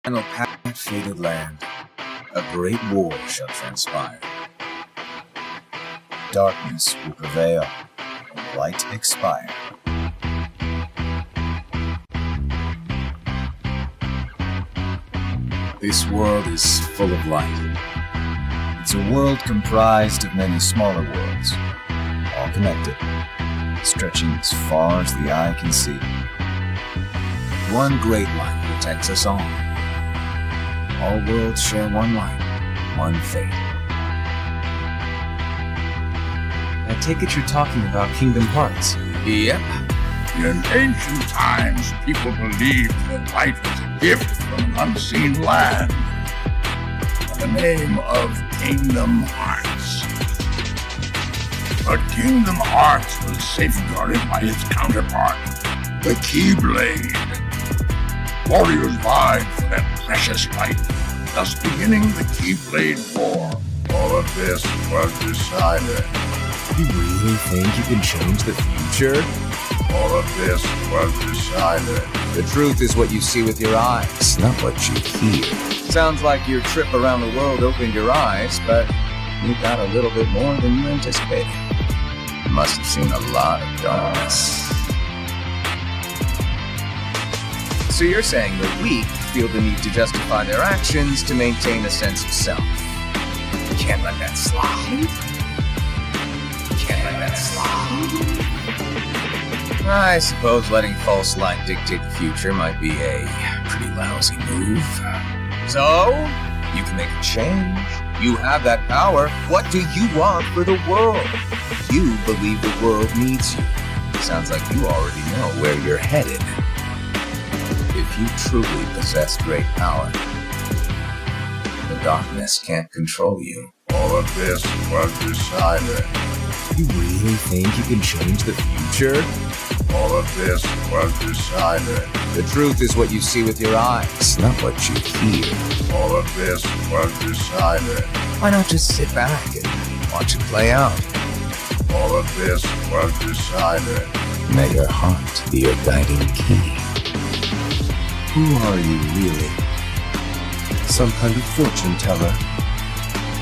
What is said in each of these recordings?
final path fated land, a great war shall transpire. Darkness will prevail, and light expire. This world is full of light. It's a world comprised of many smaller worlds, all connected, stretching as far as the eye can see. One great light protects us all. All worlds share one light, one fate. I take it you're talking about Kingdom Hearts. Yep. In ancient times, people believed that light was a gift from an unseen land. By the name of Kingdom Hearts. But Kingdom Hearts was safeguarded by its counterpart, the Keyblade. Warriors vied for that precious light, thus beginning the Keyblade War. All of this was decided. You really think you can change the future? All of this was decided. The truth is what you see with your eyes, not what you hear. Sounds like your trip around the world opened your eyes, but you got a little bit more than you anticipated. You must have seen a lot of darkness. So you're saying the weak feel the need to justify their actions to maintain a sense of self. You can't let that slide. I suppose letting false light dictate the future might be a pretty lousy move. So, you can make a change. You have that power. What do you want for the world? You believe the world needs you. Sounds like you already know where you're headed. If you truly possess great power, the darkness can't control you. All of this was decided. You really think you can change the future? All of this was decided. The truth is what you see with your eyes, not what you hear. All of this was decided. Why not just sit back and watch it play out? All of this was decided. May your heart be your guiding key. Who are you really? Some kind of fortune teller?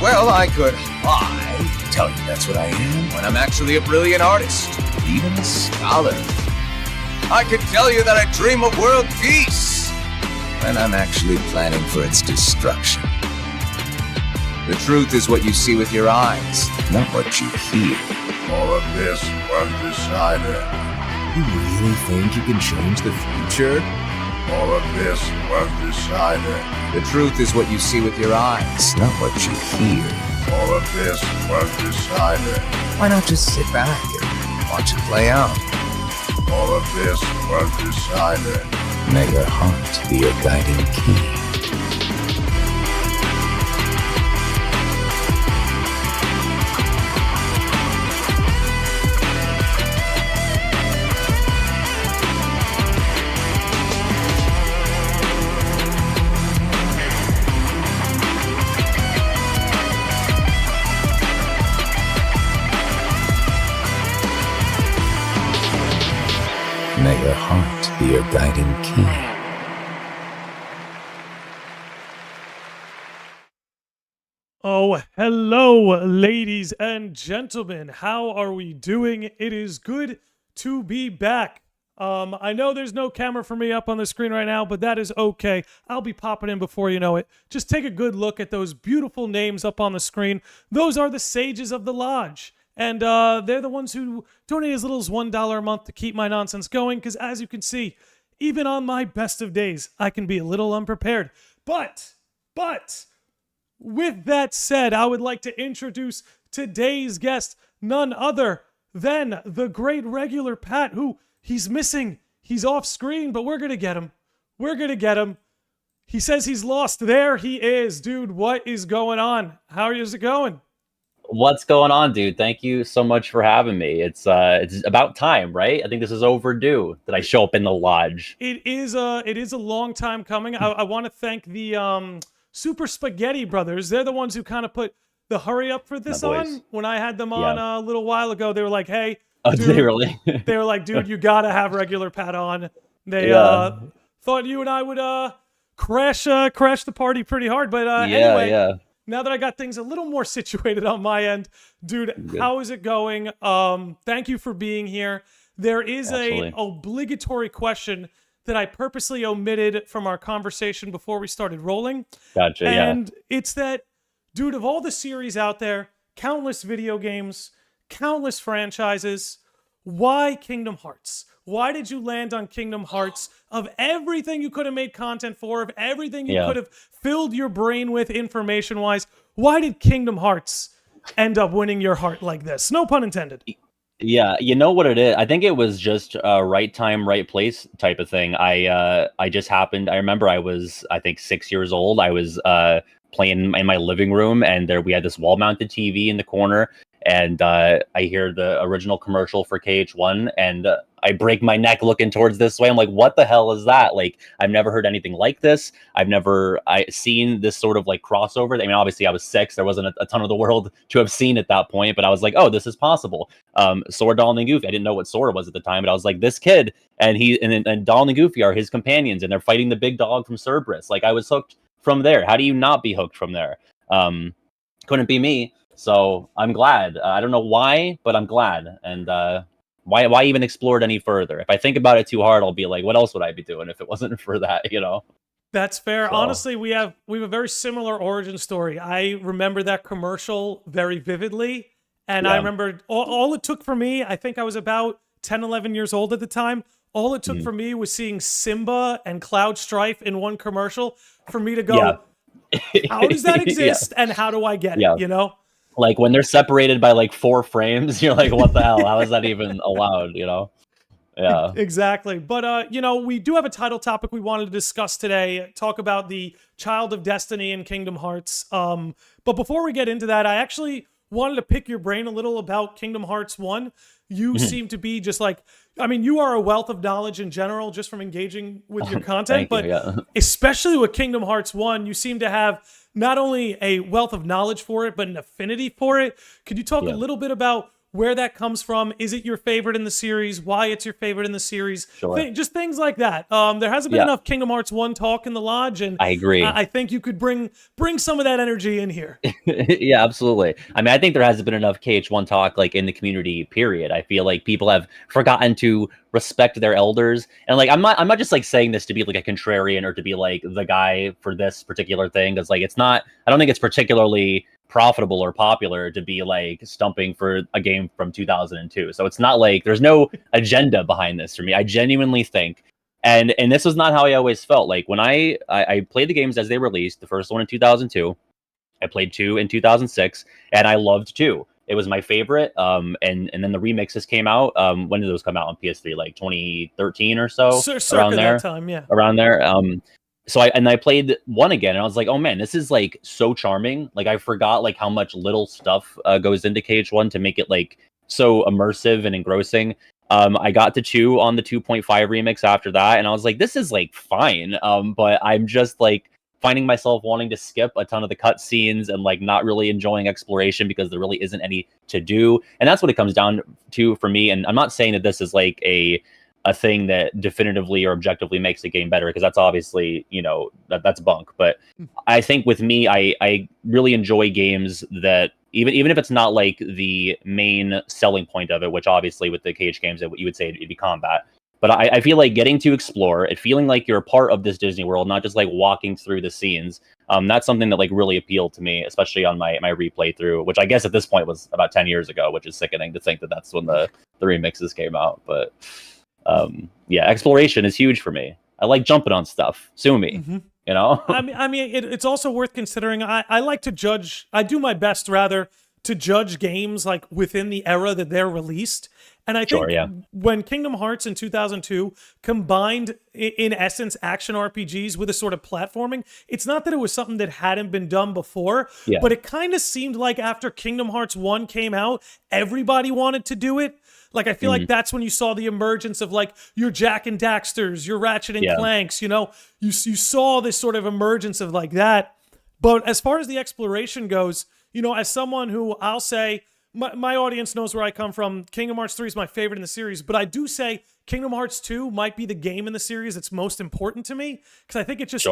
Well, I could lie, tell you that's what I am, when I'm actually a brilliant artist, even a scholar. I could tell you that I dream of world peace, when I'm actually planning for its destruction. The truth is what you see with your eyes, not what you hear. All of this was decided. You really think you can change the future? All of this was decided. The truth is what you see with your eyes, not what you hear. All of this was decided. Why not just sit back and watch it play out? All of this was decided. May your heart be your guiding key. May your heart be your guiding key. Oh, hello, ladies and gentlemen. How are we doing? It is good to be back. I know there's no camera for me up on the screen right now, but that is okay. I'll be popping in before you know it. Just take a good look at those beautiful names up on the screen. Those are the Sages of the Lodge. And they're the ones who donate as little as $1 a month to keep my nonsense going, because as you can see, even on my best of days, I can be a little unprepared. But, with that said, I would like to introduce today's guest, none other than the great regular Pat, who he's missing. He's off screen, but we're going to get him. He says he's lost. There he is. Dude, what is going on? How is it going? What's going on, dude? Thank you so much for having me. It's about time, right? I think this is overdue that I show up in the lodge. It is a long time coming. I want to thank the Super Spaghetti Brothers. They're the ones who kind of put the hurry up for this on. When I had them on a little while ago, they were like, hey, dude, they really? They were like, dude, you gotta have regular Pat on. They thought you and I would crash the party pretty hard. But anyway, now that I got things a little more situated on my end, dude, how is it going? Thank you for being here. There is a obligatory question that I purposely omitted from our conversation before we started rolling. Gotcha, and it's that, dude, of all the series out there, countless video games, countless franchises, why Kingdom Hearts? Why did you land on Kingdom Hearts? Of everything you could have made content for, of everything you could have filled your brain with information-wise, why did Kingdom Hearts end up winning your heart like this? No pun intended. Yeah, you know what it is? I think it was just a right time, right place type of thing. I just happened. I remember I was, I think, 6 years old. I was playing in my living room, and we had this wall-mounted TV in the corner, and I hear the original commercial for KH1, and I break my neck looking towards this way. I'm like, what the hell is that? Like, I've never heard anything like this. I've never seen this sort of like crossover. I mean, obviously I was 6. There wasn't a ton of the world to have seen at that point, but I was like, oh, this is possible. Sora, Donald, and Goofy. I didn't know what Sora was at the time, but I was like, this kid and Donald and Goofy are his companions, and they're fighting the big dog from Cerberus. Like, I was hooked from there. How do you not be hooked from there? Couldn't be me. So I'm glad. I don't know why, but I'm glad. And why even explore it any further? If I think about it too hard, I'll be like, what else would I be doing if it wasn't for that, you know? That's fair. So. Honestly, we have a very similar origin story. I remember that commercial very vividly. And I remember all it took for me, I think I was about 10, 11 years old at the time. All it took for me was seeing Simba and Cloud Strife in one commercial for me to go, how does that exist? And how do I get it, you know? Like when they're separated by like 4 frames, you're like, what the hell? How is that even allowed, you know? Yeah. Exactly. But, you know, we do have a title topic we wanted to discuss today, talk about the Child of Destiny in Kingdom Hearts. But before we get into that, I actually wanted to pick your brain a little about Kingdom Hearts 1. You seem to be just like, I mean, you are a wealth of knowledge in general, just from engaging with your content, but especially with Kingdom Hearts 1, you seem to have not only a wealth of knowledge for it, but an affinity for it. Could you talk a little bit about where that comes from? Is it your favorite in the series? Why it's your favorite in the series? Sure. Just things like that. There hasn't been enough Kingdom Hearts 1 talk in the lodge, and I agree. I think you could bring some of that energy in here. Yeah, absolutely. I mean, I think there hasn't been enough KH1 talk like in the community, period. I feel like people have forgotten to respect their elders. And like, I'm not just like saying this to be like a contrarian or to be like the guy for this particular thing. Because like, I don't think it's particularly profitable or popular to be like stumping for a game from 2002. So it's not like there's no agenda behind this for me. I genuinely think, and this was not how I always felt. Like when I played the games as they released, the first one in 2002, I played 2 in 2006, and I loved 2. It was my favorite. And then the remixes came out. When did those come out on PS3? Like 2013 or so, around there. That time, yeah. Around there. So I played 1 again, and I was like, oh man, this is like so charming. Like I forgot like how much little stuff goes into KH1 to make it like so immersive and engrossing. I got to 2 on the 2.5 remix after that, and I was like, this is like fine. But I'm just like finding myself wanting to skip a ton of the cutscenes and like not really enjoying exploration because there really isn't any to do. And that's what it comes down to for me. And I'm not saying that this is like a thing that definitively or objectively makes the game better, because that's obviously, you know, that's bunk. But I think with me, I really enjoy games that even if it's not like the main selling point of it, which obviously with the KH games you would say it'd be combat. But I feel like getting to explore it, feeling like you're a part of this Disney world, not just like walking through the scenes. That's something that like really appealed to me, especially on my replay through, which I guess at this point was about 10 years ago, which is sickening to think that that's when the remixes came out. But yeah, exploration is huge for me. I like jumping on stuff. Sue me, you know? I mean, it's also worth considering. I like to judge. I do my best, rather, to judge games like within the era that they're released. And I think when Kingdom Hearts in 2002 combined, in essence, action RPGs with a sort of platforming, it's not that it was something that hadn't been done before, but it kind of seemed like after Kingdom Hearts 1 came out, everybody wanted to do it. Like, I feel like that's when you saw the emergence of, like, your Jack and Daxters, your Ratchet and Clanks, you know? You saw this sort of emergence of, like, that. But as far as the exploration goes, you know, as someone who, I'll say, my audience knows where I come from. Kingdom Hearts 3 is my favorite in the series, but I do say Kingdom Hearts 2 might be the game in the series that's most important to me, because I think it just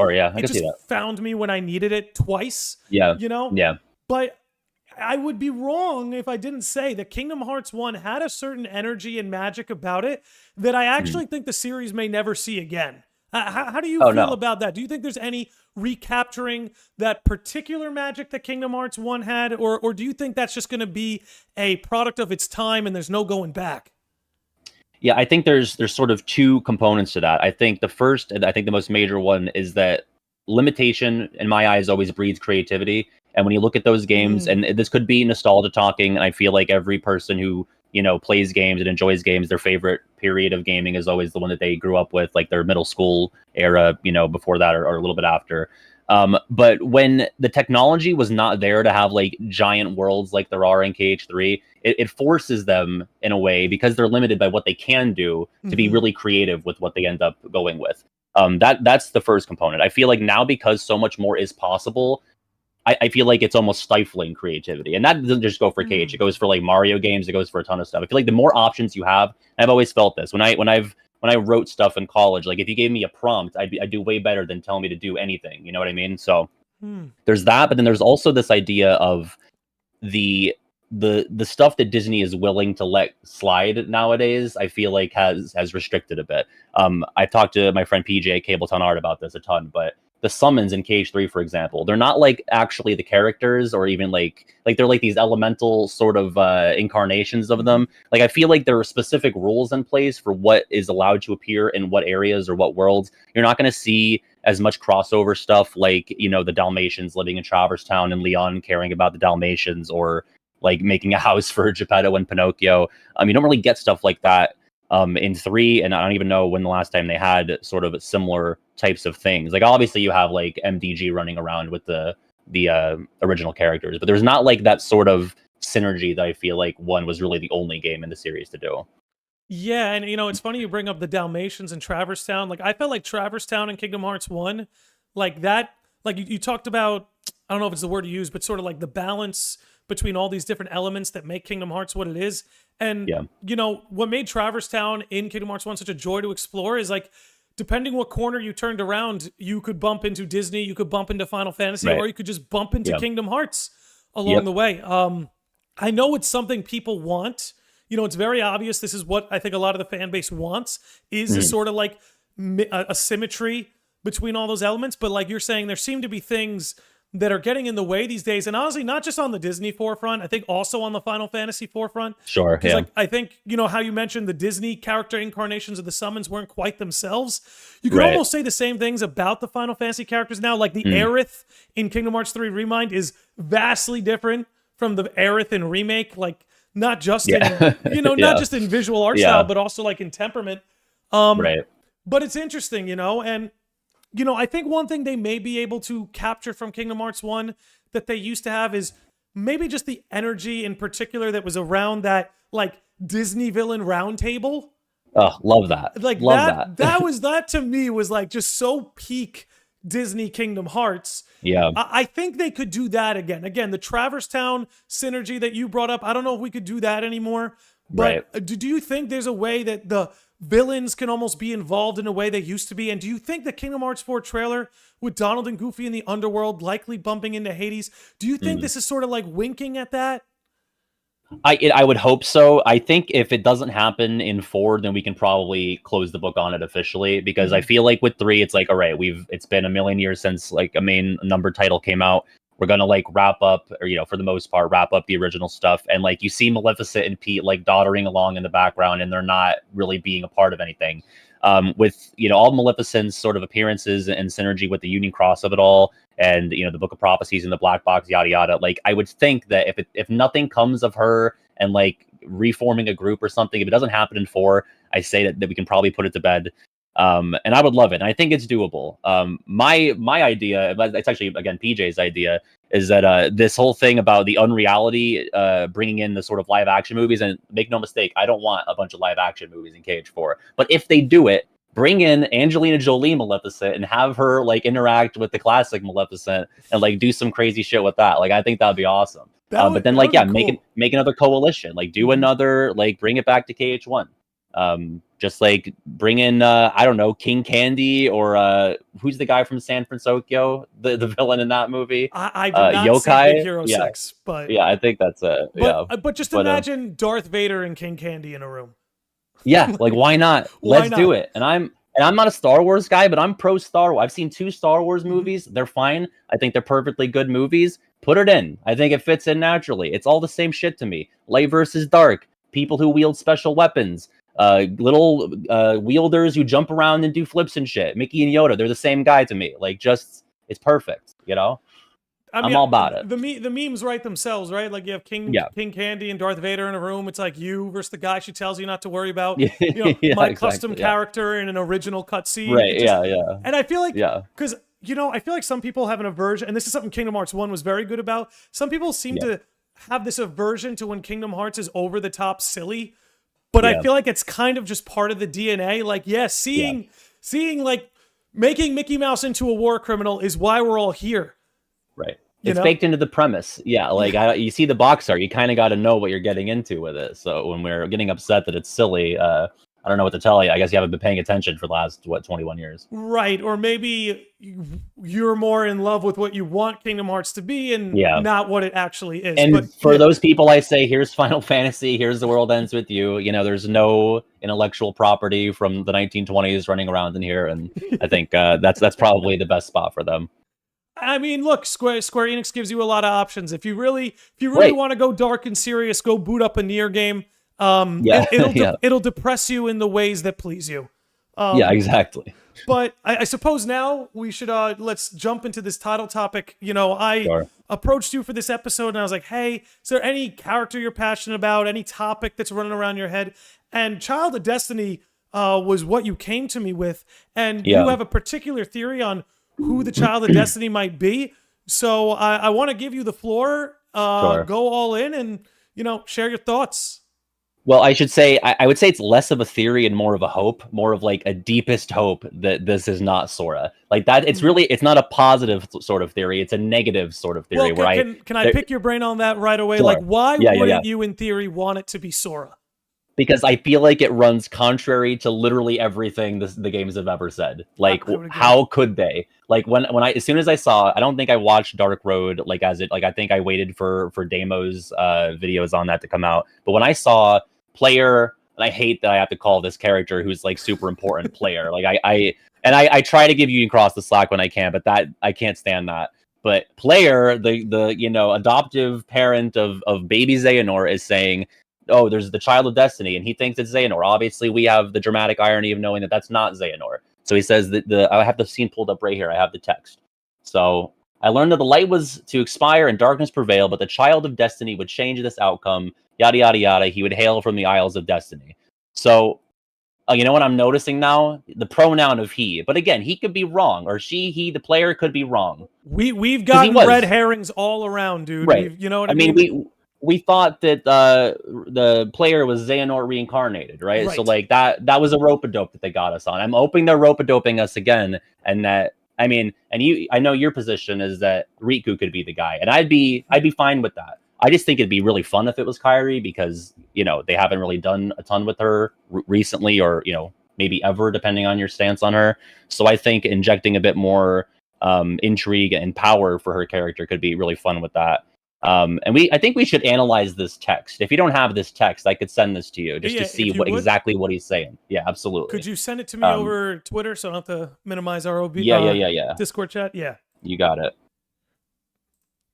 found me when I needed it twice. Yeah. You know? Yeah. But I would be wrong if I didn't say that Kingdom Hearts 1 had a certain energy and magic about it that I actually think the series may never see again. How do you feel about that? Do you think there's any recapturing that particular magic that Kingdom Hearts 1 had, or do you think that's just going to be a product of its time and there's no going back? Yeah, I think there's sort of two components to that. I think the first, and I think the most major one, is that limitation, in my eyes, always breeds creativity. And when you look at those games, and this could be nostalgia talking, and I feel like every person who, you know, plays games and enjoys games, their favorite period of gaming is always the one that they grew up with, like their middle school era, you know, before that or a little bit after. But when the technology was not there to have like giant worlds like there are in KH3, it forces them in a way, because they're limited by what they can do, to be really creative with what they end up going with. That's the first component. I feel like now, because so much more is possible, I feel like it's almost stifling creativity. And that doesn't just go for KH. It goes for like Mario games. It goes for a ton of stuff. I feel like the more options you have, I've always felt this when I wrote stuff in college, like if you gave me a prompt, I'd do way better than telling me to do anything. You know what I mean? So there's that, but then there's also this idea of the stuff that Disney is willing to let slide nowadays. I feel like has restricted a bit. I've talked to my friend PJ at Cableton Art about this a ton, but the summons in KH3, for example, they're not like actually the characters, or even like they're like these elemental sort of incarnations of them. Like I feel like there are specific rules in place for what is allowed to appear in what areas or what worlds. You're not going to see as much crossover stuff, like, you know, the Dalmatians living in Traverse Town and Leon caring about the Dalmatians, or like making a house for Geppetto and Pinocchio. You don't really get stuff like that in 3, and I don't even know when the last time they had sort of similar types of things. Like obviously you have like MDG running around with the original characters, but there's not like that sort of synergy that I feel like 1 was really the only game in the series to do. Yeah, and you know, it's funny you bring up the Dalmatians and Traverse Town. Like I felt like Traverse Town in Kingdom Hearts 1, like that, like you talked about, I don't know if it's the word you use, but sort of like the balance between all these different elements that make Kingdom Hearts what it is. And, you know, what made Traverse Town in Kingdom Hearts 1 such a joy to explore is like, depending what corner you turned around, you could bump into Disney, you could bump into Final Fantasy, or you could just bump into Kingdom Hearts along the way. I know it's something people want. You know, it's very obvious. This is what I think a lot of the fan base wants, is a sort of like a symmetry between all those elements. But like you're saying, there seem to be things that are getting in the way these days. And honestly, not just on the Disney forefront, I think also on the Final Fantasy forefront. Sure, yeah. Like, I think, you know, how you mentioned the Disney character incarnations of the summons weren't quite themselves. You could almost say the same things about the Final Fantasy characters now. Like the Aerith in Kingdom Hearts 3 Remind is vastly different from the Aerith in Remake. Like, not just in, you know, not just in visual art style, but also like in temperament. But it's interesting, you know, and you know, I think one thing they may be able to capture from Kingdom Hearts 1 that they used to have is maybe just the energy in particular that was around that, like, Disney villain round table. Oh, love that. Like, love that. That to me was, like, just so peak Disney Kingdom Hearts. Yeah. I think they could do that again. Again, the Traverse Town synergy that you brought up, I don't know if we could do that anymore. But do you think there's a way that the villains can almost be involved in a way they used to be? And do you think the Kingdom Hearts 4 trailer with Donald and Goofy in the underworld likely bumping into Hades, do you think this is sort of like winking at that? I would hope so. I think if it doesn't happen in 4, then we can probably close the book on it officially, because I feel like with 3, it's like, all right, it's been a million years since like a main numbered title came out. We're going to like wrap up, or, you know, for the most part, wrap up the original stuff. And like you see Maleficent and Pete like doddering along in the background, and they're not really being a part of anything. With, you know, all Maleficent's sort of appearances and synergy with the Union Cross of it all, and, you know, the Book of Prophecies and the Black Box, yada, yada. Like, I would think that if nothing comes of her and like reforming a group or something, if it doesn't happen in 4, I say that we can probably put it to bed. And I would love it. And I think it's doable. My idea, it's actually, again, PJ's idea, is that this whole thing about the Unreality, bringing in the sort of live action movies, and make no mistake, I don't want a bunch of live action movies in KH4. But if they do it, bring in Angelina Jolie Maleficent and have her like interact with the classic Maleficent and like do some crazy shit with that. Like, I think that'd be awesome. But then like, yeah, make another coalition, like do another, like bring it back to KH1. Just like bring in I don't know, King Candy, or who's the guy from San Francisco, the villain in that movie? I did not Yokai? see Big Hero 6, but yeah, I think that's it. But just imagine Darth Vader and King Candy in a room. Yeah, like why not? Let's do it. And I'm not a Star Wars guy, but I'm pro Star Wars. I've seen 2 Star Wars movies. They're fine. I think they're perfectly good movies. Put it in. I think it fits in naturally. It's all the same shit to me. Light versus dark. People who wield special weapons. Little wielders who jump around and do flips and shit. Mickey and Yoda, they're the same guy to me. Like, just, it's perfect, you know? I mean, I'm all about it. The memes write themselves, right? Like you have King Candy and Darth Vader in a room. It's like you versus the guy she tells you not to worry about. You know, my custom character in an original cutscene. Right, yeah. And I feel like, because, you know, I feel like some people have an aversion, and this is something Kingdom Hearts 1 was very good about. Some people seem to have this aversion to when Kingdom Hearts is over the top silly. But I feel like it's kind of just part of the DNA. Like, seeing like making Mickey Mouse into a war criminal is why we're all here. Right. It's baked into the premise. Yeah, like you see the box art, you kind of got to know what you're getting into with it. So when we're getting upset that it's silly, I don't know what to tell you. I guess you haven't been paying attention for the last 21 years. Right, or maybe you're more in love with what you want Kingdom Hearts to be and not what it actually is. And for those people, I say, here's Final Fantasy, here's The World Ends With You. You know, there's no intellectual property from the 1920s running around in here, and I think that's probably the best spot for them. I mean, look, Square Enix gives you a lot of options. If you really want to go dark and serious, go boot up a Nier game. It'll depress you in the ways that please you. Yeah, exactly. But I suppose now we should let's jump into this title topic. You know, I approached you for this episode and I was like, hey, is there any character you're passionate about, any topic that's running around your head? And Child of Destiny was what you came to me with, and you have a particular theory on who the Child of Destiny might be. So I want to give you the floor. Go all in and, you know, share your thoughts. Well, I should say, I would say it's less of a theory and more of a hope, more of like a deepest hope that this is not Sora. Like that, it's not a positive sort of theory. It's a negative sort of theory. Can I pick your brain on that right away? Sure. Like, why wouldn't you, in theory, want it to be Sora? Because I feel like it runs contrary to literally everything the games have ever said. Like, how could they? Like when as soon as I saw, I don't think I watched Dark Road I think I waited for Damo's videos on that to come out. But when I saw Player, and I hate that I have to call this character who's like super important Player. Like I try to give Union Cross the slack when I can, but that I can't stand that. But Player, the you know, adoptive parent of baby Xehanort, is saying, oh, there's the Child of Destiny, and he thinks it's Xehanort. Obviously, we have the dramatic irony of knowing that that's not Xehanort. So he says that I have the scene pulled up right here. I have the text. So I learned that the light was to expire and darkness prevail, but the Child of Destiny would change this outcome. Yada, yada, yada. He would hail from the Isles of Destiny. So, you know what I'm noticing now? The pronoun of he. But again, he could be wrong. Or she, he, the player could be wrong. We've gotten red herrings all around, dude. Right. You know what I mean? We thought that the player was Xehanort reincarnated, right? So like that was a rope-a-dope that they got us on. I'm hoping they're rope-a-doping us again, and that I know your position is that Riku could be the guy, and I'd be fine with that. I just think it'd be really fun if it was Kyrie, because you know they haven't really done a ton with her recently, or you know maybe ever, depending on your stance on her. So I think injecting a bit more intrigue and power for her character could be really fun with that. And I think we should analyze this text. If you don't have this text, I could send this to you just to see exactly what he's saying. Yeah, absolutely. Could you send it to me over Twitter so I don't have to minimize our Discord chat? Yeah. You got it.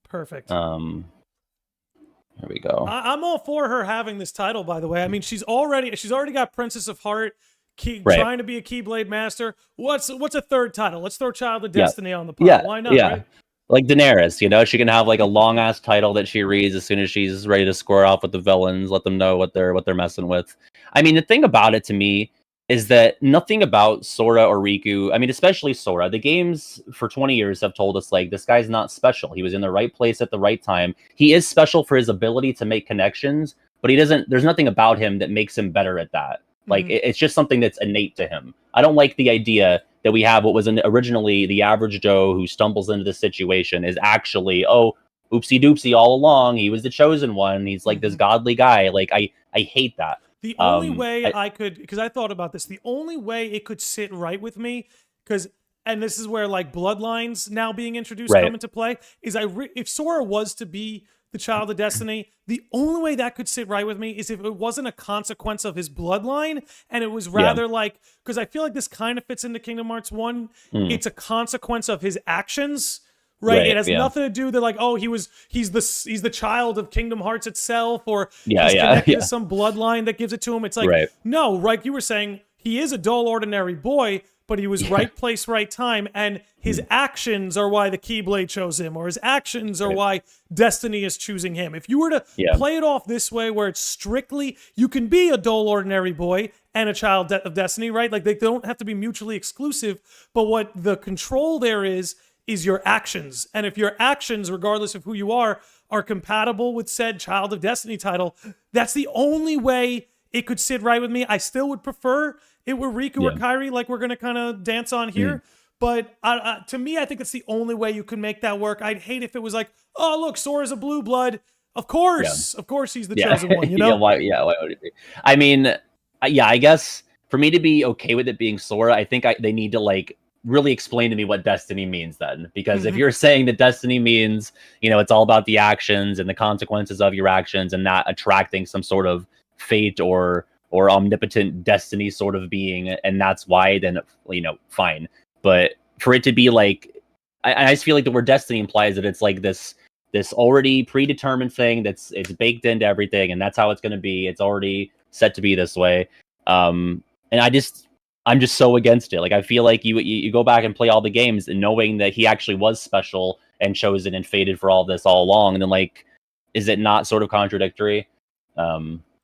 Perfect. Here we go. I'm all for her having this title, by the way. I mean, she's already got Princess of Heart, trying to be a Keyblade Master. What's a third title? Let's throw Child of Destiny on the pile. Yeah. Why not? Yeah. Right? Like Daenerys, you know, she can have like a long ass title that she reads as soon as she's ready to square off with the villains, let them know what they're messing with. I mean, the thing about it to me is that nothing about Sora or Riku, I mean, especially Sora, the games for 20 years have told us like this guy's not special. He was in the right place at the right time. He is special for his ability to make connections, but there's nothing about him that makes him better at that. Like it's just something that's innate to him. I don't like the idea that we have what was originally the average Joe who stumbles into this situation is actually, oopsie doopsie all along. He was the chosen one. He's like this godly guy. Like I hate that. The only way I could, because I thought about this, the only way it could sit right with me, and this is where like Bloodlines now being introduced come into play, is if Sora was to be the child of destiny, the only way that could sit right with me is if it wasn't a consequence of his bloodline, and it was rather like, because I feel like this kind of fits into Kingdom Hearts 1, it's a consequence of his actions. Right, it has nothing to do that, like, oh, he's the child of Kingdom Hearts itself, or he's connected to some bloodline that gives it to him. It's like, no, like you were saying, he is a dull, ordinary boy, but he was right place, right time, and his actions are why the Keyblade chose him, or his actions are why Destiny is choosing him. If you were to play it off this way, where it's strictly, you can be a dull, ordinary boy and a child of Destiny, right? Like, they don't have to be mutually exclusive, but what the control there is your actions. And if your actions, regardless of who you are compatible with said Child of Destiny title, that's the only way it could sit right with me. I still would prefer it were Riku or Kyrie, like we're going to kind of dance on here. But to me, I think that's the only way you can make that work. I'd hate if it was like, oh, look, Sora's a blue blood. Of course he's the chosen one, you know? Why would it be? I mean, I guess for me to be okay with it being Sora, I think they need to like really explain to me what destiny means then, because if you're saying that destiny means, it's all about the actions and the consequences of your actions and not attracting some sort of fate or omnipotent destiny sort of being, and that's why, then fine. But for it to be like, I just feel like the word destiny implies that it's like this already predetermined thing it's baked into everything, and that's how it's going to be. It's already set to be this way. And I'm just so against it. Like, I feel like you go back and play all the games and knowing that he actually was special and chosen and fated for all this all along, and then like, is it not sort of contradictory?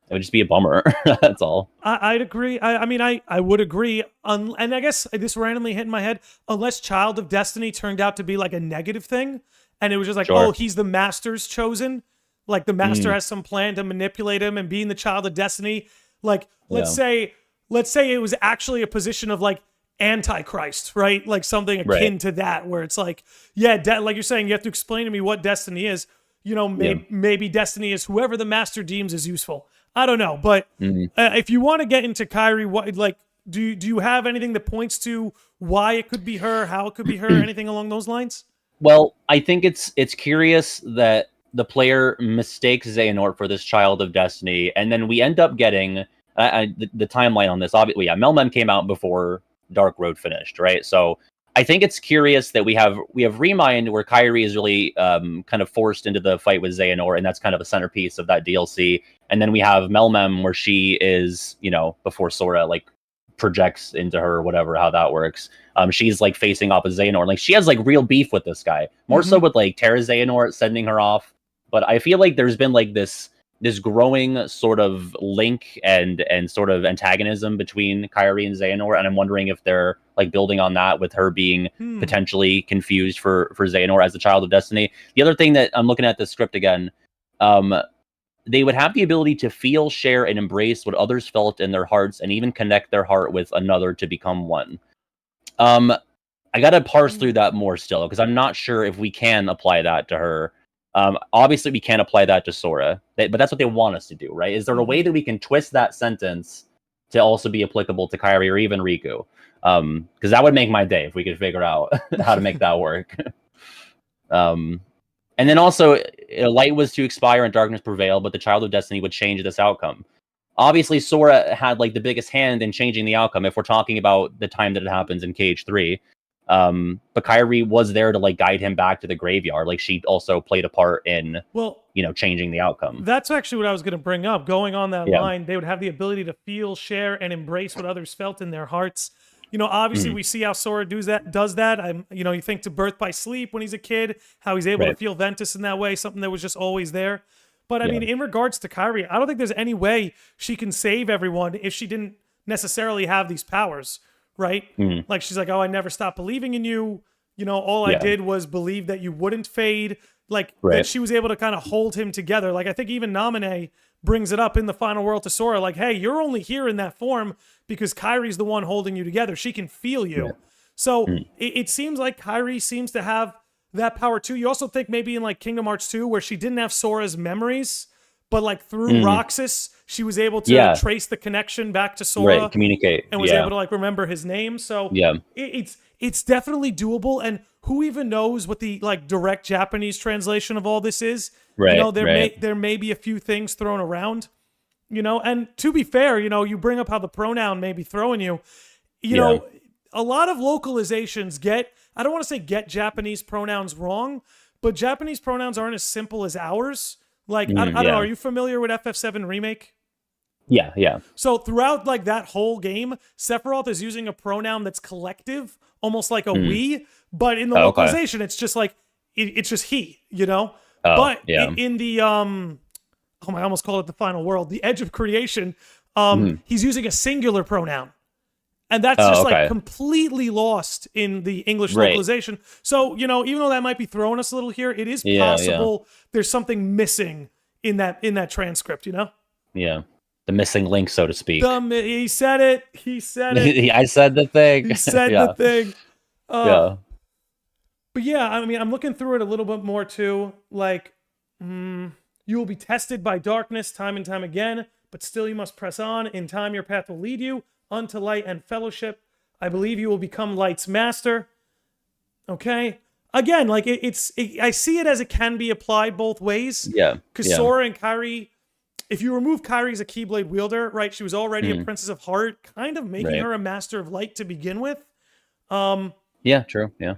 It would just be a bummer. That's all. I'd agree. I mean, I would agree. And I guess this randomly hit in my head, unless Child of Destiny turned out to be like a negative thing, and it was just like, oh, he's the Master's chosen. Like, the Master has some plan to manipulate him, and being the Child of Destiny, like, let's say it was actually a position of like Antichrist, right? Like something akin to that, where it's like, like you're saying, you have to explain to me what destiny is. Maybe destiny is whoever the Master deems is useful. I don't know, but if you want to get into Kyrie, what, like, do you have anything that points to why it could be her, how it could be her, anything along those lines? Well, I think it's curious that the player mistakes Xehanort for this Child of Destiny, and then we end up getting the timeline on this. Obviously, Melmem came out before Dark Road finished, right? So I think it's curious that we have Remind, where Kyrie is really kind of forced into the fight with Xehanort, and that's kind of a centerpiece of that DLC. And then we have Melmem, where she is, before Sora like projects into her, or whatever, how that works. She's like facing off with Xehanort. Like, she has like real beef with this guy, more so with like Terra Xehanort sending her off. But I feel like there's been like this growing sort of link and sort of antagonism between Kyrie and Xehanort, and I'm wondering if they're like building on that, with her being potentially confused for Xehanort as the Child of Destiny. The other thing that I'm looking at the script again, they would have the ability to feel, share, and embrace what others felt in their hearts, and even connect their heart with another to become one. I gotta parse through that more still, because I'm not sure if we can apply that to her. Obviously, we can't apply that to Sora, but that's what they want us to do, right? Is there a way that we can twist that sentence to also be applicable to Kyrie or even Riku? Because that would make my day if we could figure out how to make that work. And then also, light was to expire and darkness prevail, but the Child of Destiny would change this outcome. Obviously, Sora had like the biggest hand in changing the outcome, if we're talking about the time that it happens in Cage 3. But Kyrie was there to like guide him back to the graveyard. Like, she also played a part in, changing the outcome. That's actually what I was going to bring up. Going on that line, they would have the ability to feel, share, and embrace what others felt in their hearts. Obviously we see how Sora does that. You think to Birth by Sleep when he's a kid, how he's able to feel Ventus in that way, something that was just always there. But I mean, in regards to Kyrie, I don't think there's any way she can save everyone if she didn't necessarily have these powers, right? Like, she's like, oh, I never stopped believing in you. All I did was believe that you wouldn't fade. Like, that she was able to kind of hold him together. Like, I think even Naminé brings it up in the final world to Sora, like, hey, you're only here in that form because Kyrie's the one holding you together. She can feel you. So it seems like Kyrie seems to have that power too. You also think maybe in like Kingdom Hearts 2 where she didn't have Sora's memories, but like through Roxas, she was able to trace the connection back to Sora. Right, communicate. And was able to like remember his name. So it's definitely doable. And who even knows what the like direct Japanese translation of all this is? Right. You know, there may be a few things thrown around, you know, and to be fair, you know, you bring up how the pronoun may be throwing you. You know, a lot of localizations I don't want to say get Japanese pronouns wrong, but Japanese pronouns aren't as simple as ours. Like, I don't know, are you familiar with FF7 Remake? Yeah. So throughout like that whole game, Sephiroth is using a pronoun that's collective, almost like a we, but in the localization, it's just like, it's just he, you know? But in the, I almost call it the final world, the Edge of Creation, he's using a singular pronoun. And that's just like completely lost in the English localization. So, you know, even though that might be throwing us a little here, it is possible there's something missing in that transcript, you know? Yeah. The missing link, so to speak. He said it. I said the thing. He said the thing. Yeah. But yeah, I mean, I'm looking through it a little bit more too. Like, you will be tested by darkness time and time again, but still you must press on. In time, your path will lead you unto light and fellowship. I believe you will become light's master. Okay. Again, like I see it as it can be applied both ways. Yeah. Because Sora and Kyrie, if you remove Kyrie as a Keyblade wielder, right, she was already a Princess of Heart, kind of making her a Master of Light to begin with. Yeah, true. Yeah.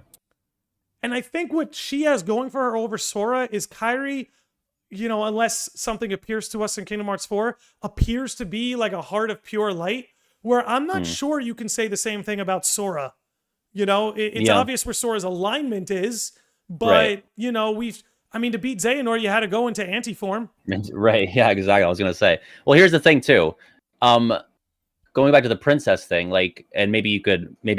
And I think what she has going for her over Sora is Kyrie, you know, unless something appears to us in Kingdom Hearts 4, appears to be like a heart of pure light, where I'm not sure you can say the same thing about Sora. You know, it's obvious where Sora's alignment is, but, you know, to beat Xehanort, you had to go into anti-form. Right, yeah, exactly. I was going to say. Well, here's the thing, too. Going back to the princess thing, like, and maybe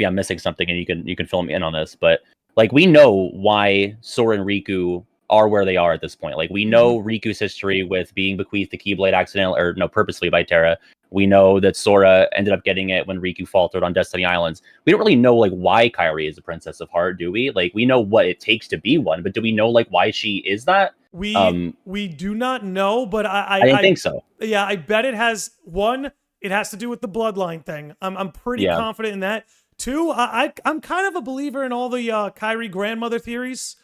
I'm missing something and you can fill me in on this, but, like, we know why Sora and Riku are where they are at this point. Like, we know Riku's history with being bequeathed the Keyblade purposely by Terra. We know that Sora ended up getting it when Riku faltered on Destiny Islands. We don't really know like why Kyrie is a Princess of Heart, do we? Like, we know what it takes to be one, but do we know like why she is that? We do not know, but I didn't think so. Yeah, I bet it has it has to do with the bloodline thing. I'm pretty confident in that. Two, I'm kind of a believer in all the Kyrie grandmother theories.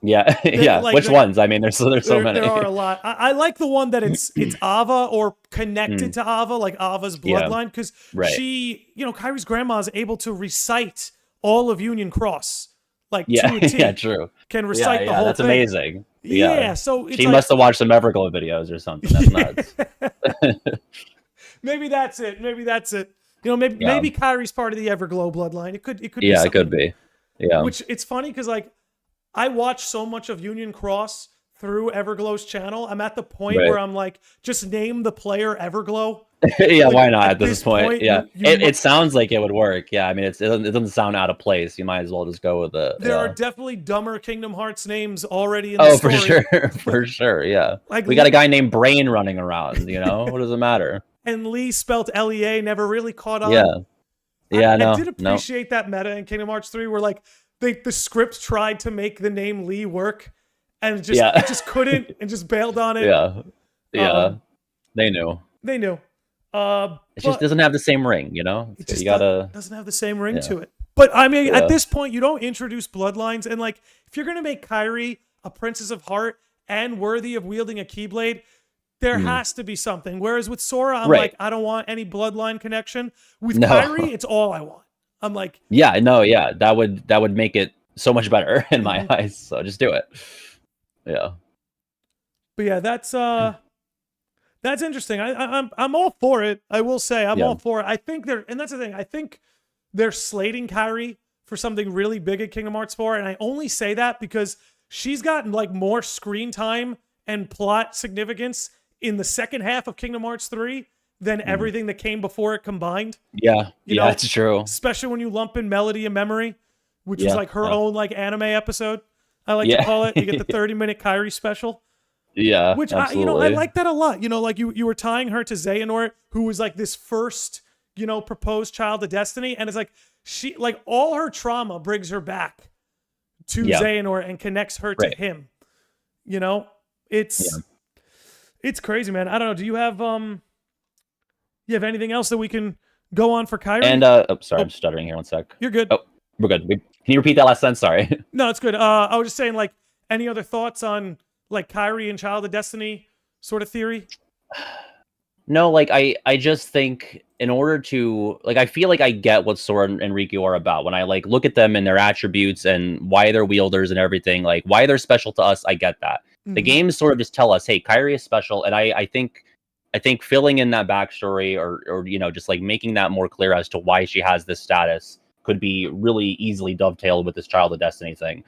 Yeah, Like, which ones? I mean, there's so many. There are a lot. I like the one that it's Ava or connected to Ava, like Ava's bloodline, because she, you know, Kyrie's grandma is able to recite all of Union Cross, like to a T. Yeah, true. Can recite the whole that's thing. Amazing. Yeah, so it's she must have watched some Everglow videos or something. That's nuts. Maybe that's it. You know, maybe Kyrie's part of the Everglow bloodline. It could be. Yeah, it could be. Yeah. Which it's funny because like, I watch so much of Union Cross through Everglow's channel. I'm at the point where I'm like, just name the player Everglow. Yeah, like, why not at this point? Yeah, it sounds like it would work. Yeah, I mean, it doesn't sound out of place. You might as well just go with it. There are definitely dumber Kingdom Hearts names already in the story. For sure, yeah. Like, we got a guy named Brain running around, you know? What does it matter? And Lee spelt Lea never really caught on. Yeah, I did appreciate that meta in Kingdom Hearts 3 where like, the script tried to make the name Lee work and it just couldn't and just bailed on it. Yeah. They knew. It just doesn't have the same ring, you know? It just doesn't have the same ring to it. But I mean, at this point, you don't introduce bloodlines. And like, if you're going to make Kyrie a Princess of Heart and worthy of wielding a Keyblade, there has to be something. Whereas with Sora, I'm like, I don't want any bloodline connection. With Kyrie, it's all I want. I'm like, that would make it so much better in my eyes. So just do it. Yeah. But yeah, that's interesting. I'm all for it. I will say I'm all for it. I think that's the thing. I think they're slating Kyrie for something really big at Kingdom Hearts 4, and I only say that because she's gotten like more screen time and plot significance in the second half of Kingdom Hearts 3 than everything that came before it combined. Yeah, you know, that's true. Especially when you lump in Melody and Memory, which is like her own like anime episode. I like to call it. You get the 30-minute Kyrie special. Yeah, which I like that a lot. You know, like you were tying her to Xehanort, who was like this first, you know, proposed child of Destiny, and it's like she like all her trauma brings her back to Xehanort and connects her to him. You know, it's crazy, man. I don't know. Do you have anything else that we can go on for Kyrie? And sorry, I'm stuttering here. 1 sec. You're good. Oh, we're good. Can you repeat that last sentence? Sorry. No, it's good. I was just saying, like, any other thoughts on like Kyrie and Child of Destiny sort of theory? No, like I just think in order to like, I feel like I get what Sora and Riku are about when I like look at them and their attributes and why they're wielders and everything, like why they're special to us. I get that. The games sort of just tell us, hey, Kyrie is special, and I think filling in that backstory or you know, just like making that more clear as to why she has this status could be really easily dovetailed with this Child of Destiny thing.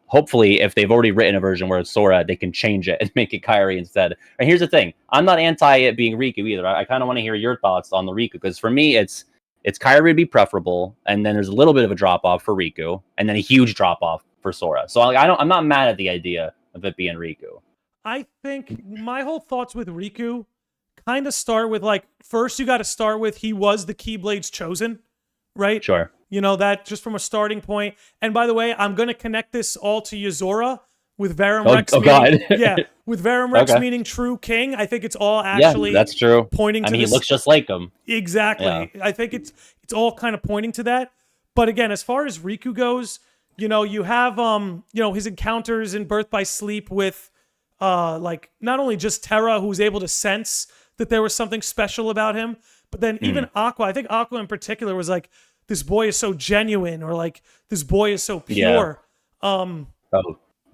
Hopefully, if they've already written a version where it's Sora, they can change it and make it Kyrie instead. And here's the thing. I'm not anti it being Riku either. I kind of want to hear your thoughts on the Riku, because for me, it's Kyrie would be preferable, and then there's a little bit of a drop-off for Riku, and then a huge drop-off for Sora. So I'm not mad at the idea of it being Riku. I think my whole thoughts with Riku kind of start with, like, first you got to start with he was the Keyblade's chosen, right? Sure. You know, that just from a starting point. And by the way, I'm going to connect this all to Yozora with Verum Rex. God. Yeah, with Verum Rex meaning true king. I think it's all actually that's true. Pointing to he looks just like him. Exactly. Yeah. I think it's all kind of pointing to that. But again, as far as Riku goes, you know, you have you know, his encounters in Birth by Sleep with like not only just Terra, who was able to sense that there was something special about him, but then even Aqua. I think Aqua in particular was like, this boy is so genuine, or like this boy is so pure.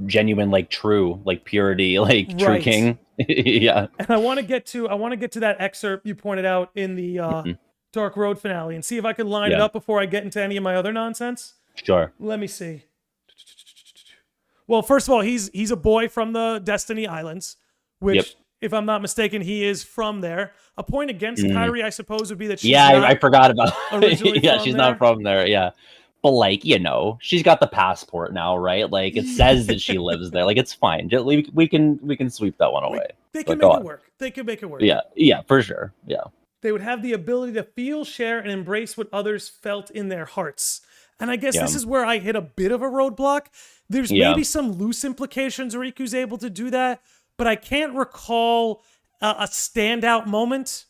Genuine, like true, like purity, like true king. Yeah. And I want to get to that excerpt you pointed out in the Dark Road finale and see if I can line it up before I get into any of my other nonsense. Sure. Let me see. Well, first of all, he's a boy from the Destiny Islands, which, if I'm not mistaken, he is from there. A point against Kyrie, I suppose, would be that she's not I forgot about originally she's not from there. Yeah. But like, you know, she's got the passport now, right? Like it says that she lives there. Like it's fine. We can sweep that one away. They can make it work. They can make it work. Yeah, for sure. Yeah. They would have the ability to feel, share, and embrace what others felt in their hearts. And I guess this is where I hit a bit of a roadblock. There's maybe some loose implications Riku's able to do that, but I can't recall a standout moment.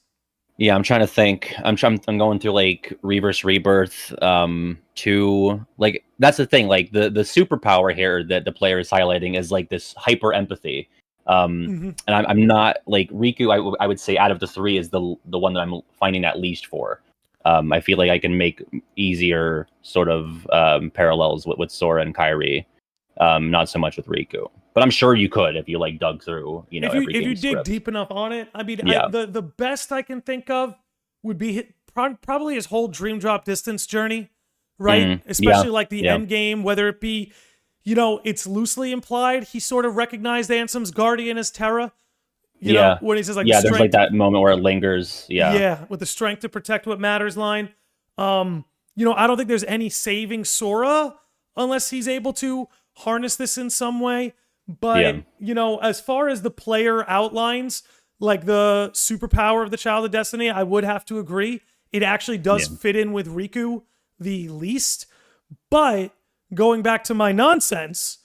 Yeah, I'm trying to think. I'm going through like Reverse Rebirth 2. Like that's the thing. Like the superpower here that the player is highlighting is like this hyper empathy. And I'm not like Riku. I would say out of the three is the one that I'm finding that least for. I feel like I can make easier sort of parallels with Sora and Kyrie. Not so much with Riku, but I'm sure you could if you like dug through, you know, if you dig deep enough on it. I mean, the best I can think of would be probably his whole Dream Drop Distance journey, right? Especially like the end game, whether it be, you know, it's loosely implied he sort of recognized Ansem's guardian as Terra. You know, when he says like, there's like that moment where it lingers. Yeah, with the strength to protect what matters line. You know, I don't think there's any saving Sora unless he's able to harness this in some way. But, you know, as far as the player outlines, like the superpower of the Child of Destiny, I would have to agree. It actually does fit in with Riku the least. But going back to my nonsense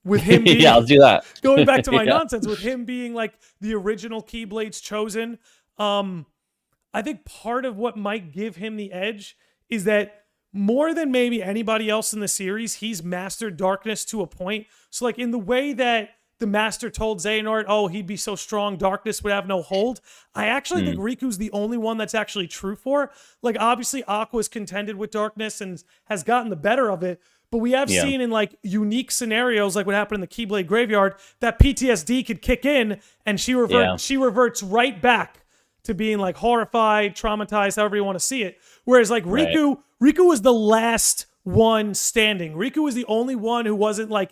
with him being, I'll do that. Going back to my nonsense with him being like the original Keyblade's chosen, I think part of what might give him the edge is that more than maybe anybody else in the series, he's mastered darkness to a point. So like in the way that the master told Xehanort, oh, he'd be so strong, darkness would have no hold. I actually think Riku's the only one that's actually true for. Like obviously Aqua's contended with darkness and has gotten the better of it. But we have seen in like unique scenarios, like what happened in the Keyblade Graveyard, that PTSD could kick in and she reverts right back to being like horrified, traumatized, however you want to see it. Whereas like Riku was the last one standing. Riku was the only one who wasn't like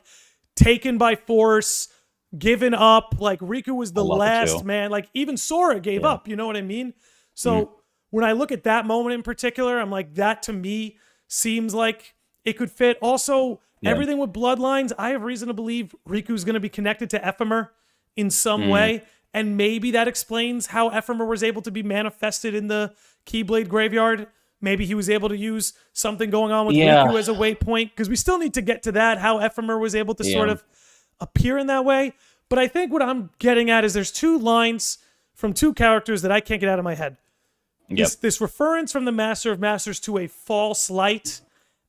taken by force, given up. Like Riku was the last man. Like even Sora gave up. You know what I mean? So when I look at that moment in particular, I'm like, that to me seems like it could fit. Also, everything with Bloodlines, I have reason to believe Riku's going to be connected to Ephemer in some way. And maybe that explains how Ephemer was able to be manifested in the Keyblade Graveyard maybe he was able to use something going on with Yeah. Riku as a waypoint, because we still need to get to that, how Ephemer was able to sort of appear in that way. But I think what I'm getting at is there's two lines from two characters that I can't get out of my head. This reference from the Master of Masters to a false light,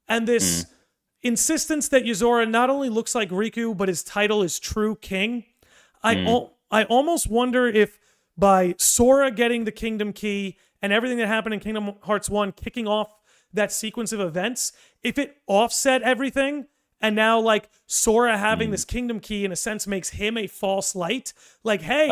and this insistence that Yozora not only looks like Riku, but his title is True King. I almost wonder if by Sora getting the Kingdom Key and everything that happened in Kingdom Hearts 1 kicking off that sequence of events, if it offset everything, and now like Sora having this Kingdom Key in a sense makes him a false light. Like, hey,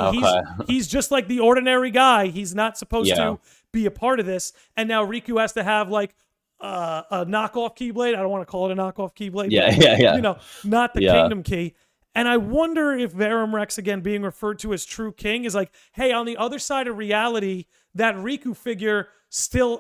he's just like the ordinary guy. He's not supposed to be a part of this. And now Riku has to have like a knockoff Keyblade. I don't want to call it a knockoff Keyblade. But, you know, not the Kingdom Key. And I wonder if Verum Rex, again, being referred to as True King, is like, hey, on the other side of reality, that Riku figure still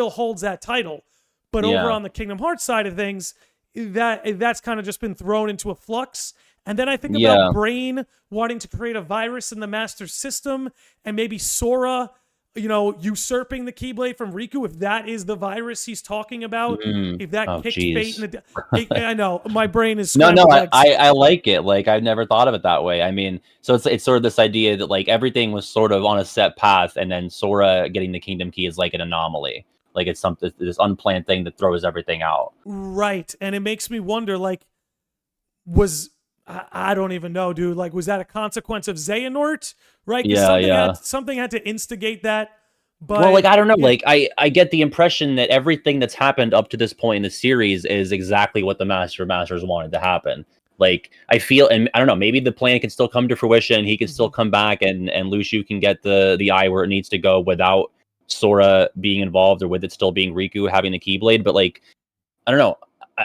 holds that title. But over on the Kingdom Hearts side of things, that's kind of just been thrown into a flux. And then I think about Brain wanting to create a virus in the Master System, and maybe Sora, you know, usurping the Keyblade from Riku, if that is the virus he's talking about, if that kicked fate in the... I know, my brain is... No, I like it. Like, I've never thought of it that way. I mean, so it's sort of this idea that, like, everything was sort of on a set path, and then Sora getting the Kingdom Key is like an anomaly. Like, it's something, this unplanned thing that throws everything out. Right, and it makes me wonder, like, I don't even know, dude. Like, was that a consequence of Xehanort? Right? Something had to instigate that. But well, like, I don't know. Like, I get the impression that everything that's happened up to this point in the series is exactly what the Master of Masters wanted to happen. Like, I feel, and I don't know, maybe the plan can still come to fruition. He can still come back, and Luciu can get the eye where it needs to go without Sora being involved, or with it still being Riku having the Keyblade. But, like, I don't know.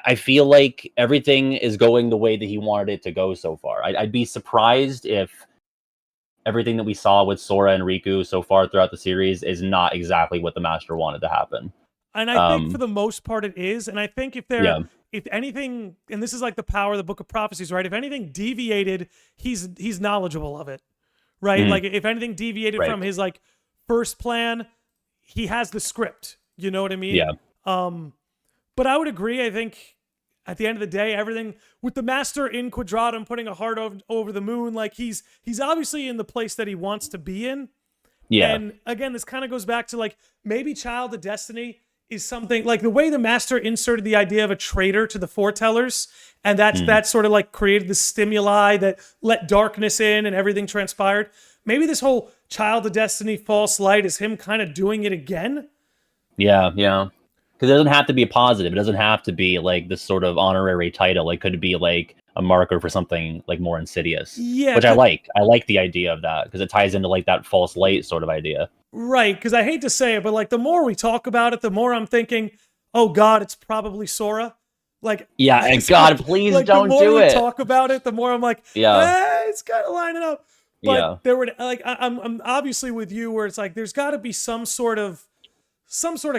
I feel like everything is going the way that he wanted it to go so far. I'd be surprised if everything that we saw with Sora and Riku so far throughout the series is not exactly what the Master wanted to happen. And I think for the most part it is. And I think if anything, and this is like the power of the Book of Prophecies, right? If anything deviated, he's knowledgeable of it, right? Like, if anything deviated from his like first plan, he has the script. You know what I mean? Yeah. But I would agree. I think at the end of the day, everything with the Master in Quadratum putting a heart over the moon, like he's obviously in the place that he wants to be in. Yeah. And again, this kind of goes back to like maybe Child of Destiny is something like the way the Master inserted the idea of a traitor to the foretellers, and that sort of like created the stimuli that let darkness in and everything transpired. Maybe this whole Child of Destiny false light is him kind of doing it again. Yeah. Because it doesn't have to be a positive. It doesn't have to be like this sort of honorary title. It could be like a marker for something like more insidious. Yeah. Which I like. I like the idea of that because it ties into like that false light sort of idea. Right. Because I hate to say it, but like the more we talk about it, the more I'm thinking, oh God, it's probably Sora. Like, yeah, and God, please like, don't do it. The more we talk about it, the more I'm like, it's kind of lining up. But there would like I'm obviously with you where it's like there's got to be some sort of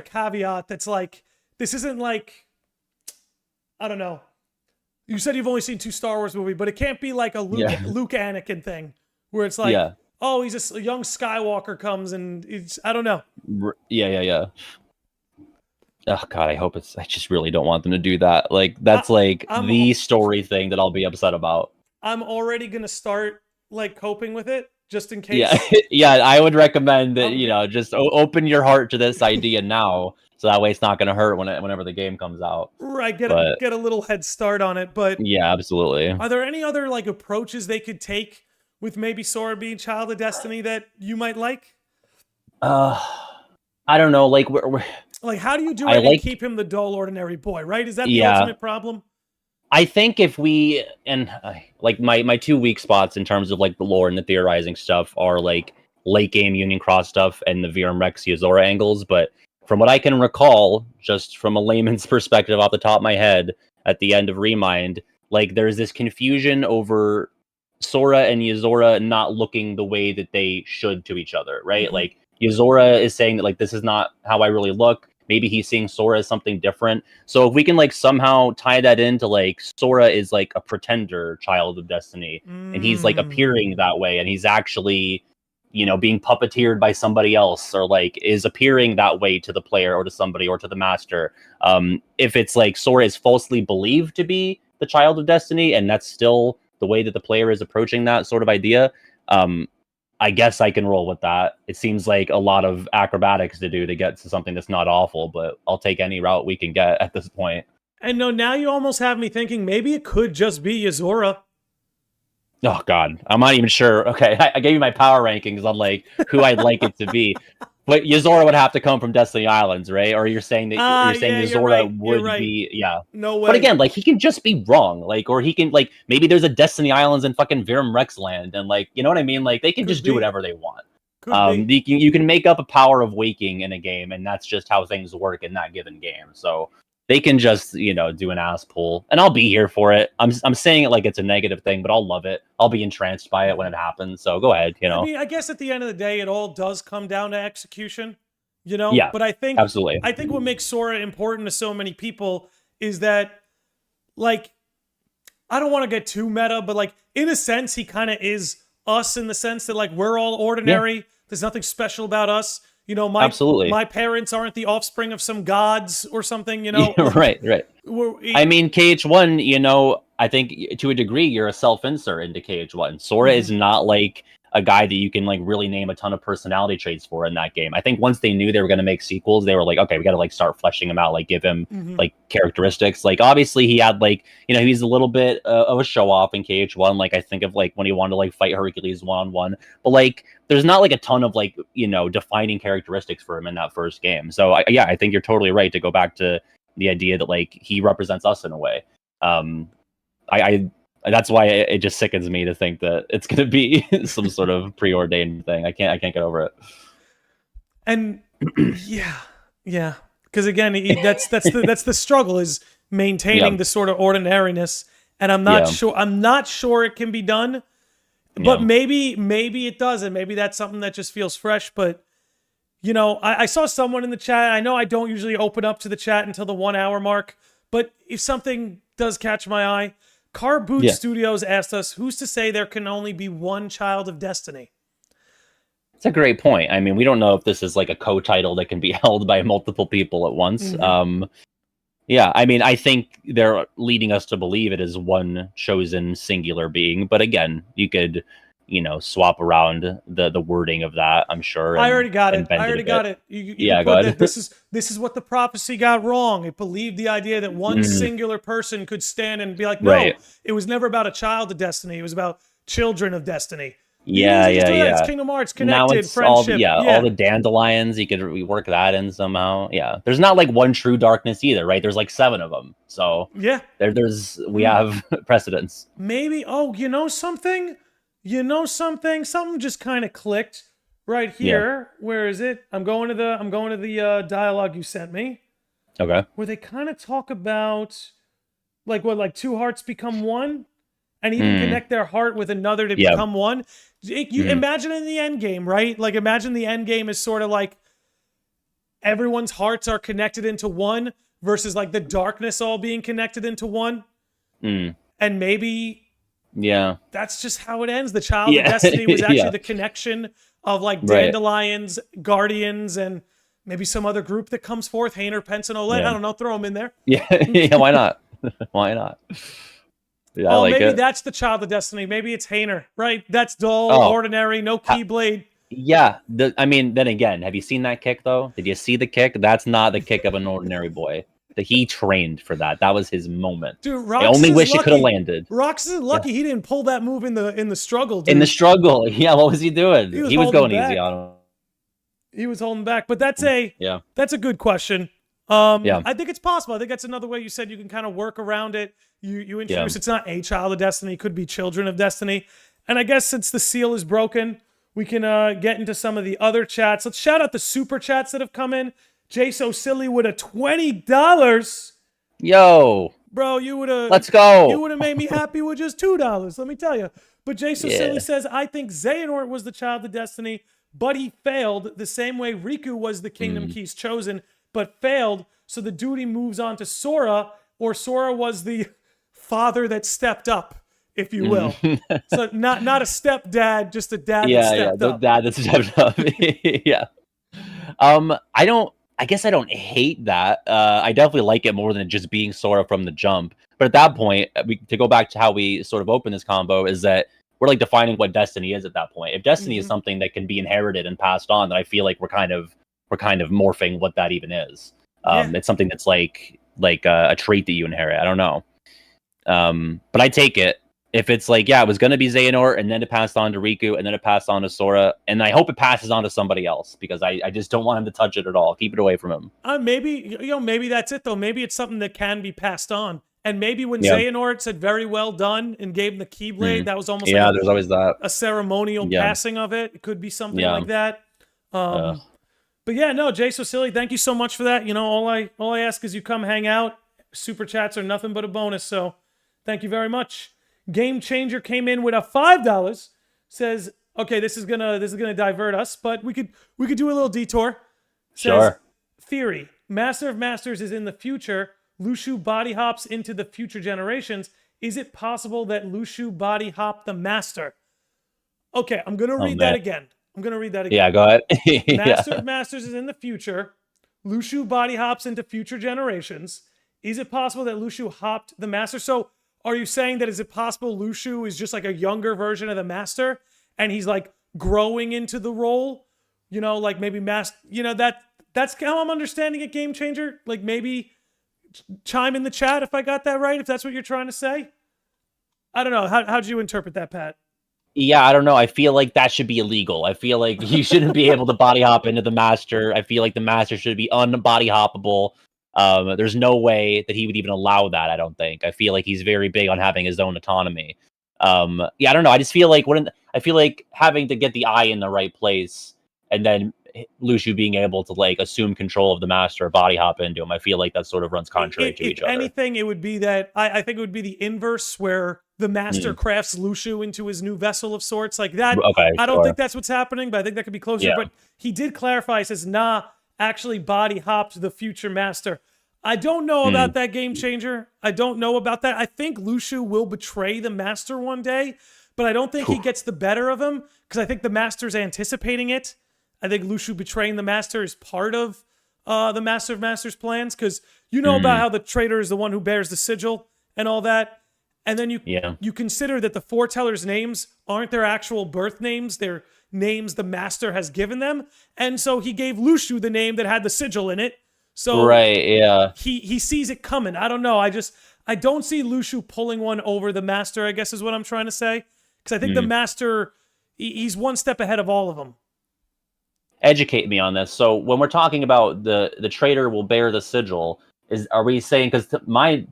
caveat that's like, this isn't like, I don't know. You said you've only seen 2 Star Wars movies, but it can't be like a Luke Anakin thing where it's like, oh, he's a young Skywalker comes and it's, I don't know. Yeah. Oh God, I just really don't want them to do that. Like, that's the story thing that I'll be upset about. I'm already going to start like coping with it. Just in case. Yeah, I would recommend that, just open your heart to this idea now, so that way it's not going to hurt whenever the game comes out. Right, get a little head start on it. But yeah, absolutely. Are there any other like approaches they could take with maybe Sora being Child of Destiny that you might like? I don't know. Like, we're like, how do you do it and keep him the dull, ordinary boy? Right? Is that the ultimate problem? I think if we, and like my 2 weak spots in terms of like the lore and the theorizing stuff are like late game Union Cross stuff and the Verum Rex Yozora angles. But from what I can recall, just from a layman's perspective off the top of my head, at the end of Remind, like there's this confusion over Sora and Yozora not looking the way that they should to each other, right? Like Yozora is saying that like, this is not how I really look. Maybe he's seeing Sora as something different. So if we can like somehow tie that into like Sora is like a pretender Child of Destiny, and he's like appearing that way, and he's actually being puppeteered by somebody else, or like is appearing that way to the player or to somebody or to the master. If it's like Sora is falsely believed to be the child of destiny, and that's still the way that the player is approaching that sort of idea, I guess I can roll with that. It seems like a lot of acrobatics to do to get to something that's not awful, but I'll take any route we can get at this point. And no, now you almost have me thinking maybe it could just be Yozora. Oh God, I'm not even sure. Okay, I gave you my power rankings on like who I'd like it to be, but Yozora would have to come from Destiny Islands, right? Or you're saying that Yozora would be, yeah. No way. But again, like he can just be wrong, like, or he can like maybe there's a Destiny Islands in fucking Virum Rex land, and like you know what I mean? Like they can just do whatever they want. You can make up a power of waking in a game, and that's just how things work in that given game. So they can just, do an ass pull, and I'll be here for it. I'm saying it like it's a negative thing, but I'll love it. I'll be entranced by it when it happens. So go ahead, I mean, I guess at the end of the day, it all does come down to execution, Yeah, But I think absolutely. I think what makes Sora important to so many people is that, like, I don't want to get too meta, but like in a sense, he kind of is us in the sense that like we're all ordinary. Yeah. There's nothing special about us. Absolutely. My parents aren't the offspring of some gods or something, Yeah, right. I mean, KH1, I think to a degree, you're a self-insert into KH1. Sora is not like a guy that you can like really name a ton of personality traits for in that game. I think once they knew they were going to make sequels, they were like, okay, we got to like start fleshing him out, like give him like characteristics. Like obviously he had like, he's a little bit of a show off in KH1. Like I think of like when he wanted to like fight Hercules one-on-one, but like there's not like a ton of like, defining characteristics for him in that first game. So I think you're totally right to go back to the idea that like he represents us in a way. That's why it just sickens me to think that it's going to be some sort of preordained thing. I can't get over it. And yeah, because again, that's the struggle is maintaining the sort of ordinariness. And I'm not sure it can be done, but maybe it does, and maybe that's something that just feels fresh. But I saw someone in the chat. I know I don't usually open up to the chat until the 1 hour mark, but if something does catch my eye. Car Boot Studios asked us, who's to say there can only be one child of destiny? It's a great point. I mean, we don't know if this is like a co-title that can be held by multiple people at once. I mean, I think they're leading us to believe it is one chosen singular being. But again, you could, swap around the wording of that, I'm sure. I already got it. Go ahead. This is what the prophecy got wrong. It believed the idea that one singular person could stand and be like, no, it was never about a child of destiny. It was about children of destiny. It's Kingdom Hearts, connected, now it's friendship. All the dandelions, you could work that in somehow. Yeah. There's not like one true darkness either, right? There's like 7 of them. So we have precedence. Maybe, something? Something just kind of clicked right here. Yeah. Where is it? I'm going to the dialogue you sent me. Okay. Where they kind of talk about like 2 hearts become one, and even connect their heart with another to become one. You imagine in the end game, right? Like imagine the end game is sort of like everyone's hearts are connected into one versus like the darkness all being connected into one. And maybe that's just how it ends. The child of destiny was actually the connection of like dandelions, guardians, and maybe some other group that comes forth. Hainer, Pence, and Oled. I don't know. Throw them in there. Why not? Why not? Yeah, maybe that's the child of destiny. Maybe it's Hainer, right? That's dull, ordinary, no keyblade. Yeah. I mean, then again, have you seen that kick though? Did you see the kick? That's not the kick of an ordinary boy. He trained for that. That was his moment. Dude, I only wish it could have landed. Rox is lucky he didn't pull that move in the struggle. Dude. In the struggle, what was he doing? He was going easy on him. He was holding back, but that's a good question. I think it's possible. I think that's another way you said you can kind of work around it. You introduce it's not a child of destiny, it could be children of destiny. And I guess since the seal is broken, we can get into some of the other chats. Let's shout out the super chats that have come in. Jay So Silly with a $20. Yo. Bro, you would have Let's go. You would have made me happy with just $2, let me tell you. But Jay So Silly says, I think Xehanort was the child of destiny, but he failed the same way Riku was the Kingdom Keys chosen, but failed. So the duty moves on to Sora, or Sora was the father that stepped up if you will. So not a stepdad, just a dad that Yeah, stepped the up. dad that stepped up. Yeah. I guess I don't hate that. I definitely like it more than just being Sora from the jump. But at that point, to go back to how we sort of open this combo, is that we're like defining what destiny is at that point. If destiny is something that can be inherited and passed on, then I feel like we're kind of morphing what that even is. It's something that's like a trait that you inherit. I don't know. But I take it. If it's like, yeah, it was going to be Xehanort, and then it passed on to Riku, and then it passed on to Sora, and I hope it passes on to somebody else, because I just don't want him to touch it at all. Keep it away from him. Maybe that's it, though. Maybe it's something that can be passed on. And maybe when Xehanort said very well done and gave him the Keyblade, that was almost like there's always that. A ceremonial passing of it. It could be something like that. But yeah, no, Jay So Silly, thank you so much for that. You know, all I ask is you come hang out. Super chats are nothing but a bonus, so thank you very much. Game Changer came in with a $5. Says, okay, this is gonna divert us, but we could do a little detour. Says, sure. Theory: Master of Masters is in the future. Lushu body hops into the future generations. Is it possible that Lushu body hopped the Master? Okay, I'm gonna read that again. Yeah, go ahead. Master of Masters is in the future. Lushu body hops into future generations. Is it possible that Lushu hopped the Master? So, are you saying that is it possible Lushu is just like a younger version of the Master, and he's like growing into the role? You know, like maybe that's how I'm understanding it, Game Changer. Like maybe chime in the chat if I got that right, if that's what you're trying to say. I don't know. How'd you interpret that, Pat? Yeah, I don't know. I feel like that should be illegal. I feel like you shouldn't be able to body hop into the Master. I feel like the Master should be unbody hoppable. There's no way that he would even allow that, I don't think. I feel like he's very big on having his own autonomy. I don't know. I just feel like having to get the eye in the right place and then Lushu being able to like assume control of the Master, body hop into him, I feel like that sort of runs contrary to each other. If anything, it would be that I think it would be the inverse, where the Master crafts Lushu into his new vessel of sorts, like that. Okay, I don't think that's what's happening, but I think that could be closer. But he did clarify. He says, "Nah, actually, body hopped the future Master." I don't know about that, Game Changer. I don't know about that. I think Lushu will betray the Master one day, but I don't think he gets the better of him, because I think the Master's anticipating it. I think Lushu betraying the Master is part of the Master of Masters' plans, because you know about how the traitor is the one who bears the sigil and all that. And then you consider that the foretellers' names aren't their actual birth names. They're names the Master has given them. And so he gave Lushu the name that had the sigil in it. So he sees it coming. I don't know. I don't see Lushu pulling one over the Master, I guess is what I'm trying to say. Because I think the Master, he's one step ahead of all of them. Educate me on this. So when we're talking about the traitor will bear the sigil, are we saying, because my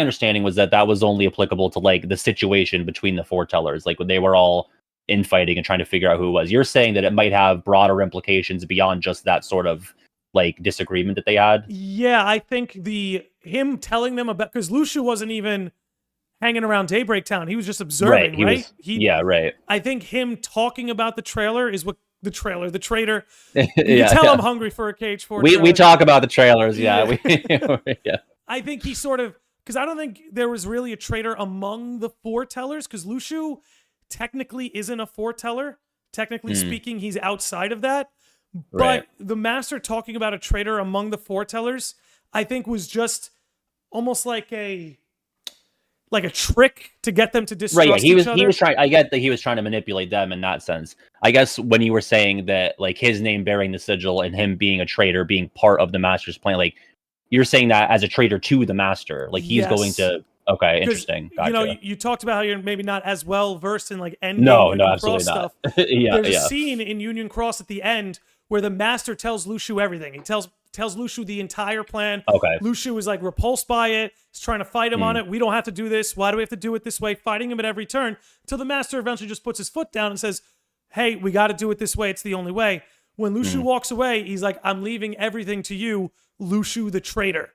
understanding was that was only applicable to like the situation between the foretellers, like when they were all infighting and trying to figure out who it was. You're saying that it might have broader implications beyond just that sort of like disagreement that they had? Yeah, I think him telling them about, because Lushu wasn't even hanging around Daybreak Town. He was just observing, right? Right. I think him talking about the trailer is what the traitor. You tell I'm hungry for a cage for. We talk about the trailers, yeah. I think he sort of, because I don't think there was really a traitor among the foretellers, because Lushu technically isn't a foreteller. Technically speaking, he's outside of that. But the Master talking about a traitor among the foretellers, I think, was just almost like a trick to get them to distrust each other. He was trying. I get that he was trying to manipulate them in that sense. I guess when you were saying that, like his name bearing the sigil and him being a traitor, being part of the Master's plan, like you're saying that as a traitor to the Master, like he's going to. Okay, interesting. Gotcha. You know, you talked about how you're maybe not as well versed in like endgame Union Cross stuff. There's a scene in Union Cross at the end where the Master tells Lushu everything. He tells Lushu the entire plan. Okay. Lushu is like repulsed by it. He's trying to fight him on it. We don't have to do this. Why do we have to do it this way? Fighting him at every turn, till the Master eventually just puts his foot down and says, "Hey, we got to do it this way. It's the only way." When Lushu walks away, he's like, "I'm leaving everything to you, Lushu the traitor."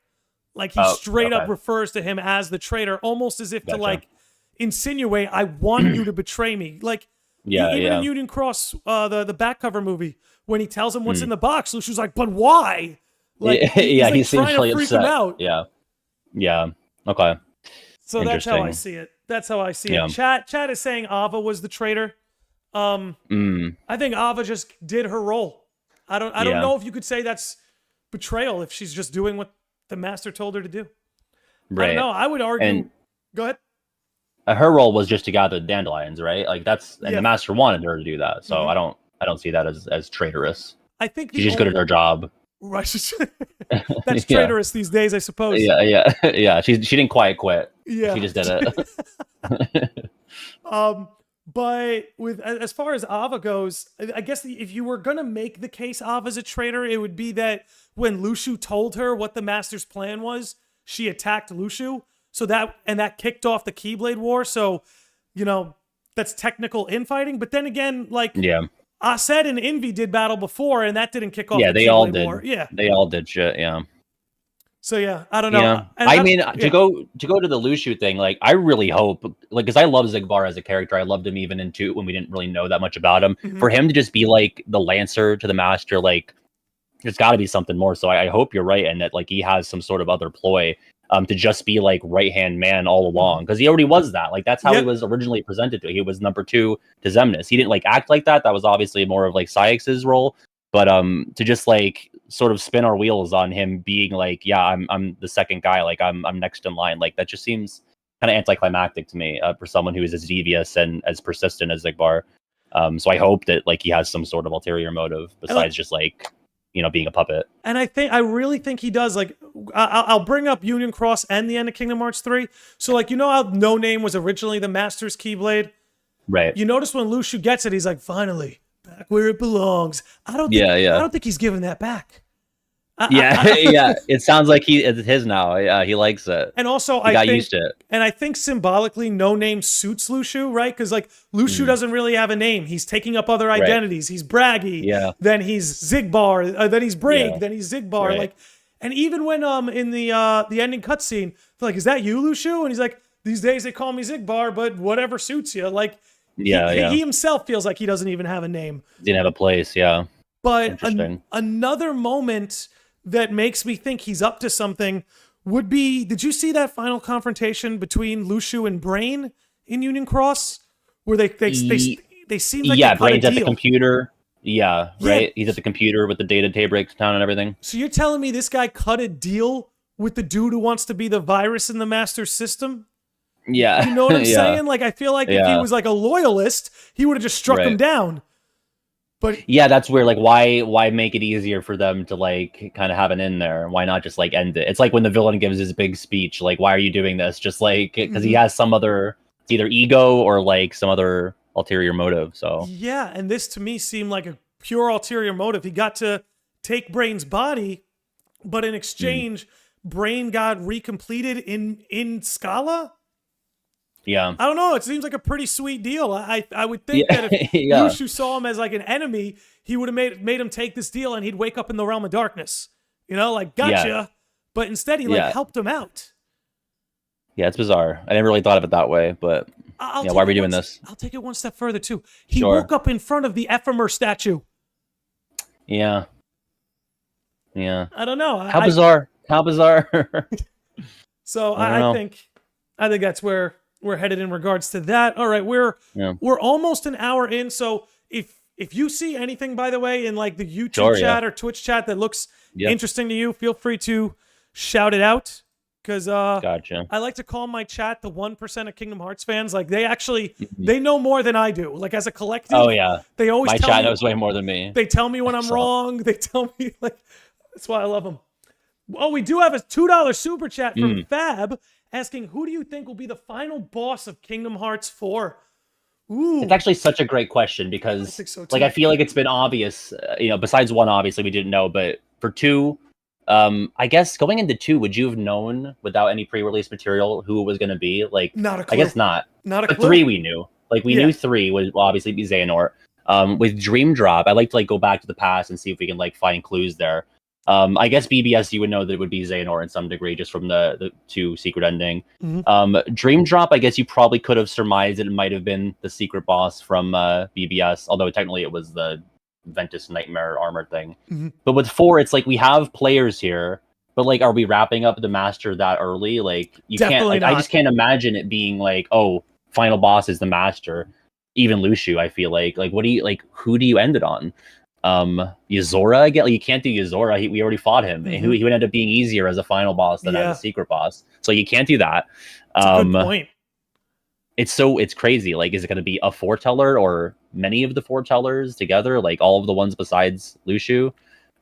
Like he straight up refers to him as the traitor, almost as if to like insinuate, "I want you to betray me." Like even in Union Cross, the back cover movie, when he tells him what's in the box, Lushu's like, "But why?" Like, he like seems trying really to freak upset. him out. Yeah. Okay. So that's how I see it. That's how I see it. Chat is saying Ava was the traitor. I think Ava just did her role. I don't know if you could say that's betrayal if she's just doing what the master told her to do. Right. I don't know. I would argue. Go ahead. Her role was just to gather the dandelions, right? Like the master wanted her to do that. So I don't see that as traitorous. I think she's just good at her job. Right. That's traitorous these days, I suppose. Yeah. She didn't quite quit. Yeah. She just did it. But as far as Ava goes, I guess if you were gonna make the case Ava's a traitor, it would be that when Lushu told her what the master's plan was, she attacked Lushu. So that kicked off the Keyblade War. So, that's technical infighting. But then again, Aset and Envy did battle before, and that didn't kick off the Keyblade War. Yeah, they all did shit. Yeah. So I don't know. Yeah. To go to the Lushu thing, like I really hope, like, because I love Xigbar as a character. I loved him even in 2 when we didn't really know that much about him. For him to just be like the Lancer to the Master, like there's got to be something more. So I hope you're right, and that like he has some sort of other ploy to just be like right-hand man all along, because he already was that. Like that's how he was originally presented to. He was number 2 to Xemnas. He didn't like act like that. That was obviously more of like Sayx's role. But to just like sort of spin our wheels on him being like, I'm the second guy, like I'm next in line, like that just seems kind of anticlimactic to me for someone who is as devious and as persistent as Xigbar. So I hope that like he has some sort of ulterior motive besides just like being a puppet. And I really think he does. Like I'll bring up Union Cross and the end of Kingdom Hearts 3. So like how No Name was originally the Master's Keyblade, right? You notice when Lushu gets it, he's like, finally back where it belongs. I don't think he's giving that back. It sounds like it's his now. Yeah, he likes it. And also, he got used to it. And I think symbolically, No Name suits Lushu, right? Because like Lushu doesn't really have a name. He's taking up other identities. He's braggy. Yeah. Then he's Xigbar. Then he's Brig. Yeah. Then he's Xigbar. Right. Like, and even when in the ending cutscene, they're like, "Is that you, Lushu?" And he's like, "These days they call me Xigbar, but whatever suits you." Like. He himself feels like he doesn't even have a name. Didn't have a place, yeah. But another moment that makes me think he's up to something would be, did you see that final confrontation between Lushu and Brain in Union Cross? Where they seem like they Brain's at the computer. Yeah, right? He's at the computer with the data tape breakdown and everything. So you're telling me this guy cut a deal with the dude who wants to be the virus in the Master's system? Yeah. You know what I'm saying? Like, I feel like if he was like a loyalist, he would have just struck him down. But that's where like why make it easier for them to like kind of have an in there? Why not just like end it? It's like when the villain gives his big speech, like, why are you doing this? Just like because he has some other, it's either ego or like some other ulterior motive. So and this to me seemed like a pure ulterior motive. He got to take Brain's body, but in exchange, Brain got recompleted in Scala. Yeah, I don't know. It seems like a pretty sweet deal. I would think that if Lushu saw him as like an enemy, he would have made him take this deal, and he'd wake up in the realm of darkness. Like gotcha. Yeah. But instead, he like helped him out. Yeah, it's bizarre. I never really thought of it that way, but why are we doing this? I'll take it one step further too. He woke up in front of the Ephemer statue. Yeah. I don't know. How bizarre. So I think that's where we're headed in regards to that. All right, we're almost an hour in. So if you see anything, by the way, in like the YouTube chat or Twitch chat that looks interesting to you, feel free to shout it out. Because I like to call my chat the 1% of Kingdom Hearts fans. Like they actually they know more than I do. Like as a collective. Oh yeah. They always my chat knows way more than me. They tell me when I'm wrong. They tell me like that's why I love them. Oh, we do have a $2 super chat from Fab asking, who do you think will be the final boss of Kingdom Hearts 4? Ooh. It's actually such a great question because I feel like it's been obvious, besides 1, obviously we didn't know, but for 2, I guess going into 2, would you have known without any pre-release material who it was going to be? Like, not a clue. I guess not. Not a but clue. 3 we knew. Like we knew 3 would obviously be Xehanort. With Dream Drop, I like to like go back to the past and see if we can like find clues there. I guess BBS, you would know that it would be Xehanort in some degree, just from the 2 secret ending. Dream Drop, I guess you probably could have surmised it might have been the secret boss from BBS, although technically it was the Ventus Nightmare armor thing. But with 4, it's like we have players here But like, are we wrapping up the master that early? Like, you Definitely can't. Like, I not. just can't imagine it being like, oh, final boss is the master. Even Lucio, I feel like what do you like? Who do you end it on? Yozora again? Like, you can't do Yozora. We already fought him, and he would end up being easier as a final boss than as a secret boss. So you can't do that. That's a good point. It's crazy. Like, is it going to be a foreteller or many of the foretellers together? Like all of the ones besides Lucio,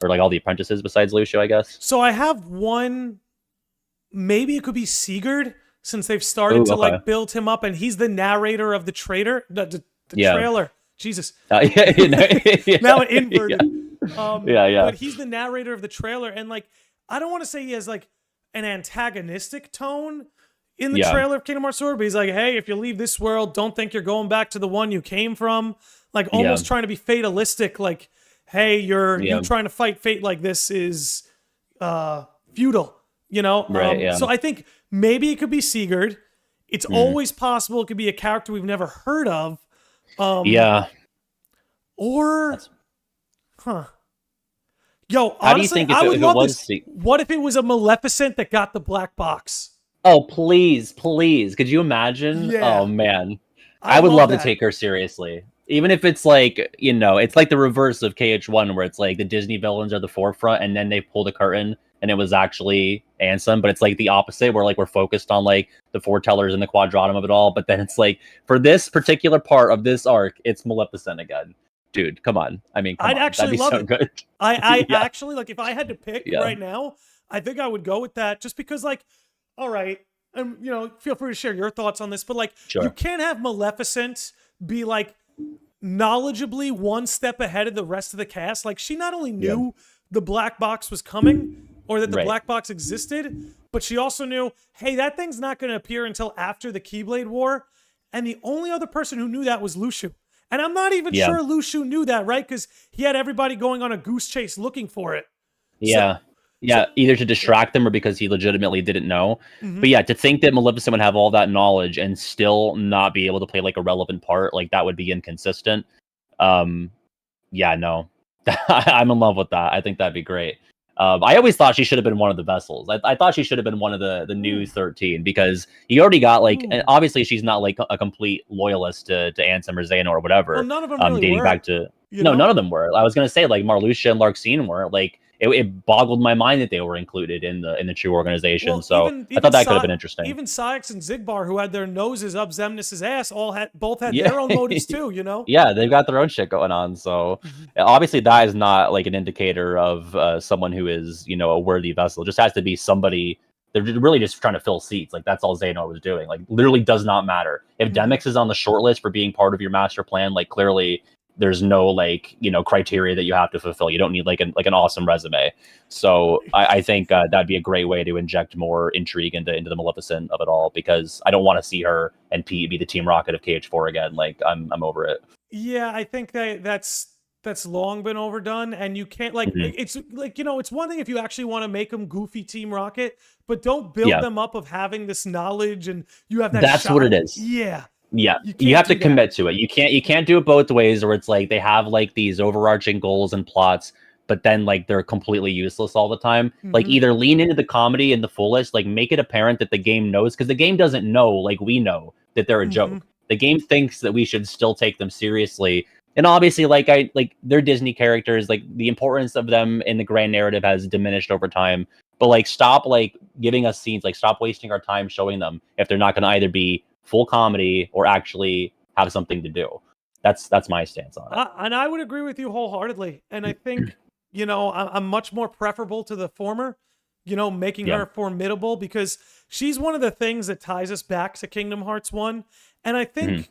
or like all the apprentices besides Lucio, I guess. So I have one. Maybe it could be Sigurd, since they've started to like build him up, and he's the narrator of the traitor, the trailer. Jesus. Now it inverted. But he's the narrator of the trailer, and like, I don't want to say he has like an antagonistic tone in the trailer of Kingdom Hearts Sword, but he's like, hey, if you leave this world, don't think you're going back to the one you came from. Like, almost trying to be fatalistic, like, hey, you trying to fight fate like this is futile, you know? Right, So I think maybe it could be Sigurd. It's always possible it could be a character we've never heard of. Or, Yo, honestly, how do you think I would love was this. What if it was a Maleficent that got the black box? Oh, please. Could you imagine? Yeah. Oh, man. I would love to take her seriously. Even if it's like, you know, it's like the reverse of KH1, where it's like the Disney villains are the forefront and then they pull the curtain and it was actually Ansem. But it's like the opposite, where like we're focused on like the foretellers and the quadratum of it all. But then it's like, for this particular part of this arc, it's Maleficent again. Dude, come on. I mean, I'd actually love it. Good. I actually, like, if I had to pick right now, I think I would go with that, just because, like, all right, and, you know, feel free to share your thoughts on this, but, like, you can't have Maleficent be, like, knowledgeably one step ahead of the rest of the cast. Like, she not only knew the black box was coming, or that the black box existed, but she also knew, hey, that thing's not going to appear until after the Keyblade War, and the only other person who knew that was Lucio. And I'm not even sure Lucio knew that, right? Because he had everybody going on a goose chase looking for it. Yeah. Either to distract them or because he legitimately didn't know. But yeah, to think that Maleficent would have all that knowledge and still not be able to play like a relevant part, like that would be inconsistent. No. I'm in love with that. I think that'd be great. I always thought she should have been one of the vessels. I thought she should have been one of the new 13, because you already got like, and obviously she's not like a complete loyalist to Ansem or Xehanort or whatever. Well, none of them really dating were, back to none of them were. I was gonna say like Marluxia and Larxene were. Like it boggled my mind that they were included in the true organization. Well, so I thought that could have been interesting. Even Syx and Zigbar, who had their noses up Xemnas' ass, both had their own motives too, you know? Yeah, they've got their own shit going on. So obviously that is not like an indicator of someone who is, you know, a worthy vessel. It just has to be somebody. They're really just trying to fill seats. Like that's all Xehanort was doing. Like literally does not matter. If Demyx is on the short list for being part of your master plan, like clearly there's no like, you know, criteria that you have to fulfill. You don't need like an awesome resume. So I think that'd be a great way to inject more intrigue into the Maleficent of it all, because I don't want to see her and Pete be the Team Rocket of KH4 again. Like I'm over it. Yeah, I think that's long been overdone, and you can't like it's like, you know, it's one thing if you actually want to make them goofy Team Rocket, but don't build them up of having this knowledge and you have that. That's what it is. Yeah. Yeah, you have to commit to it. You can't do it both ways, where it's like they have like these overarching goals and plots, but then like they're completely useless all the time. Like either lean into the comedy in the fullest, like make it apparent that the game knows, because the game doesn't know like we know that they're a joke. The game thinks that we should still take them seriously. And obviously, like they're Disney characters, like the importance of them in the grand narrative has diminished over time. But like stop like giving us scenes, like stop wasting our time showing them if they're not gonna either be full comedy or actually have something to do. That's my stance on it. And I would agree with you wholeheartedly. And I think, you know, I'm much more preferable to the former, you know, making her formidable, because she's one of the things that ties us back to Kingdom Hearts 1. And I think,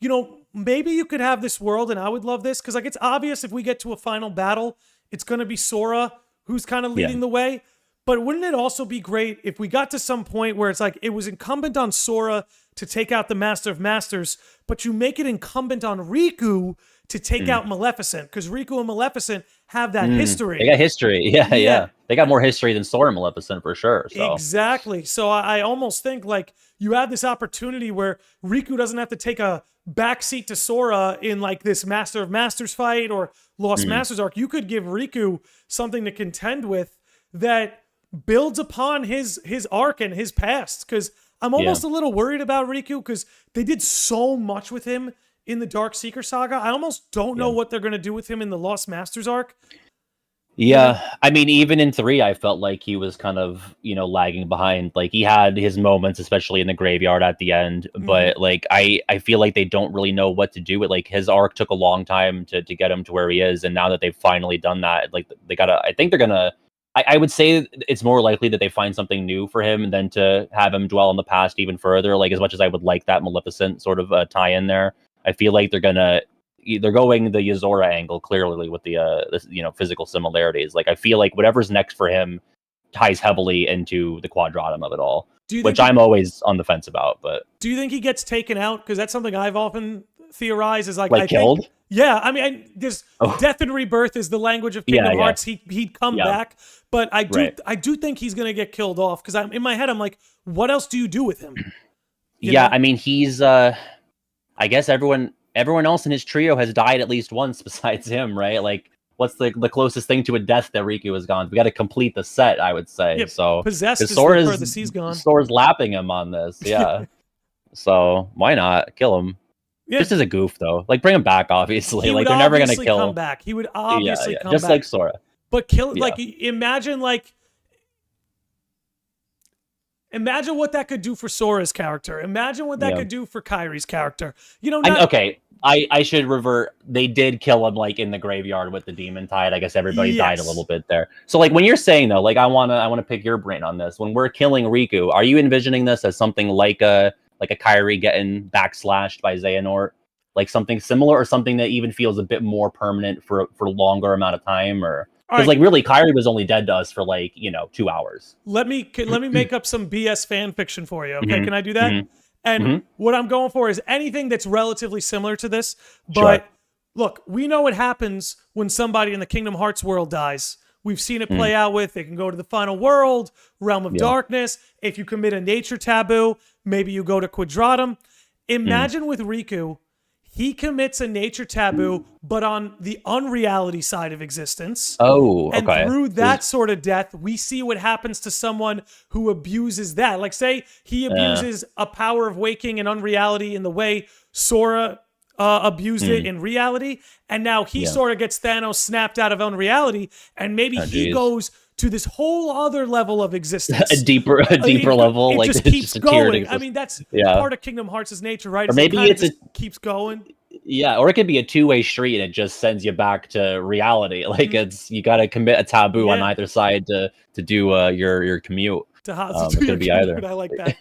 you know, maybe you could have this world, and I would love this, because like it's obvious if we get to a final battle, it's going to be Sora who's kind of leading the way. But wouldn't it also be great if we got to some point where it's like it was incumbent on Sora to take out the Master of Masters, but you make it incumbent on Riku to take out Maleficent, because Riku and Maleficent have that history. They got history. Yeah. They got more history than Sora and Maleficent for sure. So. Exactly. So I almost think like you have this opportunity where Riku doesn't have to take a backseat to Sora in like this Master of Masters fight or Lost Masters arc. You could give Riku something to contend with that builds upon his arc and his past. Because I'm almost a little worried about Riku because they did so much with him in the Dark Seeker Saga. I almost don't know what they're going to do with him in the Lost Masters arc. Yeah, I mean, even in 3, I felt like he was kind of, lagging behind. Like, he had his moments, especially in the graveyard at the end, but, like, I feel like they don't really know what to do with, like, his arc took a long time to get him to where he is, and now that they've finally done that, like, I think they're gonna, I would say it's more likely that they find something new for him than to have him dwell in the past even further, like, as much as I would like that Maleficent sort of tie-in there. I feel like they're going the Yozora angle clearly with the physical similarities. Like, I feel like whatever's next for him ties heavily into the quadratum of it all, which I'm always on the fence about. But do you think he gets taken out? Because that's something I've often theorized is like killed. Yeah, I mean, there's death and rebirth is the language of Kingdom Hearts. He'd come back, but I do think he's gonna get killed off because I'm in my head. I'm like, what else do you do with him? You know? I mean, he's I guess everyone else in his trio has died at least once besides him, right? Like, what's the closest thing to a death that Riku has gone? We got to complete the set, I would say. Yeah, so possessed is the furthest he's gone. Sora's lapping him on this, yeah. So why not kill him? Yeah. Just as a goof, though. Like, bring him back, obviously. Like, they're never gonna kill him. Come back. He would obviously come just back. like Sora. But kill, like, imagine what that could do for Sora's character. Imagine what that could do for Kyrie's character. I should revert. They did kill him, like, in the graveyard with the demon tide. I guess everybody died a little bit there. So, like, when you're saying, though, like, I wanna pick your brain on this. When we're killing Riku, are you envisioning this as something like a Kyrie getting backslashed by Xehanort? Like something similar, or something that even feels a bit more permanent for a longer amount of time? Or because like, really, Kyrie was only dead to us for, like, 2 hours. Let me make up some BS fan fiction for you. Okay, can I do that? And what I'm going for is anything that's relatively similar to this. But look, we know what happens when somebody in the Kingdom Hearts world dies. We've seen it play out with, they can go to the final world, Realm of Darkness. If you commit a nature taboo, maybe you go to Quadratum. Imagine with Riku, he commits a nature taboo, but on the unreality side of existence. Oh, okay. And through that sort of death, we see what happens to someone who abuses that. Like, say he abuses a power of waking and unreality in the way Sora abused it in reality, and now he sort of gets Thanos snapped out of unreality, and maybe he goes to this whole other level of existence, a deeper level. It like, just keeps going. I mean, that's part of Kingdom Hearts' nature, right? Or maybe it keeps going. Yeah, or it could be a two-way street, and it just sends you back to reality. Like, it's, you got to commit a taboo on either side to do your commute. It could be either. I like that.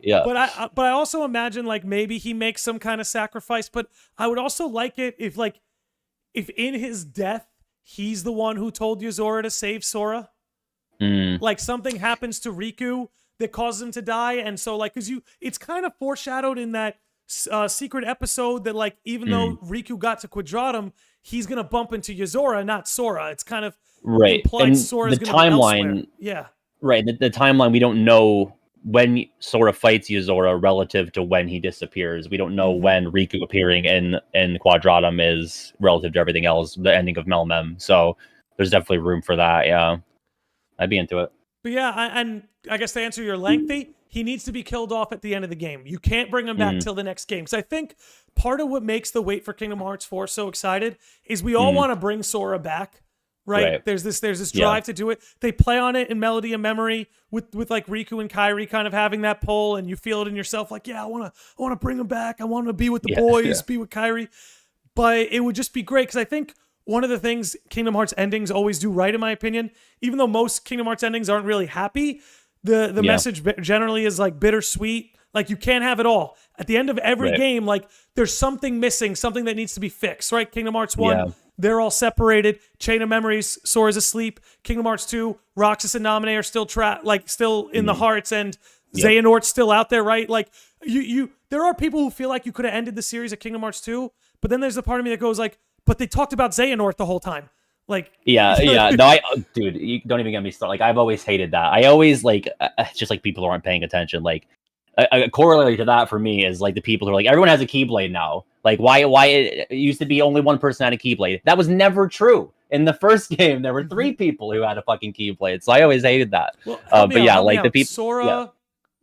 Yeah. But I also imagine, like, maybe he makes some kind of sacrifice. But I would also like it if in his death he's the one who told Yozora to save Sora. Like, something happens to Riku that causes him to die, and so, like, because it's kind of foreshadowed in that secret episode that, like, even though Riku got to Quadratum, he's gonna bump into Yozora, not Sora. It's kind of implied and Sora's the timeline. Yeah. Right, the timeline, we don't know when Sora fights Yozora relative to when he disappears. We don't know when Riku appearing in Quadratum is relative to everything else, the ending of Melmem. So there's definitely room for that, yeah. I'd be into it. But yeah, and I guess to answer your lengthy, he needs to be killed off at the end of the game. You can't bring him back till the next game. So I think part of what makes the wait for Kingdom Hearts 4 so excited is we all want to bring Sora back. Right? There's this drive to do it. They play on it in Melody and Memory with like Riku and Kyrie kind of having that pull, and you feel it in yourself, like, I want to bring him back. I want to be with the boys, be with Kyrie. But it would just be great, because I think one of the things Kingdom Hearts endings always do right, in my opinion, even though most Kingdom Hearts endings aren't really happy, the message generally is, like, bittersweet. Like, you can't have it all. At the end of every game, like, there's something missing, something that needs to be fixed, right? Kingdom Hearts 1, they're all separated. Chain of Memories, Sora's asleep. Kingdom Hearts 2, Roxas and Naminé are still still in the hearts, and Xehanort's still out there, right? Like, there are people who feel like you could have ended the series at Kingdom Hearts 2, but then there's the part of me that goes, like, but they talked about Xehanort the whole time. Like, no, dude, you don't even get me started. Like, I've always hated that. I always, like, it's just like people aren't paying attention. Like, a corollary to that for me is, like, the people who are like, everyone has a Keyblade now. Like, why it used to be only one person had a Keyblade. That was never true. In the first game, there were 3 people who had a fucking Keyblade, so I always hated that. Well, But yeah, like the people, Sora,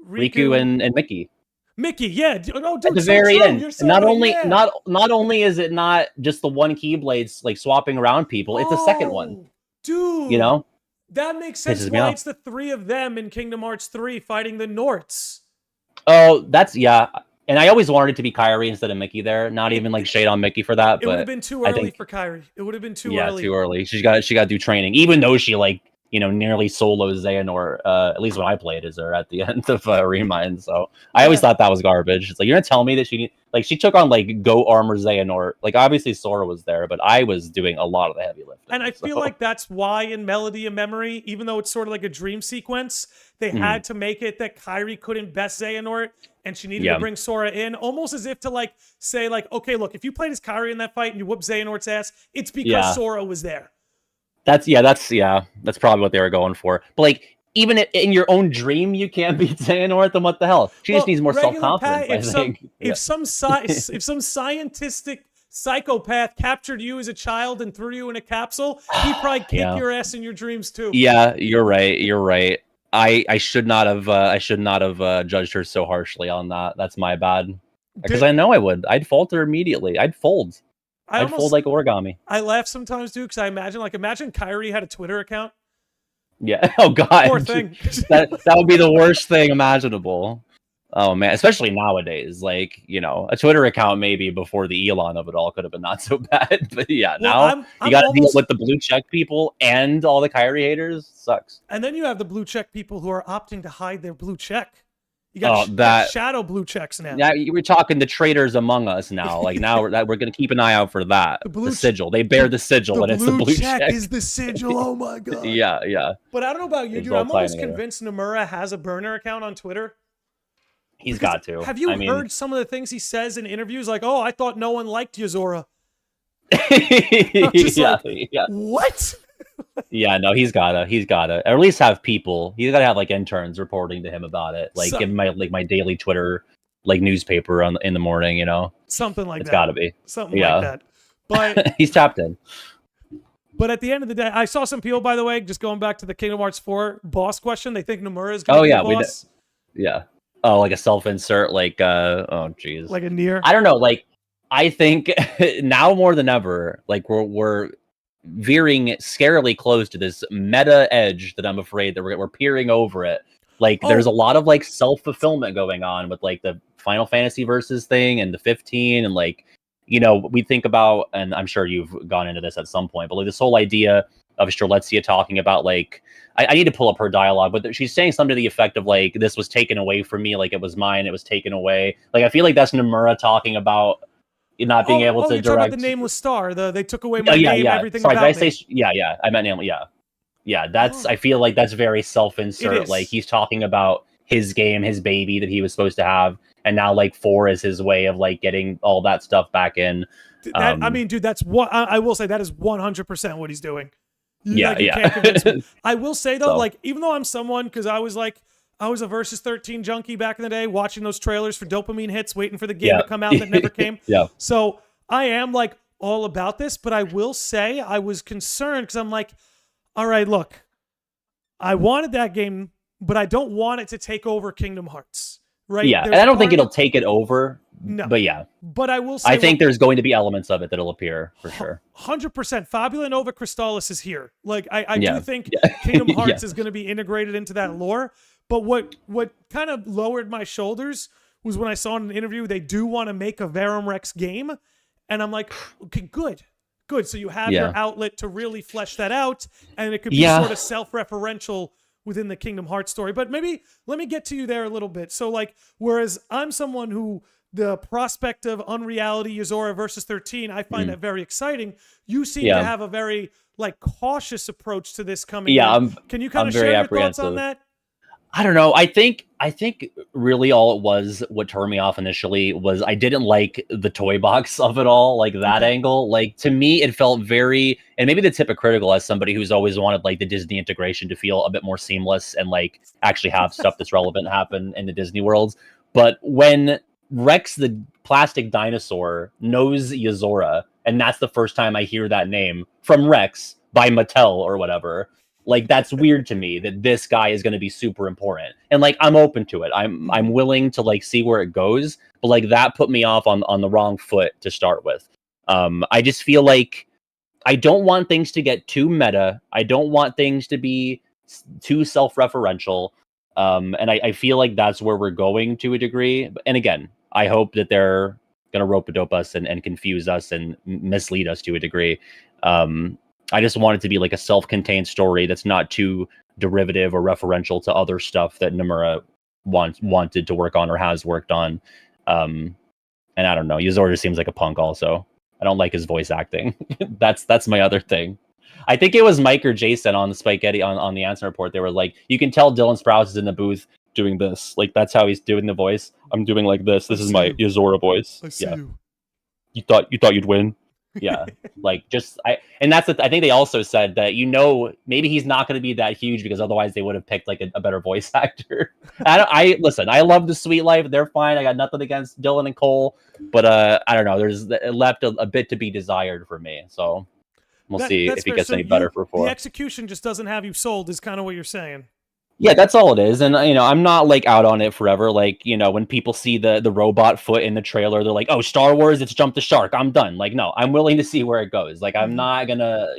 Riku and Mickey. Mickey, yeah. Oh, dude, At the so very true. end, You're so not right, only yeah. not only is it not just the one Keyblades like swapping around people, it's a second one. Dude. You know? That makes sense Pisses me why off. it's the 3 of them in Kingdom Hearts 3 fighting the Norts. Oh, that's yeah. And I always wanted it to be Kyrie instead of Mickey there. Not even like shade on Mickey for that, It would but have been too early for Kyrie. It would have been too early. Yeah, too early. She got to do training, even though she like nearly solos Xehanort. At least when I played as her at the end of Remind. So I always thought that was garbage. It's like, you're gonna tell me that she took on like Go Armor Xehanort. Like obviously Sora was there, but I was doing a lot of the heavy lifting. And I feel like that's why in Melody of Memory, even though it's sort of like a dream sequence, they had to make it that Kyrie couldn't best Xehanort and she needed to bring Sora in, almost as if to like say like, okay, look, if you played as Kyrie in that fight and you whooped Xehanort's ass, it's because Sora was there. That's probably what they were going for. But like, even in your own dream, you can't beat Xehanort. Then what the hell? She just needs more self-confidence. If some scientific psychopath captured you as a child and threw you in a capsule, he'd probably kick your ass in your dreams too. Yeah, you're right. I should not have judged her so harshly on that. That's my bad. Because I know I would. I'd falter immediately. I'd fold. I'd fold like origami. I laugh sometimes, dude, because I imagine Kyrie had a Twitter account. Yeah. Oh God. Poor thing. that would be the worst thing imaginable. Oh man, especially nowadays. Like, a Twitter account maybe before the Elon of it all could have been not so bad. But yeah, now you got to deal with the blue check people and all the Kyrie haters. Sucks. And then you have the blue check people who are opting to hide their blue check. You got shadow blue checks now. Yeah, we're talking the traitors among us now. Like now we're going to keep an eye out for that. The sigil. They bear the sigil, and it's the blue check. Is the sigil. Oh my God. Yeah. But I don't know about you, dude. I'm almost convinced Nomura has a burner account on Twitter. He's got to. Have you heard some of the things he says in interviews? Like, oh, I thought no one liked Yozora. What? Yeah, no, he's gotta, or at least have people. He's gotta have like interns reporting to him about it, like give him my daily Twitter newspaper in the morning. Something like that. It's gotta be something like that. But he's tapped in. But at the end of the day, I saw some people, by the way, just going back to the Kingdom Hearts 4 boss question. They think Nomura is going to be the boss. Yeah. Oh, like a self-insert, oh geez, like a Nier. I don't know. Like, I think now more than ever, like we're veering scarily close to this meta edge that I'm afraid that we're peering over it. Like, there's a lot of like self-fulfillment going on with like the Final Fantasy versus thing and the 15 and like, we think about, and I'm sure you've gone into this at some point, but like this whole idea of Strelitzia talking about like, I need to pull up her dialogue, but she's saying something to the effect of like, this was taken away from me, like it was mine, it was taken away. Like, I feel like that's Nomura talking about not being able to direct. About the nameless star. They took away my name, everything Sorry, about did I say? Yeah. I meant name. Yeah. That's. I feel like that's very self-insert. Like he's talking about his game, his baby that he was supposed to have, and now like 4 is his way of like getting all that stuff back in. Dude, that's what I will say. That is 100% what he's doing. Yeah. Can't convince me. I will say though, like even though I'm someone, because I was a Versus 13 junkie back in the day, watching those trailers for dopamine hits, waiting for the game to come out that never came. So I am like all about this, but I will say I was concerned because I'm like, all right, look, I wanted that game, but I don't want it to take over Kingdom Hearts, right? Yeah, and I don't think it'll take it over. No, but yeah. But I will say, I think there's going to be elements of it that'll appear for sure. 100%. Fabula Nova Crystallis is here. Like I do think Kingdom Hearts is going to be integrated into that lore. But what kind of lowered my shoulders was when I saw in an interview they do want to make a Verum Rex game, and I'm like, okay, good. So you have your outlet to really flesh that out, and it could be sort of self-referential within the Kingdom Hearts story. But maybe let me get to you there a little bit. So like, whereas I'm someone who the prospect of Unreality Yozora versus 13, I find that very exciting. You seem to have a very like cautious approach to this coming. In. Can you kind of share your thoughts on that? I don't know. I think really all it was, what turned me off initially was I didn't like the toy box of it all, like that angle. Like to me, it felt very, and maybe that's hypocritical as somebody who's always wanted like the Disney integration to feel a bit more seamless and like actually have stuff that's relevant happen in the Disney worlds. But when Rex, the plastic dinosaur, knows Yozora, and that's the first time I hear that name from Rex, by Mattel or whatever. Like, that's weird to me that this guy is going to be super important. And like, I'm open to it. I'm willing to like see where it goes, but like that put me off on the wrong foot to start with. I just feel like I don't want things to get too meta. I don't want things to be too self-referential. And I feel like that's where we're going to a degree. And again, I hope that they're going to rope-a-dope us and confuse us and mislead us to a degree. I just want it to be like a self-contained story that's not too derivative or referential to other stuff that Nomura wanted to work on or has worked on. And I don't know, Yozora seems like a punk also. I don't like his voice acting. That's my other thing. I think it was Mike or Jason on the Spaghetti on the Answer Report. They were like, you can tell Dylan Sprouse is in the booth doing this. Like, that's how he's doing the voice. I'm doing like this. This is my Yozora voice. I see you. You thought you'd win. Yeah, like I think they also said that, maybe he's not going to be that huge because otherwise they would have picked like a better voice actor. Listen, I love the Sweet Life. They're fine. I got nothing against Dylan and Cole, but I don't know. It left a bit to be desired for me. So we'll see if he gets any better for 4. The execution just doesn't have you sold, is kind of what you're saying. Yeah, that's all it is. And, I'm not, like, out on it forever. Like, when people see the robot foot in the trailer, they're like, oh, Star Wars, it's Jump the Shark. I'm done. Like, no, I'm willing to see where it goes. Like, I'm not gonna,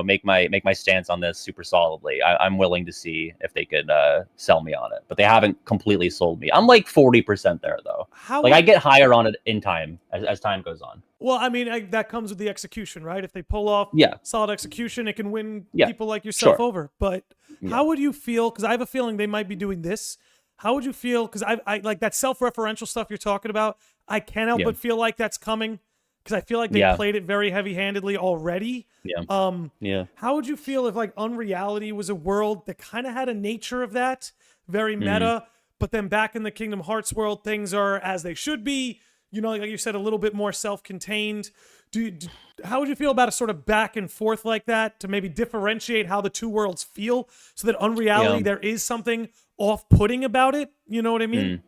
make my stance on this super solidly. I'm willing to see if they could sell me on it. But they haven't completely sold me. I'm, like, 40% there, though. I get higher on it in time, as time goes on. Well, I mean, that comes with the execution, right? If they pull off solid execution, it can win people like yourself over. But how would you feel? Because I have a feeling they might be doing this. How would you feel? Because I like that self-referential stuff you're talking about. I can't help but feel like that's coming because I feel like they played it very heavy-handedly already. How would you feel if like Unreality was a world that kind of had a nature of that, very meta, but then back in the Kingdom Hearts world, things are as they should be. Like you said, a little bit more self-contained. How would you feel about a sort of back and forth like that to maybe differentiate how the two worlds feel so that Unreality, there is something off-putting about it? You know what I mean?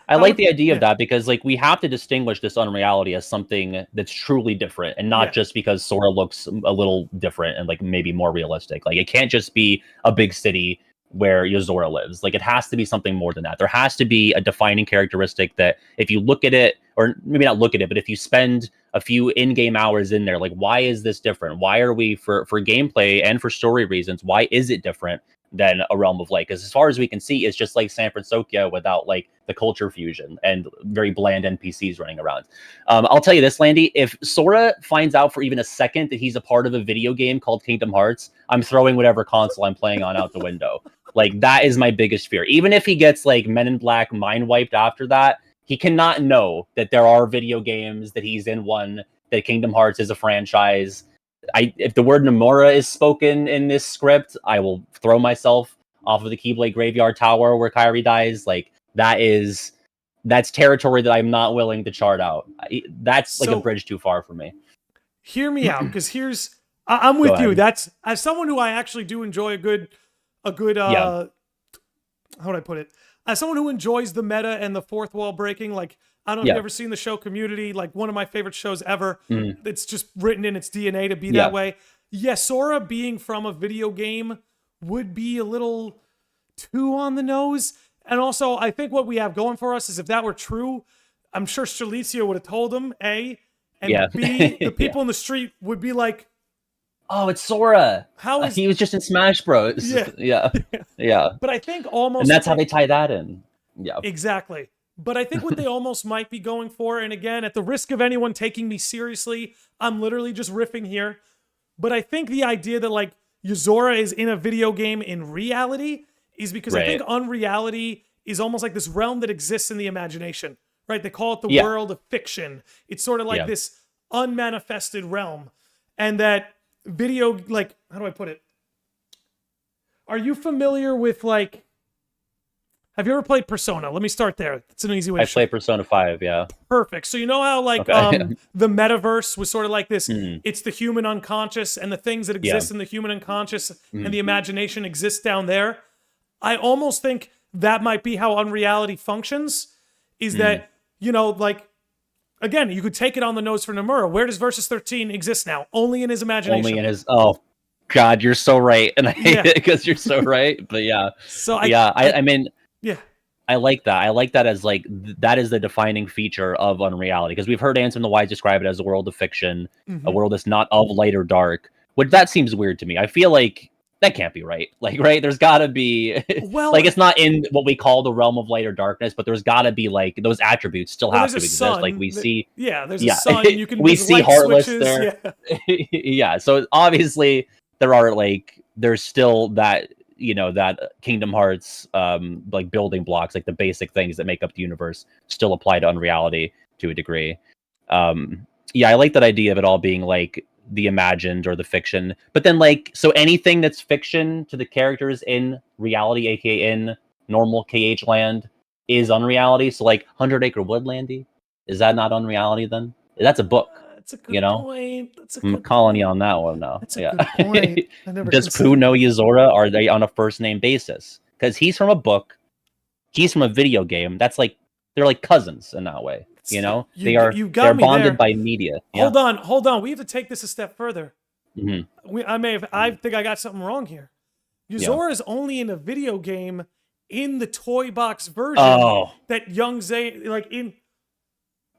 I like the idea of that because like we have to distinguish this Unreality as something that's truly different and not just because Sora looks a little different and like maybe more realistic. Like it can't just be a big city where Yozora lives. Like it has to be something more than that. There has to be a defining characteristic that if you look at it, or maybe not look at it, but if you spend a few in-game hours in there, like why is this different? Why are we for gameplay and for story reasons, why is it different than A Realm of Light? Because as far as we can see, it's just like San Francisco without like the culture fusion and very bland NPCs running around. I'll tell you this, Landy, if Sora finds out for even a second that he's a part of a video game called Kingdom Hearts, I'm throwing whatever console I'm playing on out the window. Like that is my biggest fear. Even if he gets like Men in Black mind wiped after that, he cannot know that there are video games, that he's in one, that Kingdom Hearts is a franchise. If the word Nomura is spoken in this script, I will throw myself off of the Keyblade Graveyard Tower where Kyrie dies. Like that's territory that I'm not willing to chart out. That's like a bridge too far for me. Hear me out, because I'm with you. That's as someone who I actually do enjoy a good how would I put it? As someone who enjoys the meta and the fourth wall breaking, like I don't know if you've ever seen the show Community, like one of my favorite shows ever. It's just written in its DNA to be that way. Yes, Sora being from a video game would be a little too on the nose. And also, I think what we have going for us is if that were true, I'm sure Strelitzia would have told him, A, and B, the people in the street would be like, oh, it's Sora. He was just in Smash Bros. Yeah. But I think almost... And that's how they tie that in. Yeah. Exactly. But I think what they almost might be going for, and again, at the risk of anyone taking me seriously, I'm literally just riffing here. But I think the idea that, like, Yozora is in a video game in reality is because I think Unreality is almost like this realm that exists in the imagination, right? They call it the world of fiction. It's sort of like this unmanifested realm. And that video, like, how do I put it? Are you familiar with, like, have you ever played Persona? Let me start there. It's an easy way. I played Persona 5, yeah. Perfect. So you know how, like, the metaverse was sort of like this, it's the human unconscious and the things that exist in the human unconscious and the imagination exists down there? I almost think that might be how Unreality functions, is that, you know, like, again, you could take it on the nose for Nomura. Where does Versus 13 exist now? Only in his imagination. Only in his. Oh, God, you're so right, and I hate it because you're so right. But yeah, so I mean, yeah, I like that. I like that as like that is the defining feature of Unreality, because we've heard Ansem the Wise describe it as a world of fiction, a world that's not of light or dark. Which that seems weird to me. I feel like that can't be right. Like, right? There's got to be like it's not in what we call the realm of light or darkness, but there's got to be like those attributes still have to exist. Sun. Like we see, there's a sun. You can we see Heartless switches. there. Yeah. So obviously there are like there's still that that Kingdom Hearts like building blocks, like the basic things that make up the universe, still apply to Unreality to a degree. I like that idea of it all being like the imagined or the fiction, but then like so anything that's fiction to the characters in reality, aka in normal KH land, is Unreality. So like 100 Acre Woodlandy, is that not Unreality then? That's a book. That's a good point. I'm calling you on that one now. That's a good point. Does Pooh know Yozora? Are they on a first name basis? Because he's from a book, he's from a video game. That's like they're like cousins in that way. They're bonded by media. Yeah. Hold on. We have to take this a step further. I think I got something wrong here. Yozora is only in a video game in the toy box version that young Zay like in.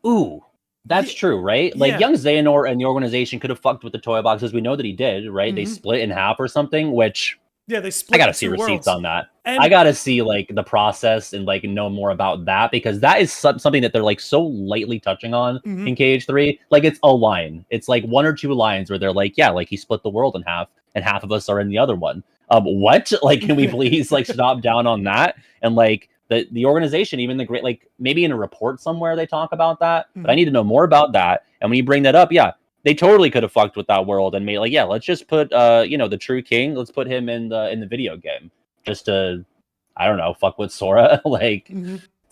Ooh. That's true, right? Like young Xehanort and the organization could have fucked with the toy boxes. We know that he did, right? They split in half or something, which they split. I gotta see receipts on that. And I gotta see like the process and like know more about that, because that is something that they're like so lightly touching on in KH3. Like it's a line. It's like one or two lines where they're like, yeah, like he split the world in half and half of us are in the other one. What? Like, can we please like stop down on that? And like the organization, even the great, like maybe in a report somewhere they talk about that, but I need to know more about that. And when you bring that up, they totally could have fucked with that world and made like, let's just put the true king, let's put him in the video game just to, I don't know, fuck with Sora, like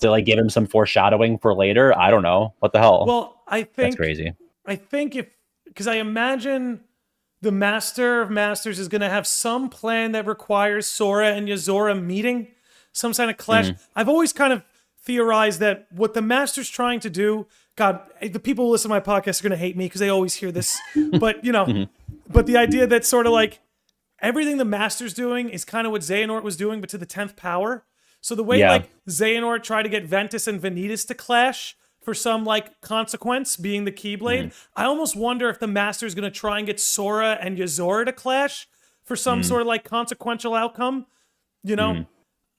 to like give him some foreshadowing for later. I don't know what the hell. Well, I think that's crazy. I think because I imagine the Master of Masters is going to have some plan that requires Sora and Yozora meeting. Some kind of clash. I've always kind of theorized that what the Master's trying to do, God, the people who listen to my podcast are going to hate me because they always hear this, but but the idea that sort of like everything the Master's doing is kind of what Xehanort was doing, but to the 10th power. So the way like Xehanort tried to get Ventus and Vanitas to clash for some like consequence, being the Keyblade, I almost wonder if the Master's going to try and get Sora and Yozora to clash for some sort of like consequential outcome,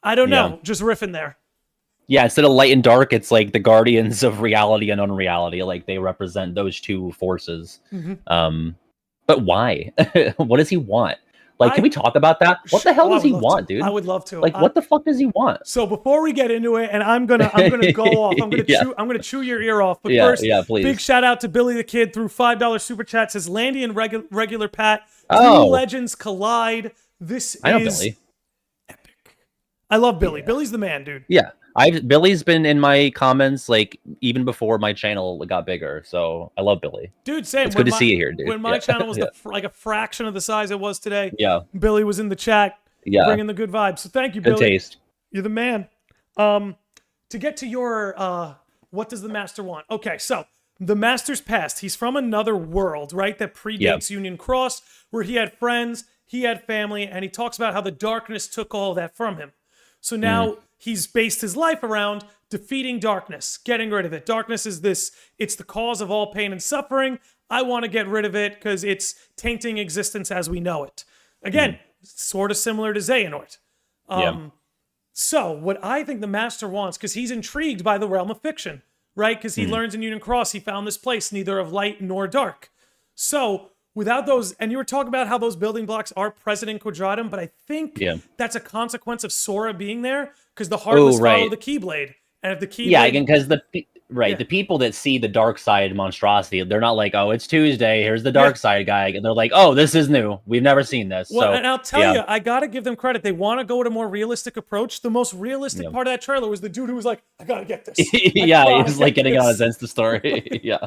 I don't know. Just riffing there. Yeah, instead of light and dark, it's like the guardians of reality and unreality. Like they represent those two forces. But why? What does he want? Like, can we talk about that? What the hell does he want, dude? I would love to. Like, what the fuck does he want? So before we get into it, and I'm gonna go off. I'm gonna chew your ear off. But first, please. Big shout out to Billy the Kid through $5 super chat. Says Landy and regular Pat. Two legends collide. I know Billy. I love Billy. Billy's the man, dude. Yeah. Billy's been in my comments like even before my channel got bigger, so I love Billy. Dude, same. It's good to see you here, dude. When my channel was like a fraction of the size it was today, Billy was in the chat, bringing the good vibes. So thank you, Billy. Good taste. You're the man. To get to your what does the Master want? Okay, so the Master's past. He's from another world, right? That predates Union Cross, where he had friends, he had family, and he talks about how the darkness took all that from him. So now he's based his life around defeating darkness, getting rid of it. Darkness is it's the cause of all pain and suffering. I want to get rid of it because it's tainting existence as we know it. Again, sort of similar to Xehanort. So what I think the Master wants, because he's intrigued by the realm of fiction, right? Because he learns in Union Cross, he found this place, neither of light nor dark. So without those, and you were talking about how those building blocks are present in Quadratum, but I think that's a consequence of Sora being there, because the Heartless follow the Keyblade. And if the Keyblade... again, because the people that see the dark side monstrosity, they're not like, oh, it's Tuesday, here's the dark side guy. And they're like, oh, this is new. We've never seen this. Well, so, and I'll tell you, I got to give them credit. They want to go with a more realistic approach. The most realistic part of that trailer was the dude who was like, I got to get this. He was like getting on his Insta story.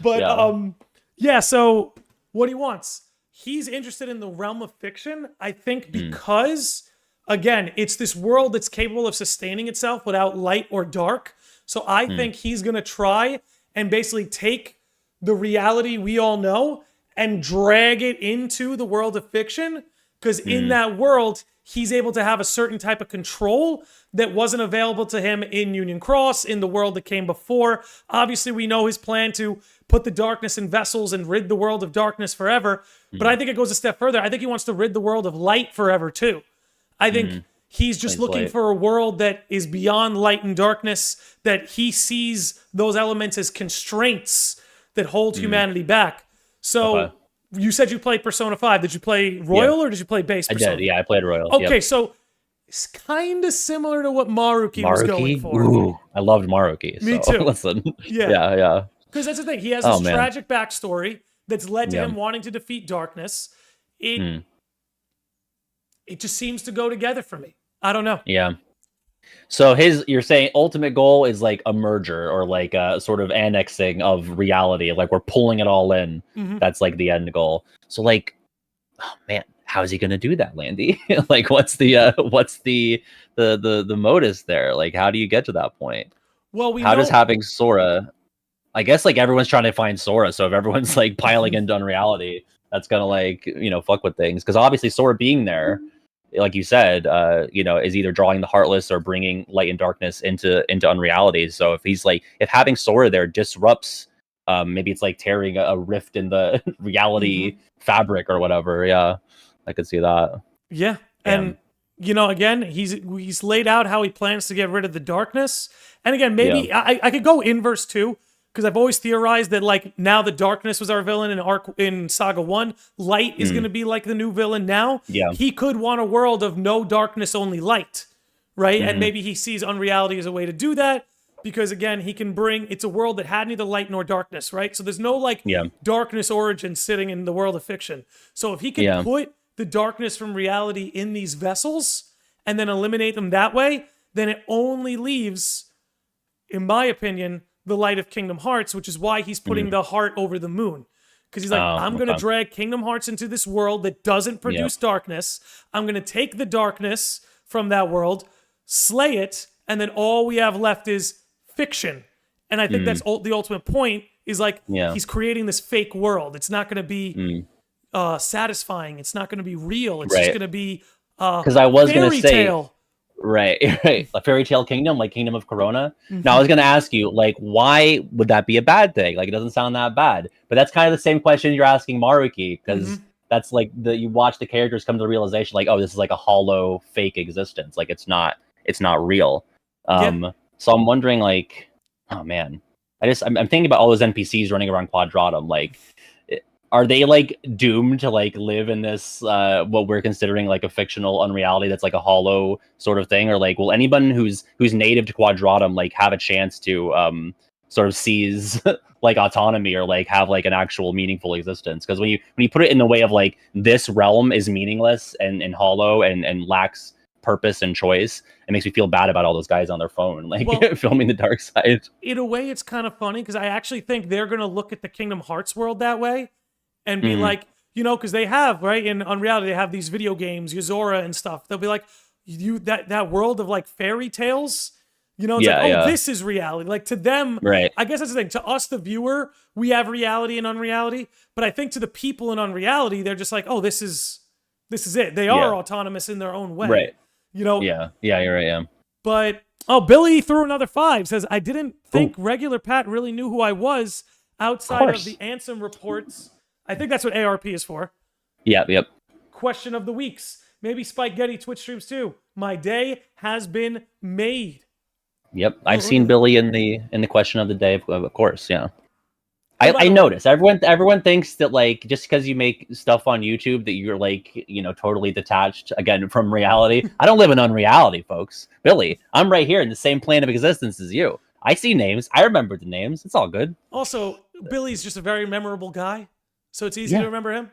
But, so what he wants... He's interested in the realm of fiction, I think, because, again, it's this world that's capable of sustaining itself without light or dark. So I think he's going to try and basically take the reality we all know and drag it into the world of fiction. Because in that world, he's able to have a certain type of control that wasn't available to him in Union Cross, in the world that came before. Obviously, we know his plan to put the darkness in vessels and rid the world of darkness forever. But I think it goes a step further. I think he wants to rid the world of light forever, too. I think he's just looking for a world that is beyond light and darkness, that he sees those elements as constraints that hold humanity back. So you said you played Persona 5. Did you play Royal or did you play base Persona? I did, yeah, I played Royal. Okay, so it's kind of similar to what Maruki was going for. Ooh, I loved Maruki. Me so, too. Listen. Yeah. Yeah. Because that's the thing. He has this tragic backstory that's led to him wanting to defeat darkness. It just seems to go together for me. I don't know. Yeah. So you're saying ultimate goal is like a merger or like a sort of annexing of reality, like we're pulling it all in. That's like the end goal. So like, oh man, how is he going to do that, Landy? Like, what's the modus there? Like, how do you get to that point? Well, how does having Sora? I guess like everyone's trying to find Sora, so if everyone's like piling into Unreality, that's gonna like fuck with things. Because obviously Sora being there, like you said, is either drawing the Heartless or bringing light and darkness into Unreality. So if having Sora there disrupts, maybe it's like tearing a rift in the reality fabric or whatever. Yeah, I could see that. Yeah, and again, he's laid out how he plans to get rid of the darkness. And again, maybe I could go inverse too. Because I've always theorized that like now the darkness was our villain in Saga 1. Light is going to be like the new villain now. Yeah. He could want a world of no darkness, only light, right? And maybe he sees Unreality as a way to do that. Because again, he can it's a world that had neither light nor darkness, right? So there's no like darkness origin sitting in the world of fiction. So if he can put the darkness from reality in these vessels and then eliminate them that way, then it only leaves, in my opinion, the light of Kingdom Hearts, which is why he's putting the heart over the moon. Because he's like, I'm going to drag Kingdom Hearts into this world that doesn't produce darkness. I'm going to take the darkness from that world, slay it, and then all we have left is fiction. And I think that's the ultimate point, is like, he's creating this fake world. It's not going to be satisfying. It's not going to be real. It's just going to be because I was going to say, tale. Right. A fairy tale kingdom, like Kingdom of Corona. Now, I was going to ask you, like, why would that be a bad thing? Like, it doesn't sound that bad. But that's kind of the same question you're asking Maruki, because that's like you watch the characters come to the realization, like, oh, this is like a hollow, fake existence. Like, it's not real. So I'm wondering, like, oh man, I'm thinking about all those NPCs running around Quadratum. Like, are they like doomed to like live in this what we're considering like a fictional Unreality that's like a hollow sort of thing, or like will anyone who's native to Quadratum like have a chance to sort of seize like autonomy or like have like an actual meaningful existence? Because when you put it in the way of like this realm is meaningless and hollow and lacks purpose and choice, it makes me feel bad about all those guys on their phone like filming the dark side. In a way, it's kind of funny because I actually think they're gonna look at the Kingdom Hearts world that way. And be like, because they have, right, in Unreality, they have these video games, Yozora and stuff. They'll be like, that world of like fairy tales, it's this is reality. Like to them, right. I guess that's the thing. To us, the viewer, we have reality and Unreality. But I think to the people in Unreality, they're just like, oh, this is it. They are autonomous in their own way. Right. Yeah, you're right, yeah. But, Billy threw another 5, says, I didn't think regular Pat really knew who I was outside of the Ansem reports. I think that's what ARP is for. Yep. Question of the weeks. Maybe Spike Getty Twitch streams too. My day has been made. Yep, I've seen Billy in the question of the day, of course. Yeah, I notice everyone thinks that like just because you make stuff on YouTube that you're like totally detached again from reality. I don't live in Unreality, folks. Billy, I'm right here in the same plane of existence as you. I see names. I remember the names. It's all good. Also, Billy's just a very memorable guy. So it's easy to remember him.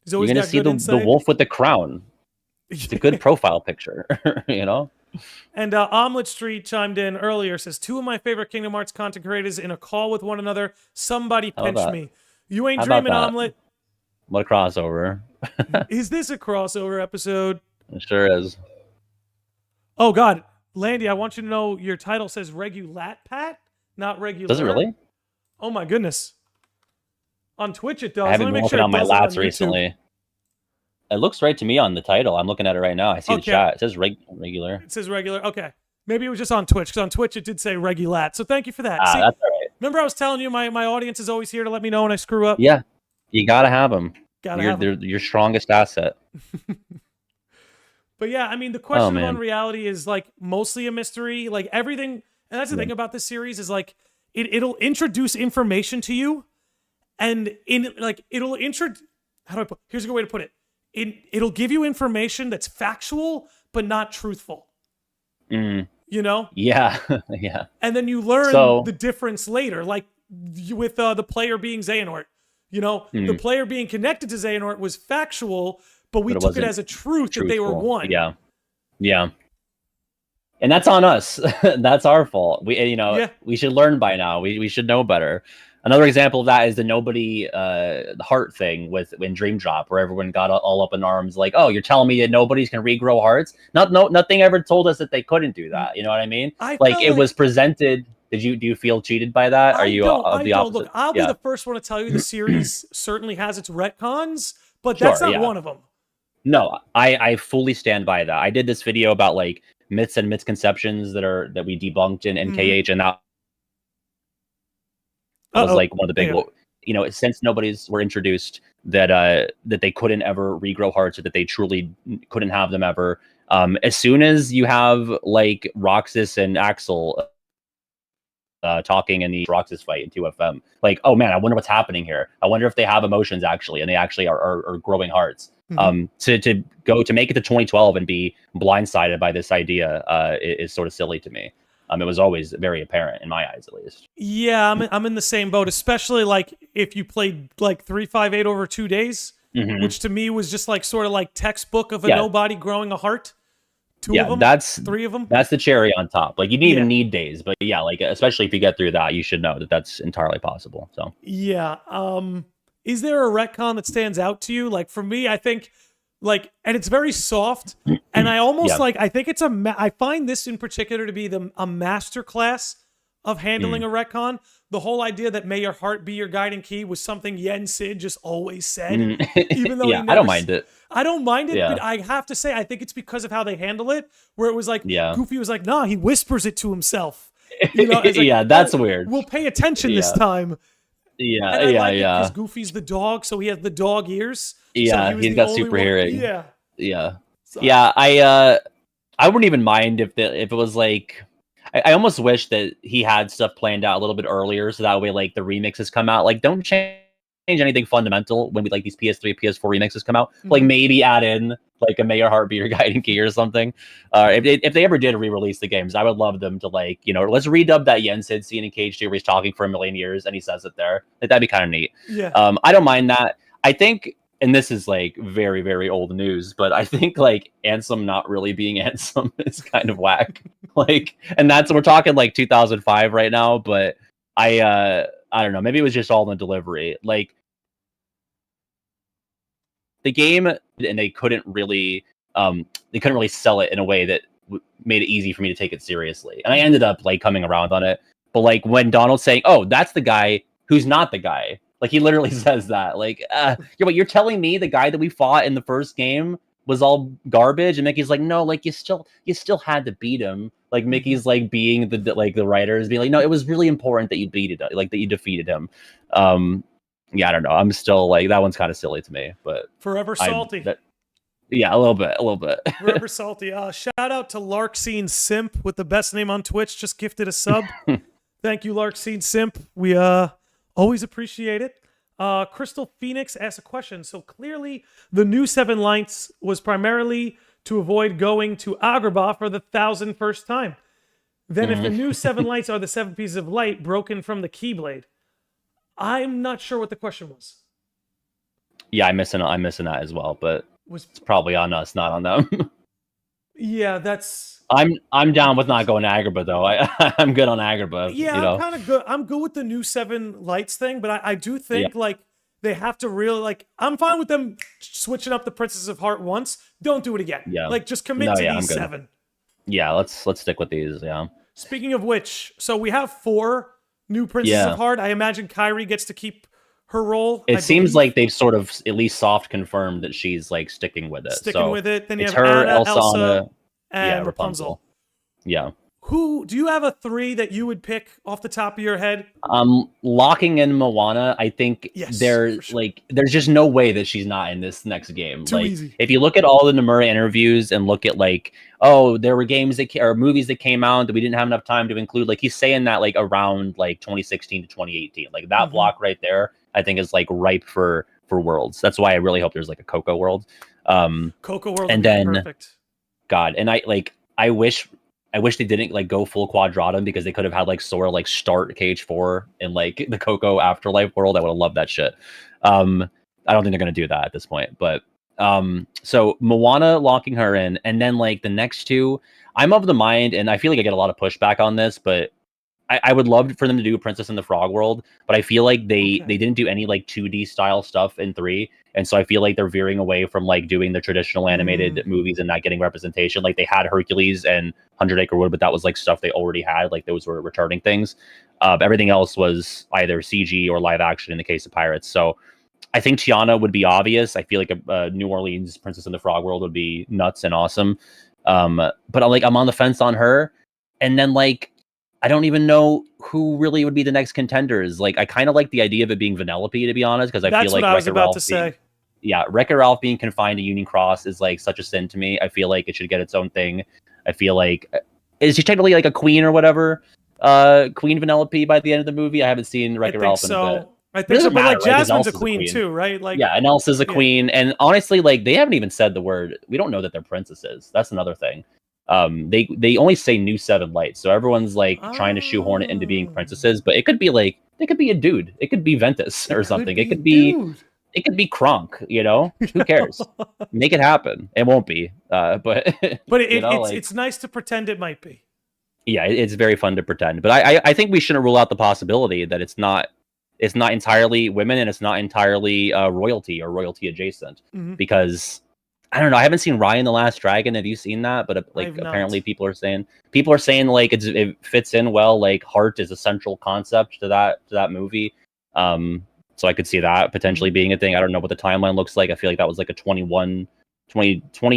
He's always You're going to see the wolf with the crown. It's a good profile picture, And Omelet Street chimed in earlier, says, 2 of my favorite Kingdom Hearts content creators in a call with one another. Somebody pinch me. You ain't dreaming, Omelet. What a crossover. Is this a crossover episode? It sure is. Oh, God. Landy, I want you to know your title says Regulat Pat, not regular. Does it really? Oh my goodness. On Twitch it does. I haven't been looking on my lats recently. It looks right to me on the title. I'm looking at it right now. I see the chat. It says regular. It says regular. Okay. Maybe it was just on Twitch, because on Twitch it did say regulat. So thank you for that. See, that's all right. Remember I was telling you my audience is always here to let me know when I screw up? Yeah. You gotta have them. They're your strongest asset. But yeah, I mean, the question of Unreality is like mostly a mystery. Like everything, and that's the thing about this series is like it'll introduce information to you, and it'll introduce. Here's a good way to put it. It'll give you information that's factual but not truthful. You know? Yeah, yeah. And then you learn the difference later, like with the player being Xehanort. You know, the player being connected to Xehanort was factual, but we took it as a truth that they were one. Yeah, yeah. And that's on us. That's our fault. We should learn by now. We should know better. Another example of that is the nobody heart thing in Dream Drop, where everyone got all up in arms, like, "Oh, you're telling me that nobodies can regrow hearts?" Nothing ever told us that they couldn't do that. You know what I mean? It was presented. Do you feel cheated by that? Are you of the opposite? Look, I'll be the first one to tell you the series certainly has its retcons, but that's not one of them. No, I fully stand by that. I did this video about like myths and misconceptions that we debunked in NKH, and that was like one of the big, since nobody's were introduced that they couldn't ever regrow hearts, or that they truly couldn't have them ever. As soon as you have like Roxas and Axel talking in the Roxas fight in 2FM, like, oh man, I wonder what's happening here. I wonder if they have emotions actually, and they actually are growing hearts. To make it to 2012 and be blindsided by this idea is sort of silly to me. It was always very apparent in my eyes, at least. Yeah, I'm in the same boat, especially like if you played like 358 over 2 days, which to me was just like sort of like textbook of a nobody growing a heart. Two of them, three of them. That's the cherry on top. Like you didn't even need days, but yeah, like especially if you get through that, you should know that that's entirely possible. So yeah. Is there a retcon that stands out to you? Like for me, I think like, and it's very soft, and I almost I think it's I find this in particular to be a masterclass of handling a retcon. The whole idea that may your heart be your guiding key was something Yen Sid just always said, even though I don't mind it. I don't mind it, but I have to say, I think it's because of how they handle it, where it was like, Goofy was like, nah, he whispers it to himself. Like, that's weird. We'll pay attention this time. Yeah, because Goofy's the dog, so he has the dog ears. Yeah, so he's got super hearing. Yeah. So. Yeah, I wouldn't even mind if it was like, I almost wish that he had stuff planned out a little bit earlier, so that way like the remixes come out. Like, don't change anything fundamental when we like these PS3, PS4 remixes come out. Like maybe add in like a May Your Heart Be Your Guiding Key or something. If they ever did re-release the games, I would love them to like, let's redub that Yen Sid scene in Cage 2 where he's talking for a million years and he says it there. That'd be kind of neat. Yeah. I don't mind that. I think, and this is like very, very old news, but I think like Ansem not really being Ansem is kind of whack. Like, and we're talking like 2005 right now, but I don't know, maybe it was just all in the delivery. Like the game, and they couldn't really sell it in a way that made it easy for me to take it seriously. And I ended up like coming around on it. But like when Donald's saying, "Oh, that's the guy who's not the guy," like he literally says that. Like, you're telling me the guy that we fought in the first game was all garbage? And Mickey's like, no, like you still had to beat him. Like Mickey's like being the writers being like, no, it was really important that you beat it, like that you defeated him. Yeah, I don't know. I'm still like, that one's kind of silly to me, but forever salty. Yeah, a little bit. Forever salty. Shout out to Larkscene Simp with the best name on Twitch. Just gifted a sub. Thank you, Larkscene Simp. We always appreciate it. Crystal Phoenix asked a question. So clearly, the new 7 lights was primarily to avoid going to Agrabah for the 1,001st time. Then if the new 7 lights are the 7 pieces of light broken from the Keyblade, I'm not sure what the question was. Yeah, I'm missing that as well, but it's probably on us, not on them. Yeah, that's... I'm down with not going to Agrabah, though. I'm good on Agrabah. Yeah, I'm kind of good. I'm good with the new 7 lights thing, but I do think, like, they have to really, like... I'm fine with them switching up the Princess of Heart once. Don't do it again. Yeah. Like, just commit to these 7. Yeah, let's stick with these, yeah. Speaking of which, so we have 4 new Princess of Heart. I imagine Kyrie gets to keep her role. It seems like they've sort of at least soft confirmed that she's like sticking with it. Then you have her, Anna, Elsa, Anna, and Rapunzel. Yeah. Who do you have a 3 that you would pick off the top of your head? Locking in Moana, I think there's just no way that she's not in this next game. Too easy. If you look at all the Nomura interviews and look at like, oh, there were games or movies that came out that we didn't have enough time to include. Like he's saying that like around like 2016 to 2018, like that block right there, I think is like ripe for worlds. That's why I really hope there's like a Coco world. Coco world, and then perfect. God, and I wish they didn't like go full quadratum, because they could have had like Sora like start KH4 in like the Coco Afterlife world. I would have loved that shit. I don't think they're gonna do that at this point. But so Moana, locking her in, and then like the next 2, I'm of the mind, and I feel like I get a lot of pushback on this, but I would love for them to do Princess and the Frog world, but I feel like they didn't do any like 2D style stuff in 3. And so I feel like they're veering away from like doing the traditional animated movies and not getting representation. Like they had Hercules and 100 Acre Wood, but that was like stuff they already had. Like those were returning things. Everything else was either CG or live action in the case of Pirates. So I think Tiana would be obvious. I feel like a New Orleans Princess and the Frog world would be nuts and awesome. But I'm on the fence on her. And then like, I don't even know who really would be the next contenders. Like, I kind of like the idea of it being Vanellope, to be honest, because I feel like that's what I was about to say. Wreck-It Ralph being confined to Union Cross is like such a sin to me. I feel like it should get its own thing. I feel like, is she technically like a queen or whatever? Queen Vanellope by the end of the movie? I haven't seen Wreck-It Ralph in a bit. I think so, but like Jasmine's a queen too, right? Like, yeah, and Elsa's a queen. And honestly, like they haven't even said the word. We don't know that they're princesses. That's another thing. They only say New Seven Lights, so everyone's like trying to shoehorn it into being princesses, but it could be like it could be a dude, it could be Ventus or something, it could be Kronk, you know? Who cares? Make it happen. It won't be, but it's nice to pretend it might be. Yeah, it's very fun to pretend, but I think we shouldn't rule out the possibility that it's not entirely women and it's not entirely royalty or royalty adjacent, because I don't know. I haven't seen Raya and the Last Dragon. Have you seen that? But like, apparently people are saying like it fits in well. Like heart is a central concept to that movie. So I could see that potentially being a thing. I don't know what the timeline looks like. I feel like that was like a 2020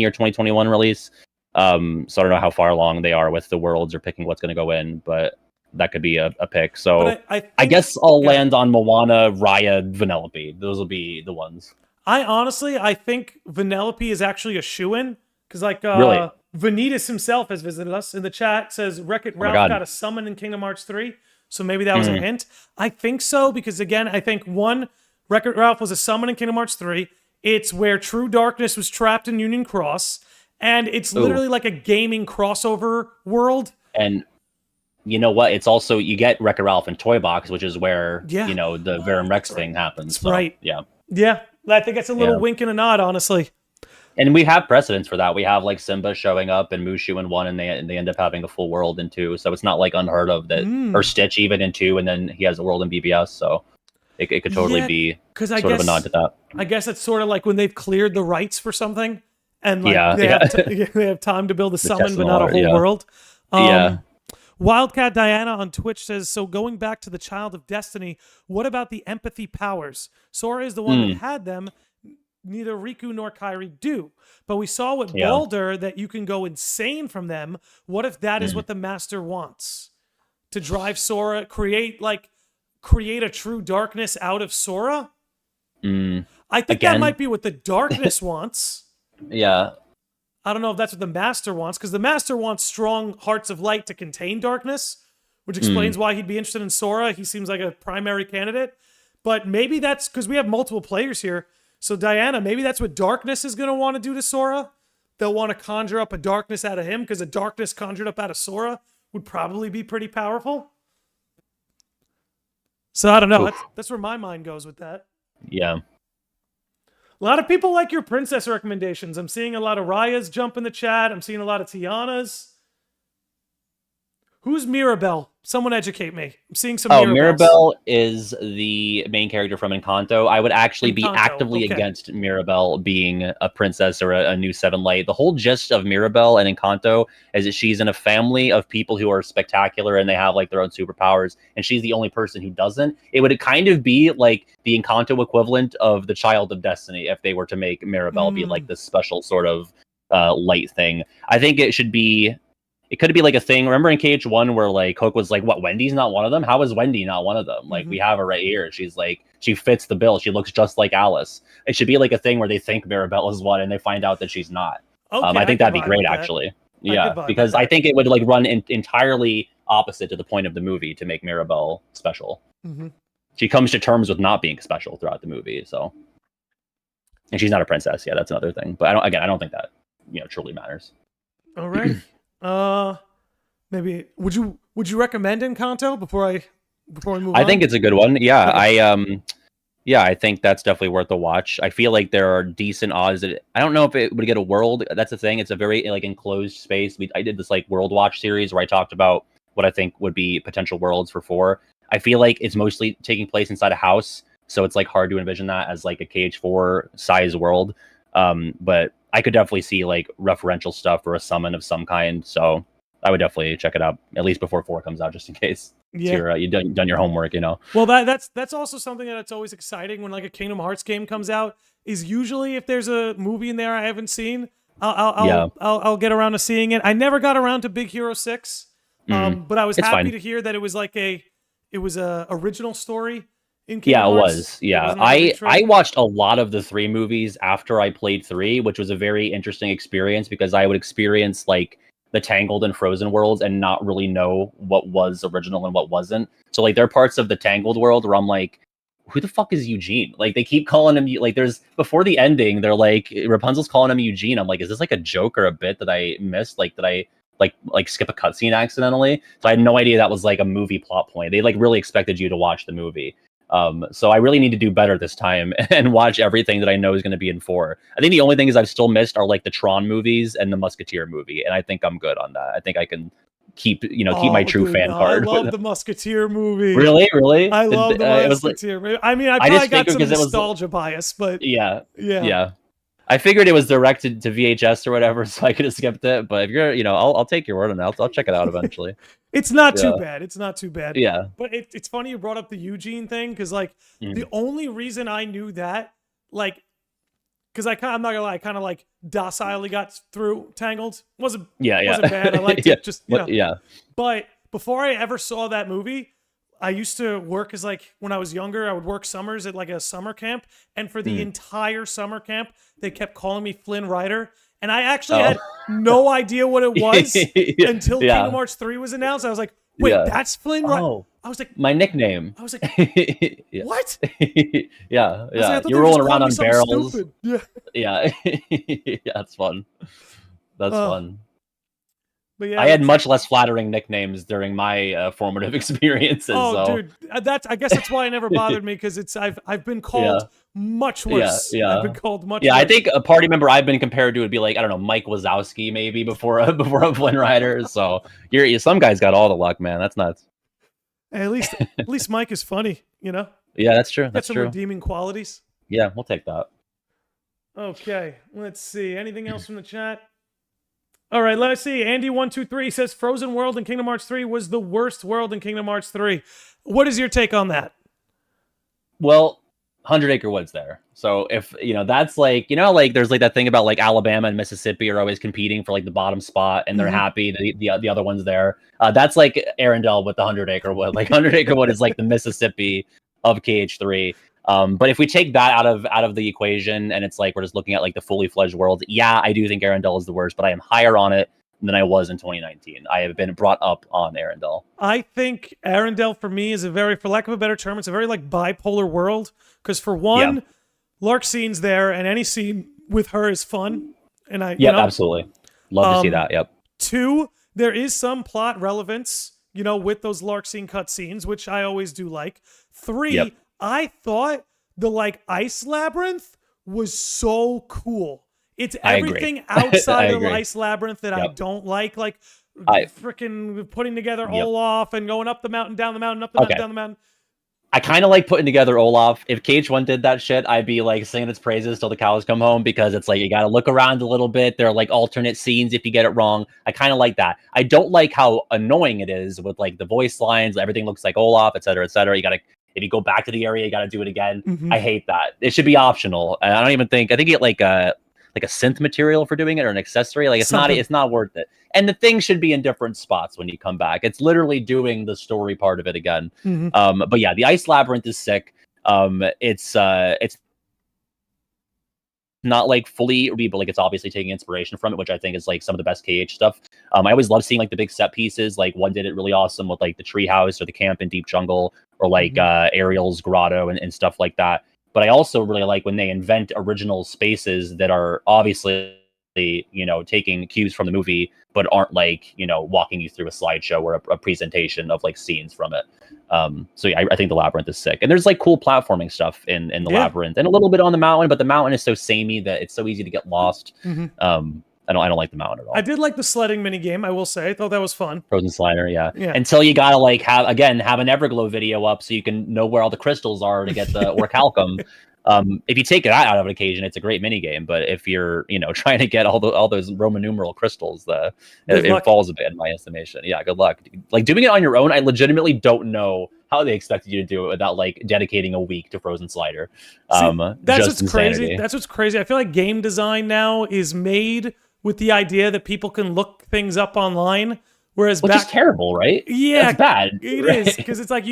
or 2021 release. So I don't know how far along they are with the worlds or picking what's going to go in, but that could be a pick. So I guess I'll land on Moana, Raya, Vanellope. Those will be the ones. I think Vanellope is actually a shoo-in, because like really? Vanitas himself has visited us in the chat, says Wreck-It Ralph got a summon in Kingdom Hearts 3, so maybe that was a hint. I think so, because again, I think Wreck-It Ralph was a summon in Kingdom Hearts 3. It's where True Darkness was trapped in Union Cross, and it's literally like a gaming crossover world. And you know what? It's also, you get Wreck-It Ralph in Toy Box, which is where the Verum Rex thing happens. So, right. Yeah. Yeah. I think it's a little wink and a nod, honestly. And we have precedents for that. We have like Simba showing up and Mushu in 1, and they end up having a full world in 2. So it's not like unheard of that, or Stitch even in 2, and then he has a world in BBS. So it could totally be sort of a nod to that. I guess it's sort of like when they've cleared the rights for something, and like they have time to build a summon, but not a whole world. Wildcat Diana on Twitch says, so going back to the Child of Destiny, what about the empathy powers? Sora is the one that had them. Neither Riku nor Kyrie do. But we saw with Baldur that you can go insane from them. What if that is what the Master wants? To drive Sora, create a true darkness out of Sora? I think that might be what the darkness wants. Yeah. I don't know if that's what the Master wants, because the Master wants strong hearts of light to contain darkness, which explains why he'd be interested in Sora. He seems like a primary candidate. But maybe that's because we have multiple players here. So Diana, maybe that's what darkness is going to want to do to Sora. They'll want to conjure up a darkness out of him, because a darkness conjured up out of Sora would probably be pretty powerful. So I don't know. That's where my mind goes with that. Yeah. A lot of people like your princess recommendations. I'm seeing a lot of Raya's jump in the chat. I'm seeing a lot of Tiana's. Who's Mirabelle? Someone educate me. I'm seeing some Oh, Mirabelles. Mirabelle is the main character from Encanto. I would actually be Encanto, actively okay. against Mirabelle being a princess or a new Seven Light. The whole gist of Mirabelle and Encanto is that she's in a family of people who are spectacular and they have like their own superpowers, and she's the only person who doesn't. It would kind of be like the Encanto equivalent of the Child of Destiny if they were to make Mirabelle be like this special sort of light thing. I think it should be. It could be like a thing. Remember in KH1 where like Hook was like, "What? Wendy's not one of them? How is Wendy not one of them? Like we have her right here. She's like, she fits the bill. She looks just like Alice." It should be like a thing where they think Mirabelle is one and they find out that she's not. Okay, I think that'd be great, actually. Yeah, because I think it would like run entirely opposite to the point of the movie to make Mirabelle special. She comes to terms with not being special throughout the movie, so, and she's not a princess. Yeah, that's another thing. But I don't think that truly matters. All right. Maybe would you recommend Encanto before we move on? I think it's a good one. Yeah, I think that's definitely worth a watch. I feel like there are decent odds that I don't know if it would get a world. That's the thing. It's a very like enclosed space. I did this like World Watch series where I talked about what I think would be potential worlds for 4. I feel like it's mostly taking place inside a house, so it's like hard to envision that as like a KH4 size world. But I could definitely see like referential stuff or a summon of some kind. So I would definitely check it out at least before 4 comes out, just in case. Yeah, you've done your homework, Well, that's also something that's always exciting when like a Kingdom Hearts game comes out. Is usually if there's a movie in there I haven't seen, I'll get around to seeing it. I never got around to Big Hero 6, but I was happy to hear that it was like a original story. Yeah, it was. Yeah, I watched a lot of the 3 movies after I played 3, which was a very interesting experience because I would experience like the Tangled and Frozen worlds and not really know what was original and what wasn't. So like there are parts of the Tangled world where I'm like, who the fuck is Eugene? Like they keep calling him like there's before the ending, they're like Rapunzel's calling him Eugene. I'm like, is this like a joke or a bit that I missed? Like did I like skip a cutscene accidentally? So I had no idea that was like a movie plot point. They like really expected you to watch the movie. So I really need to do better this time and watch everything that I know is going to be in 4. I think the only things I've still missed are like the Tron movies and the Musketeer movie, and I think I'm good on that. I think I can keep my true fan card. I love the Musketeer movie. Really? I love the Musketeer movie. I mean, I probably got some nostalgia bias, but yeah. I figured it was directed to VHS or whatever, so I could have skipped it. But if you're, I'll take your word on it. I'll check it out eventually. It's not too bad. It's not too bad. Yeah. But it's funny you brought up the Eugene thing because, like, the only reason I knew that, like, because I'm not gonna lie, I kind of like docilely got through Tangled. Wasn't bad. I liked it. Just But before I ever saw that movie, I used to work as like when I was younger, I would work summers at like a summer camp, and for the entire summer camp, they kept calling me Flynn Rider. And I actually had no idea what it was until Kingdom Hearts 3 was announced. I was like, wait, that's Flynn Rider? Oh, I was like, my nickname. I was like, what? Yeah. Like, you're rolling around on barrels. Stupid. Yeah. That's fun. That's fun. But yeah, I had much less flattering nicknames during my formative experiences. Dude, I guess that's why it never bothered me because I've been called much worse. I've been called much worse. I think a party member I've been compared to would be like, I don't know, Mike Wazowski maybe before a Flynn Rider. So some guys got all the luck, man. That's nuts. Hey, at least Mike is funny, Yeah, that's true. That's some true. Redeeming qualities. Yeah, we'll take that. Okay, let's see. Anything else from the chat? All right, let's see. Andy123 says Frozen World in Kingdom Hearts 3 was the worst world in Kingdom Hearts 3. What is your take on that? Well, 100 Acre Wood's there. So if, that's like, like there's like that thing about like Alabama and Mississippi are always competing for like the bottom spot and they're happy the other one's there. That's like Arendelle with the 100 Acre Wood. Like 100 Acre Wood is like the Mississippi of KH3. But if we take that out of the equation and it's like we're just looking at like the fully fledged world, I do think Arendelle is the worst, but I am higher on it than I was in 2019. I have been brought up on Arendelle. I think Arendelle for me is for lack of a better term, it's a very like bipolar world. Because for one, Larxine's there, and any scene with her is fun. And absolutely love to see that. Yep. 2, there is some plot relevance, with those Larxine cutscenes, which I always do like. 3. I thought the like ice labyrinth was so cool. It's everything outside of ice labyrinth that I don't like. Like freaking putting together Olaf and going up the mountain, down the mountain, up the mountain, down the mountain. I kind of like putting together Olaf. If KH1 did that shit, I'd be like singing its praises till the cows come home, because it's like you got to look around a little bit. There are like alternate scenes if you get it wrong. I kind of like that. I don't like how annoying it is with like the voice lines. Everything looks like Olaf, etc., etc. You got to, if you go back to the area, you got to do it again. I hate that. It should be optional. And I don't even think, I think you get like a synth material for doing it, or an accessory. Like it's not worth it. And the thing should be in different spots when you come back. It's literally doing the story part of it again. But yeah, the Ice Labyrinth is sick. It's not like fully but like it's obviously taking inspiration from it, which I think is like some of the best KH stuff. I always love seeing like the big set pieces. Like one did it really awesome with like the treehouse or the camp in Deep Jungle, or like Ariel's grotto and stuff like that. But I also really like when they invent original spaces that are obviously, you know, taking cues from the movie, but aren't like, you know, walking you through a slideshow or a presentation of like scenes from it. So yeah, I think the Labyrinth is sick. And there's like cool platforming stuff in the Labyrinth, and a little bit on the mountain, but the mountain is so samey that it's so easy to get lost. I don't like the mountain at all. I did like the sledding mini game, I will say. I thought that was fun. Frozen Slider, yeah. Until you gotta like have an Everglow video up so you can know where all the crystals are to get the Orichalcum. If you take it out of an occasion, it's a great mini game. But if you're, you know, trying to get all those Roman numeral crystals, it falls a bit in my estimation. Yeah, good luck. Like doing it on your own, I legitimately don't know how they expected you to do it without like dedicating a week to Frozen Slider. That's what's crazy. That's what's crazy. I feel like game design now is made with the idea that people can look things up online, whereas which is terrible, right? Yeah, it's bad. It is, because it's like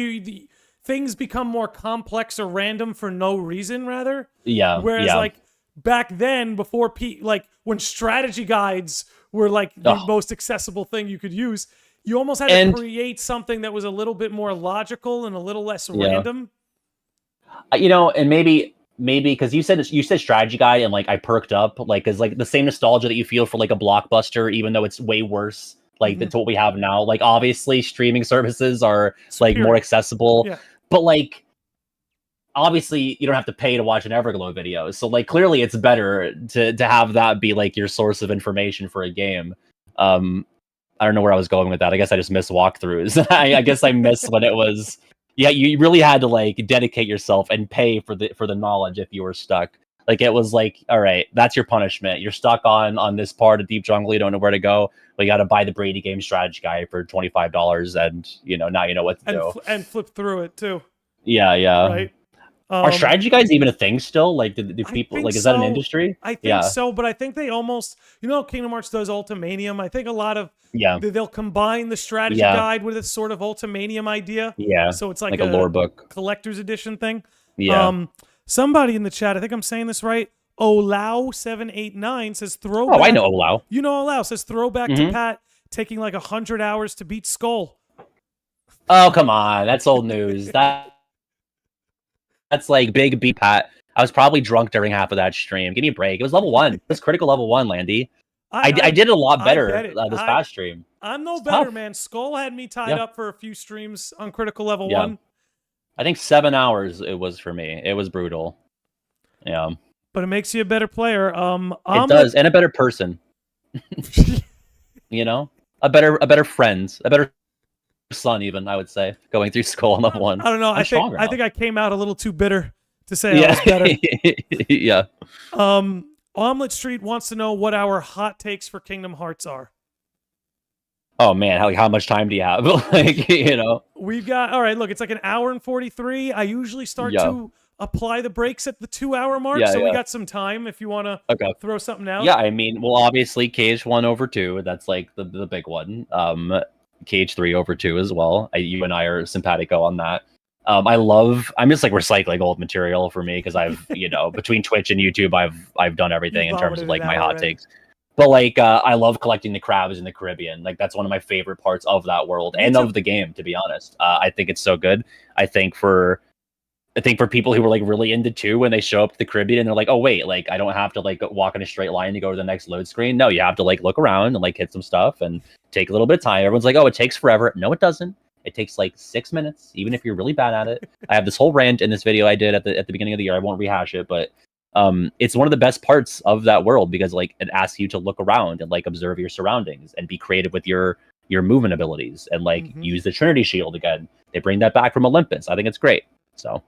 things become more complex or random for no reason, rather. Yeah. Whereas like back then, before like when strategy guides were like the most accessible thing you could use, you almost had to create something that was a little bit more logical and a little less random. You know, and maybe because you said strategy guide, and like I perked up, like, because like the same nostalgia that you feel for like a Blockbuster, even though it's way worse like that's what we have now. Like obviously streaming services are like more accessible, but like obviously you don't have to pay to watch an Everglow video, so like clearly it's better to have that be like your source of information for a game. I don't know where I was going with that. I guess I just miss walkthroughs. I guess I miss when it was you really had to like dedicate yourself and pay for the knowledge if you were stuck. Like it was like, all right, that's your punishment. You're stuck on this part of Deep Jungle. You don't know where to go. But you got to buy the Brady Game strategy guide for $25, and you know now you know what to do. And flip through it too. Yeah. Right. Are strategy guides even a thing still? Like, do people like? Is that an industry? I think so, but I think they almost, you know, Kingdom Hearts does Ultimanium. I think a lot of they'll combine the strategy guide with a sort of Ultimanium idea. Yeah. So it's like a lore book, collector's edition thing. Yeah. Somebody in the chat, I think I'm saying this right, Olau789 says throwback. Oh, I know Olau. You know Olau says throwback to Pat taking like 100 hours to beat Skull. Oh, come on. That's old news. That's like big beat Pat. I was probably drunk during half of that stream. Give me a break. It was level 1. It was critical level 1, Landy. I did a lot better this past stream. I'm no better, man. Skull had me tied up for a few streams on critical level 1. I think 7 hours it was for me. It was brutal. Yeah. But it makes you a better player. It does, and a better person. You know? A better friend. A better son, even, I would say, going through Skull on level 1. I don't know. I think I came out a little too bitter to say I was better. Yeah. Omelet Street wants to know what our hot takes for Kingdom Hearts are. Oh man, how much time do you have? Like, you know, we've got, all right, look, it's like an hour and 43. I usually start to apply the brakes at the 2-hour mark, so we got some time if you want to throw something out. Yeah, I mean, well, obviously KH1/2, that's like the big one. KH3/2 as well. You and I are simpatico on that. I'm just like recycling old material for me, because I've, you know, between Twitch and YouTube, I've done everything in terms of like my hot takes. But like, I love collecting the crabs in the Caribbean. Like that's one of my favorite parts of that world and of the game, to be honest. I think it's so good. I think for people who are like really into 2, when they show up to the Caribbean and they're like, oh wait, like I don't have to like walk in a straight line to go to the next load screen. No, you have to like look around and like hit some stuff and take a little bit of time. Everyone's like, oh, it takes forever. No, it doesn't. It takes like 6 minutes, even if you're really bad at it. I have this whole rant in this video I did at the beginning of the year. I won't rehash it, but it's one of the best parts of that world, because like it asks you to look around and like observe your surroundings and be creative with your your movement abilities and like Mm-hmm. use the Trinity Shield again. They bring that back from Olympus. I think it's great. So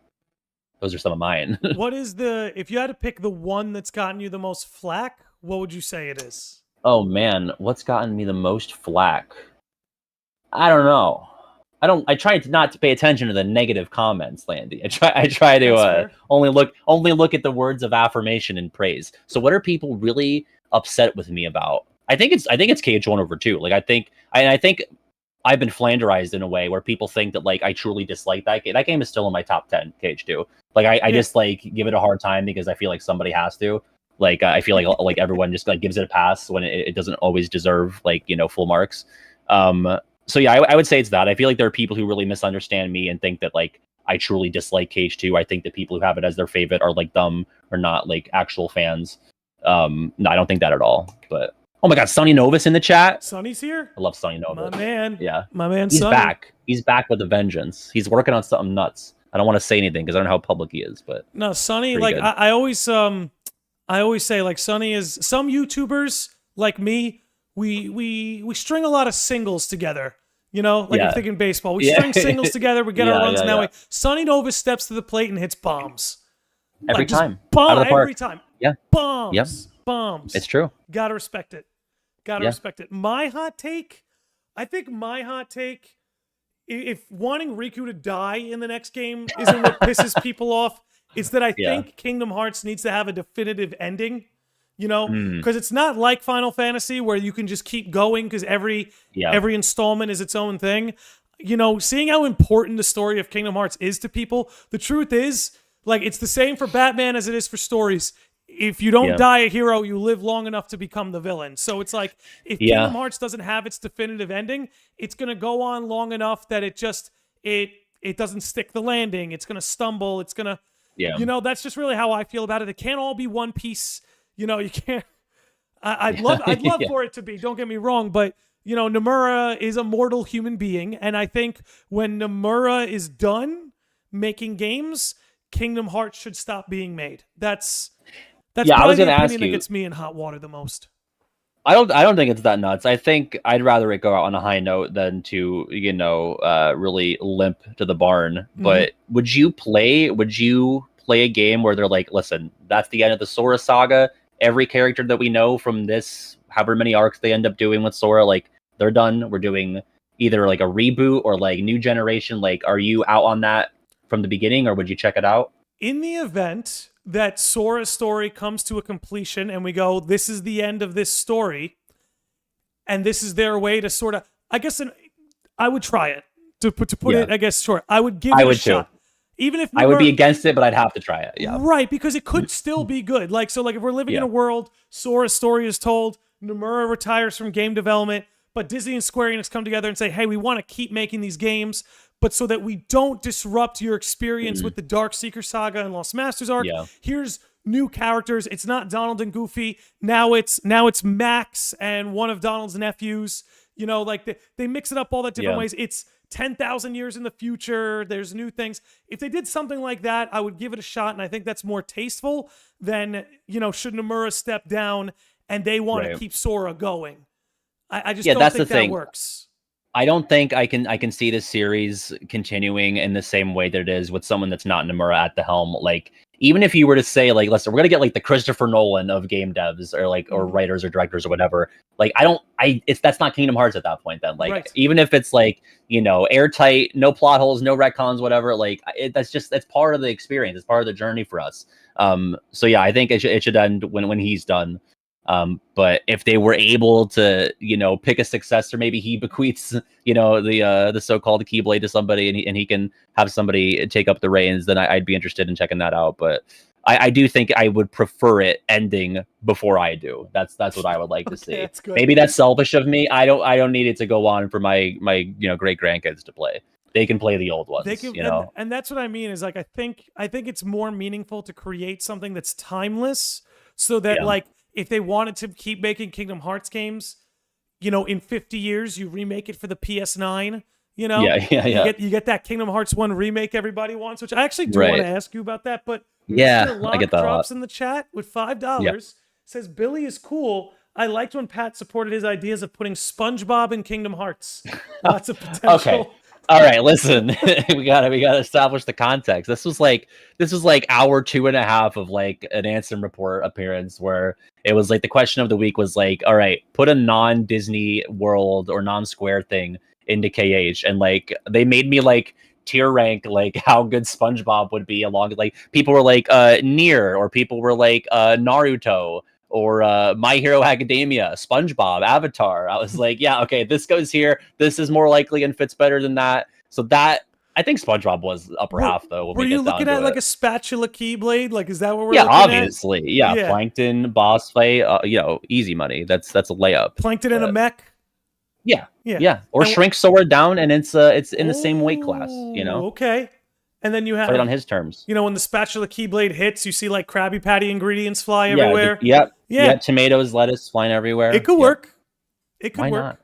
those are some of mine. What is if you had to pick the one that's gotten you the most flack, what would you say it is? Oh man, what's gotten me the most flack? I don't know. I try not to pay attention to the negative comments, Landy. I try to only look at the words of affirmation and praise. So what are people really upset with me about? I think it's KH1/2. Like I think I've been flanderized in a way where people think that like I truly dislike that game. That game is still in my top 10, KH2. Like I just like give it a hard time because I feel like somebody has to. Like I feel like everyone just like gives it a pass when it doesn't always deserve like, you know, full marks. So yeah, I would say it's that. I feel like there are people who really misunderstand me and think that like I truly dislike KH2. I think that people who have it as their favorite are like dumb or not like actual fans. No, I don't think that at all. But oh my god, Sonny Novus in the chat. Sonny's here? I love Sonny Novus. My man. Yeah. My man He's Sonny. back. He's back with a vengeance. He's working on something nuts. I don't want to say anything because I don't know how public he is, but no, Sonny, pretty like good. I always say like Sonny is some YouTubers like me, we string a lot of singles together. You know, like I'm thinking baseball. We string singles together, we get our runs in that way. Sonny Novus steps to the plate and hits bombs. Every like, just time. Out of the park. Every time. Yeah. Bombs. Yep. Bombs. It's true. Gotta respect it. Gotta respect it. My hot take, if wanting Riku to die in the next game isn't what pisses people off, it's that I think Kingdom Hearts needs to have a definitive ending. You know, because it's not like Final Fantasy where you can just keep going because every installment is its own thing. You know, seeing how important the story of Kingdom Hearts is to people, the truth is, like, it's the same for Batman as it is for stories. If you don't die a hero, you live long enough to become the villain. So it's like, if Kingdom Hearts doesn't have its definitive ending, it's going to go on long enough that it doesn't stick the landing. It's going to stumble. It's going to, you know, that's just really how I feel about it. It can't all be one piece. You know, you can't. I'd love for it to be. Don't get me wrong, but you know, Nomura is a mortal human being, and I think when Nomura is done making games, Kingdom Hearts should stop being made. That's probably the opinion that gets me in hot water the most. I don't think it's that nuts. I think I'd rather it go out on a high note than to, you know, really limp to the barn. But would you play a game where they're like, listen, that's the end of the Sora saga. Every character that we know from this, however many arcs they end up doing with Sora, like they're done. We're doing either like a reboot or like new generation. Like, are you out on that from the beginning, or would you check it out? In the event that Sora's story comes to a completion and we go, this is the end of this story, and this is their way to sort of, I guess, I would try it. To put it, I guess, short. I would give it a shot. Too. Even if I would be against it, but I'd have to try it. Yeah. Right, because it could still be good. Like, so like if we're living in a world, Sora's story is told, Nomura retires from game development, but Disney and Square Enix come together and say, hey, we want to keep making these games, but so that we don't disrupt your experience with the Dark Seeker Saga and Lost Masters arc, here's new characters. It's not Donald and Goofy. Now it's Max and one of Donald's nephews. You know, like they mix it up all that different ways. It's 10,000 years in the future. There's new things. If they did something like that, I would give it a shot, and I think that's more tasteful than, you know, should Nomura step down and they want to keep Sora going. I just don't think that works. I don't think I can see this series continuing in the same way that it is with someone that's not Nomura at the helm. Like, even if you were to say, like, listen, we're gonna get like the Christopher Nolan of game devs or like or writers or directors or whatever. Like, that's not Kingdom Hearts at that point. Then, like, even if it's like, you know, airtight, no plot holes, no retcons, whatever. Like, that's part of the experience. It's part of the journey for us. So yeah, I think it should end when he's done. But if they were able to, you know, pick a successor, maybe he bequeaths, you know, the so-called Keyblade to somebody, and he can have somebody take up the reins, then I'd be interested in checking that out. But I do think I would prefer it ending before I do. That's what I would like to see. That's good. Maybe that's selfish of me. I don't need it to go on for my you know, great grandkids to play. They can play the old ones. They can, you know, and that's what I mean is, like, I think it's more meaningful to create something that's timeless, so that like, if they wanted to keep making Kingdom Hearts games, you know, in 50 years, you remake it for the PS9, you know? You get that Kingdom Hearts 1 remake everybody wants, which I actually do want to ask you about that, but I get that drops in the chat with $5, says, Billy is cool. I liked when Pat supported his ideas of putting SpongeBob in Kingdom Hearts. Lots of potential. Okay. All right, listen. we gotta establish the context. This was like hour 2.5 of like an Ansem report appearance where it was like the question of the week was like, all right, put a non-Disney World or non-Square thing into KH, and like they made me like tier rank like how good SpongeBob would be along, like people were like Nier, or people were like Naruto, or My Hero Academia, SpongeBob, Avatar. I was like, yeah, okay, this goes here. This is more likely and fits better than that. So that, I think SpongeBob was upper half though. Were you looking at like a spatula keyblade? Like, is that what we're looking obviously. at? Yeah, Plankton, boss fight, easy money. That's a layup. Plankton in a mech? Yeah. Or shrink Sora down and it's in the same weight class, you know? Okay. And then you have it on his terms. You know, when the spatula keyblade hits, you see like Krabby Patty ingredients fly everywhere. Yeah, tomatoes, lettuce flying everywhere. It could work. It could Why work.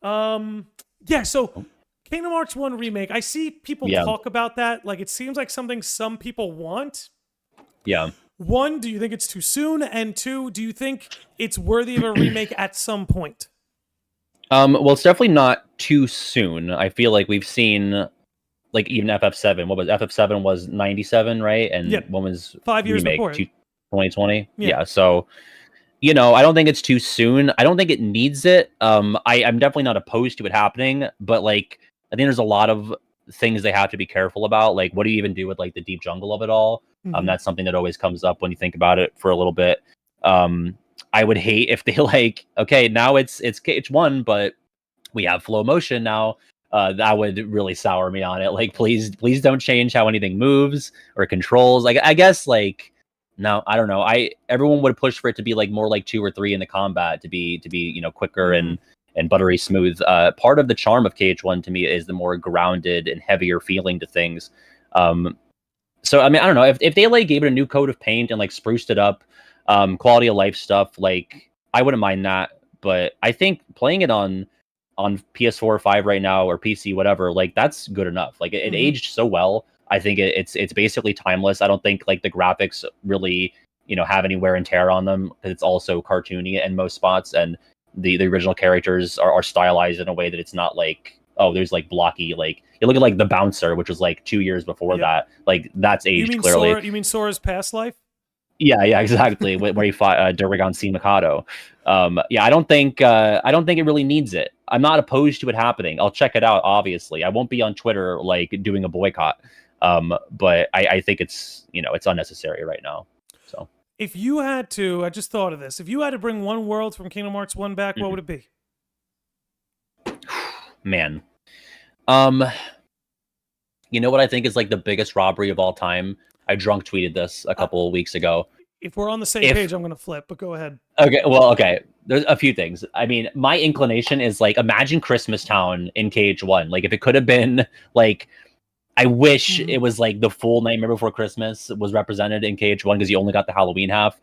Not? Yeah, so Kingdom Hearts 1 remake, I see people talk about that. Like, it seems like something some people want. Yeah. 1, do you think it's too soon? And 2, do you think it's worthy of a remake at some point? Well, it's definitely not too soon. I feel like we've seen, like, even FF7. What was FF7 was 97, right? And when was 5 years remake? before 2020. Yeah. So, you know, I don't think it's too soon. I don't think it needs it. I'm definitely not opposed to it happening, but like, I think there's a lot of things they have to be careful about. Like, what do you even do with like the deep jungle of it all? That's something that always comes up when you think about it for a little bit. I would hate if they like, okay, now it's KH1, but we have flow motion now. That would really sour me on it. Like, please don't change how anything moves or controls. Like, I guess like, no, I don't know. Everyone would push for it to be like more like 2 or 3 in the combat to be you know, quicker and buttery smooth. Part of the charm of KH1 to me is the more grounded and heavier feeling to things. So I mean, I don't know if they like gave it a new coat of paint and like spruced it up, quality of life stuff. Like, I wouldn't mind that, but I think playing it on PS4 or 5 right now, or PC, whatever, like that's good enough. Like it aged so well. I think it's basically timeless. I don't think like the graphics really, you know, have any wear and tear on them, because it's also cartoony in most spots, and the original characters are stylized in a way that it's not like, oh, there's like blocky, like you look at like the Bouncer, which was like 2 years before that, like that's aged clearly. You mean Sora's past life? Yeah, exactly. Where he fought Duragon C. Mikado. I don't think it really needs it. I'm not opposed to it happening. I'll check it out, obviously. I won't be on Twitter like doing a boycott. But I think it's, you know, it's unnecessary right now. So if you had to, I just thought of this. If you had to bring one world from Kingdom Hearts 1 back, what would it be? Man. You know what I think is like the biggest robbery of all time? I drunk tweeted this a couple of weeks ago. If we're on the same page, I'm going to flip, but go ahead. Okay. There's a few things. I mean, my inclination is like, imagine Christmas Town in KH1. Like, if it could have been like, I wish it was like the full Nightmare Before Christmas was represented in KH1, because you only got the Halloween half.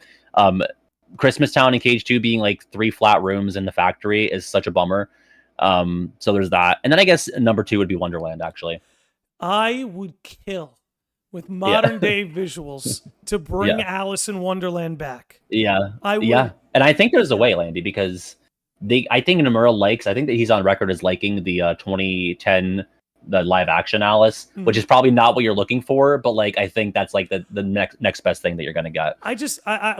Christmas Town in KH2 being like 3 flat rooms in the factory is such a bummer. So there's that. And then I guess number 2 would be Wonderland, actually. I would kill with modern day visuals to bring Alice in Wonderland back. I would. Yeah. And I think there's a way, Landy, because I think Nomura I think that he's on record as liking the 2010 the live action Alice, which is probably not what you're looking for, but like I think that's like the next best thing that you're gonna get.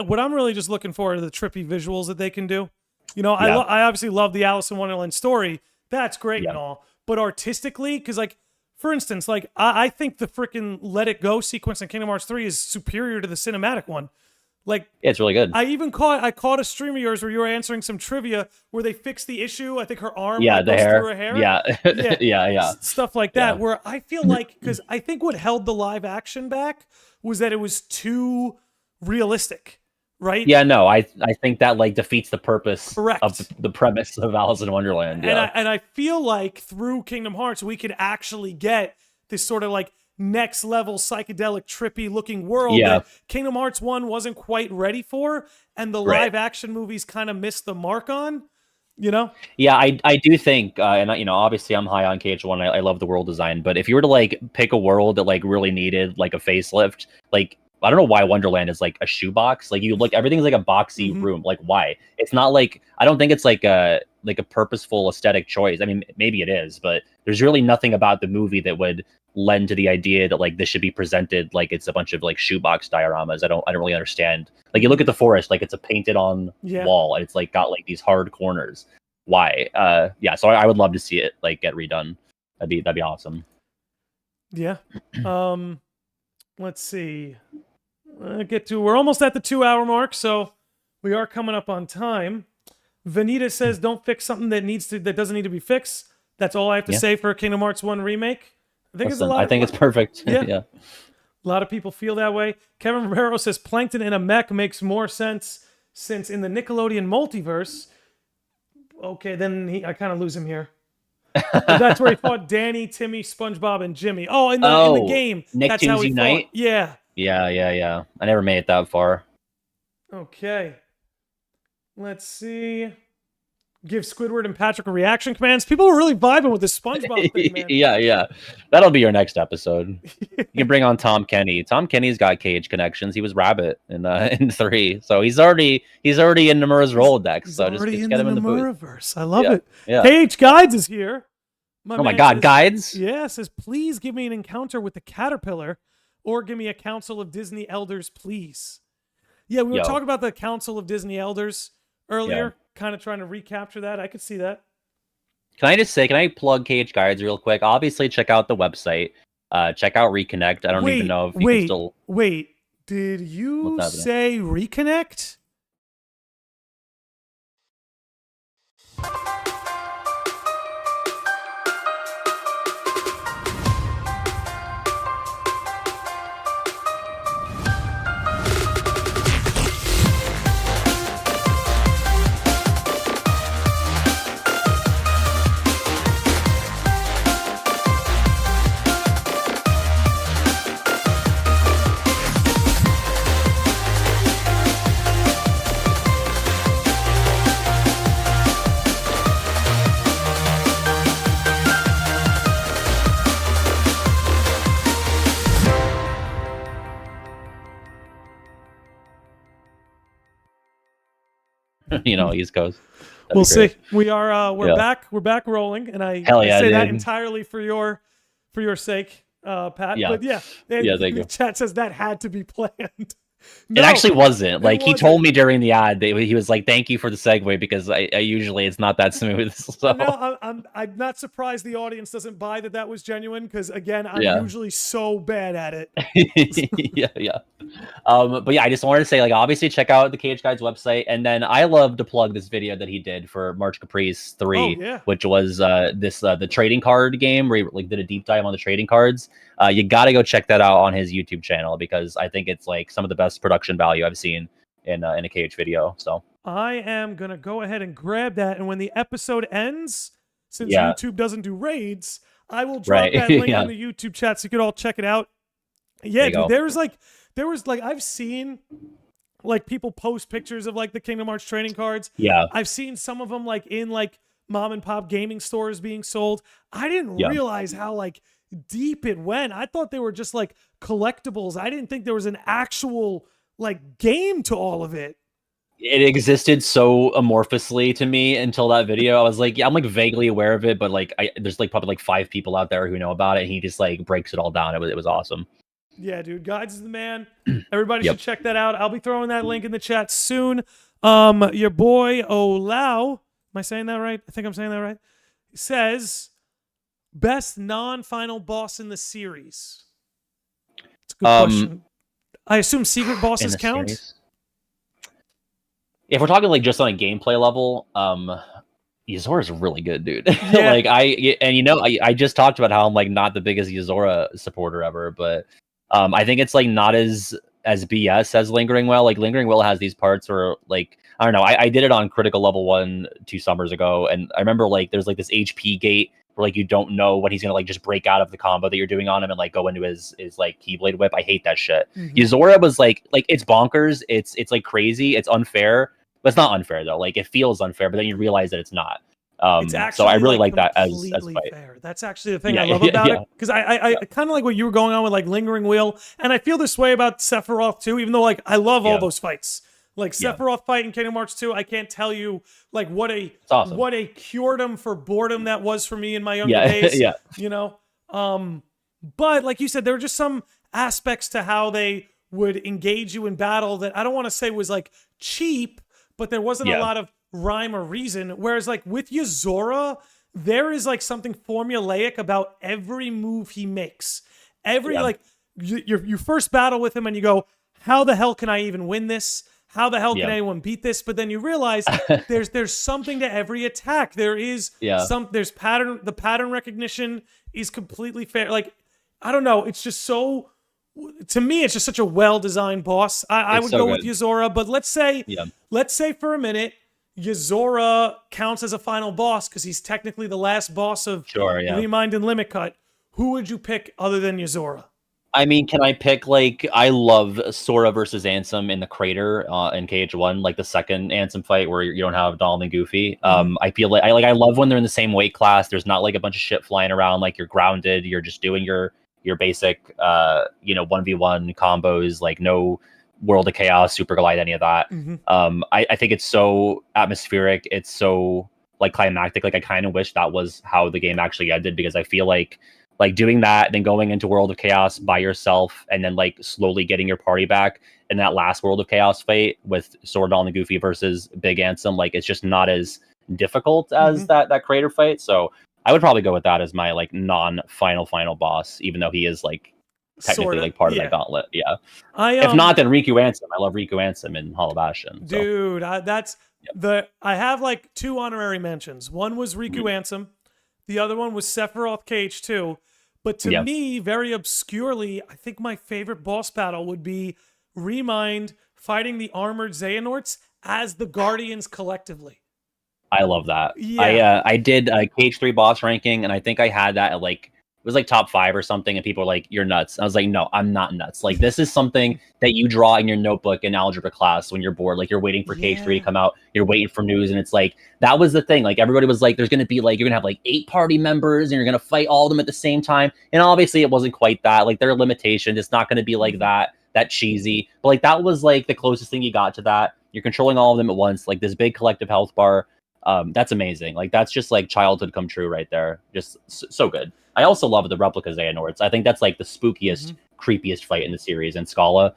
What I'm really just looking for are the trippy visuals that they can do. You know, I obviously love the Alice in Wonderland story. That's great and all, but artistically, because like, for instance, like I think the freaking Let It Go sequence in Kingdom Hearts 3 is superior to the cinematic one. Like, it's really good. I caught a stream of yours where you were answering some trivia where they fixed the issue. I think her arm goes through her hair. Yeah. Stuff like that, where I feel like, because I think what held the live action back was that it was too realistic, right? Yeah, no, I think that like defeats the purpose of the premise of Alice in Wonderland. Yeah. And I feel like through Kingdom Hearts we could actually get this sort of like next level psychedelic trippy looking world that Kingdom Hearts 1 wasn't quite ready for, and the live action movies kind of missed the mark on, you know? Yeah, I do think, and you know, obviously I'm high on KH1. I love the world design, but if you were to like pick a world that like really needed like a facelift, like I don't know why Wonderland is like a shoebox. Like you look, everything's like a boxy room. Like why? It's not like, I don't think it's like a purposeful aesthetic choice. I mean, maybe it is, but there's really nothing about the movie that would lend to the idea that like this should be presented like it's a bunch of like shoebox dioramas. I don't really understand. Like you look at the forest, like it's a painted on wall, and it's like got like these hard corners. Why? Yeah. So I would love to see it like get redone. That'd be awesome. Yeah. Let's see. We're almost at the 2-hour mark, so we are coming up on time. Vanita says, "Don't fix something that doesn't need to be fixed." That's all I have to say for a Kingdom Hearts 1 remake. I think it's perfect. Yeah. Yeah. A lot of people feel that way. Kevin Romero says Plankton in a mech makes more sense since in the Nickelodeon multiverse. Okay, then I kind of lose him here. That's where he fought Danny, Timmy, SpongeBob, and Jimmy. Oh, in the game. Nicktoons that's how he Unite? fought. Yeah. Yeah. I never made it that far. Okay. Let's see. Give Squidward and Patrick a reaction commands. People are really vibing with this SpongeBob thing, man. Yeah. That'll be your next episode. You can bring on Tom Kenny. Tom Kenny's got Cage connections. He was Rabbit in 3, so he's already in Nomura's Rolodex. So just get him in the booth. I love it. Yeah. Cage Guides is here. Oh my God, Guides! Yeah, says please give me an encounter with the caterpillar, or give me a council of Disney elders, please. Yeah, we were talking about the council of Disney elders earlier. Kind of trying to recapture that. I could see that. Can I plug Cage Guides real quick? Obviously, check out the website. Check out Reconnect. I don't even know if you can still... Wait, did you say Reconnect? East Coast. We'll see. We're back. We're back rolling, and I say that entirely for your sake, Pat. Yeah. But thank you. Chat says that had to be planned. No, it actually wasn't. Like he told me during the ad that he was like, "Thank you for the segue," because I usually it's not that smooth. So. No, I'm not surprised the audience doesn't buy that was genuine, because again, I'm usually so bad at it. Yeah. But yeah, I just wanted to say, like, obviously check out the Cage Guides website, and then I love to plug this video that he did for March Caprice 3, which was the trading card game where he like did a deep dive on the trading cards. You got to go check that out on his YouTube channel, because I think it's like some of the best production value I've seen in a Cage video. So I am gonna go ahead and grab that, and when the episode ends, since YouTube doesn't do raids, I will drop that link in the YouTube chat so you could all check it out. Yeah, dude, there was like I've seen like people post pictures of like the Kingdom Hearts trading cards. Yeah, I've seen some of them like in like mom and pop gaming stores being sold. I didn't realize how like deep it went. I thought they were just like collectibles. I didn't think there was an actual like game to all of it. It existed so amorphously to me until that video. I was like, I'm like vaguely aware of it, but like there's like probably like 5 people out there who know about it, and he just like breaks it all down. It was awesome. Yeah, dude, Guides is the man. Everybody should check that out. I'll be throwing that link in the chat soon. Your boy Olau, am I saying that right? I think I'm saying that right. He says best non-final boss in the series. It's a good question. I assume secret bosses count. Series? If we're talking like just on a gameplay level, Yozora is really good, dude. Yeah. I just talked about how I'm like not the biggest Yozora supporter ever, but I think it's like not as BS as Lingering Well. Like Lingering Well has these parts where like I don't know. I did it on critical level 1 2 summers ago, and I remember like there's like this HP gate where like you don't know when he's gonna like just break out of the combo that you're doing on him and like go into his like Keyblade Whip. I hate that shit. Yozora was like it's bonkers. It's like crazy. It's unfair. But it's not unfair though. Like it feels unfair, but then you realize that it's not. It's So I actually really like that as completely fight. fair. That's actually the thing I love about it, because I kind of like what you were going on with like Lingering Wheel, and I feel this way about Sephiroth too. Even though like I love all those fights, like Sephiroth fight in Kingdom Hearts 2, I can't tell you like what a awesome. what a curedom for boredom that was for me in my younger days. You know, but like you said, there were just some aspects to how they would engage you in battle that I don't want to say was like cheap, but there wasn't a lot of rhyme or reason. Whereas like with Yozora, there is like something formulaic about every move he makes. Every like you first battle with him and you go, how the hell can I even win this? How the hell can anyone beat this? But then you realize there's something to every attack. There is there's pattern. The pattern recognition is completely fair. Like, I don't know. It's just so, to me, it's just such a well-designed boss. I would go with Yozora, but let's say for a minute, Yozora counts as a final boss because he's technically the last boss of Remind and Limit Cut. Who would you pick other than Yozora? I mean, can I pick, like, I love Sora versus Ansem in the crater in KH1, like the second Ansem fight where you don't have Donald and Goofy. I feel like I love when they're in the same weight class. There's not like a bunch of shit flying around, like you're grounded, you're just doing your basic 1v1 combos, like no World of Chaos, Super Glide, any of that. I think it's so atmospheric, it's so like climactic. Like I kind of wish that was how the game actually ended, because I feel like doing that, then going into World of Chaos by yourself, and then like slowly getting your party back in that last World of Chaos fight with Sora, Donald, and Goofy versus Big Ansem, like it's just not as difficult as that crater fight. So I would probably go with that as my like non-final boss, even though he is like technically like part of that gauntlet. If not, then Riku Ansem. I love Riku Ansem in Hollow Bastion. So. Dude, I have like 2 honorary mentions. One was Riku Ansem. The other one was Sephiroth KH2. But to me, very obscurely, I think my favorite boss battle would be Remind fighting the armored Xehanorts as the Guardians collectively. I love that. I did a KH3 boss ranking, and I think I had that at like, it was like top 5 or something, and people were like, you're nuts. I was like, no, I'm not nuts. Like, this is something that you draw in your notebook in algebra class when you're bored. Like, you're waiting for KH3 to come out, you're waiting for news, and it's like, that was the thing. Like, everybody was like, there's going to be like, you're going to have like 8 party members, and you're going to fight all of them at the same time. And obviously, it wasn't quite that. Like, there are limitations. It's not going to be like that cheesy. But like, that was like the closest thing you got to that. You're controlling all of them at once, like this big collective health bar. That's amazing. Like, that's just like childhood come true right there. Just so good. I also love the replica Xehanorts. I think that's like the spookiest, creepiest fight in the series. And Scala,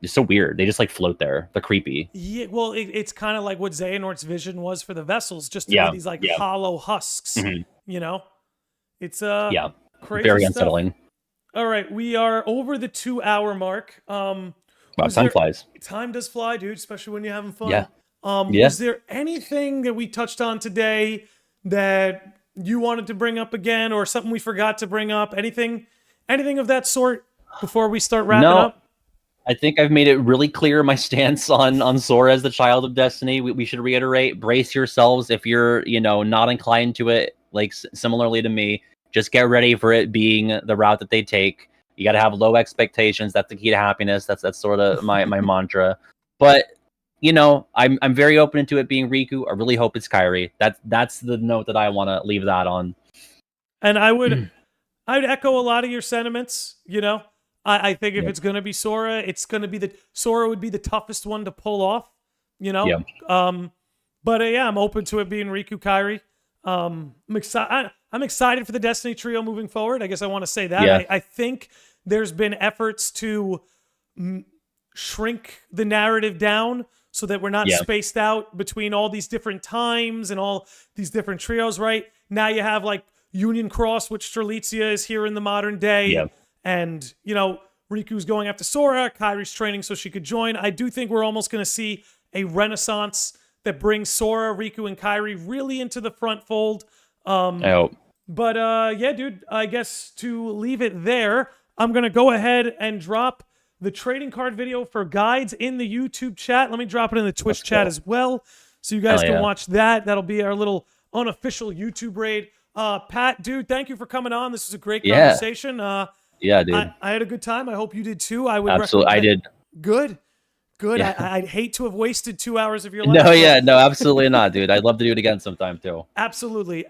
it's so weird. They just like float there. They're creepy. Yeah, well, it's kind of like what Xehanort's vision was for the vessels, just to be these like hollow husks. You know, it's crazy very stuff. unsettling. All right, we are over the 2-hour mark. Wow, time flies. Time does fly, dude, especially when you're having fun. Was there anything that we touched on today that you wanted to bring up again, or something we forgot to bring up? Anything of that sort before we start wrapping up? I think I've made it really clear my stance on Sora as the child of destiny. We should reiterate, brace yourselves if you're, not inclined to it, like similarly to me. Just get ready for it being the route that they take. You got to have low expectations. That's the key to happiness. That's sort of my mantra. But I'm very open to it being Riku. I really hope it's Kyrie. That's the note that I want to leave that on. And I'd echo a lot of your sentiments. I think if it's going to be Sora, it's going to be Sora would be the toughest one to pull off. But I'm open to it being Riku Kyrie. I'm excited for the Destiny trio moving forward. I guess I want to say that. I think there's been efforts to shrink the narrative down so that we're not spaced out between all these different times and all these different trios, right? Now you have like Union Cross, which Strelitzia is here in the modern day. And, Riku's going after Sora, Kyrie's training so she could join. I do think we're almost going to see a renaissance that brings Sora, Riku, and Kyrie really into the front fold. I hope. But dude, I guess to leave it there, I'm going to go ahead and drop the trading card video for guides in the YouTube chat. Let me drop it in the Twitch chat as well, so you guys can watch that. That'll be our little unofficial YouTube raid. Pat, dude, thank you for coming on. This was a great conversation. Yeah, dude. I had a good time. I hope you did too. I would absolutely. I did. Good. Good. Yeah. I'd hate to have wasted 2 hours of your life. No, yeah, no, absolutely not, dude. I'd love to do it again sometime too. Absolutely.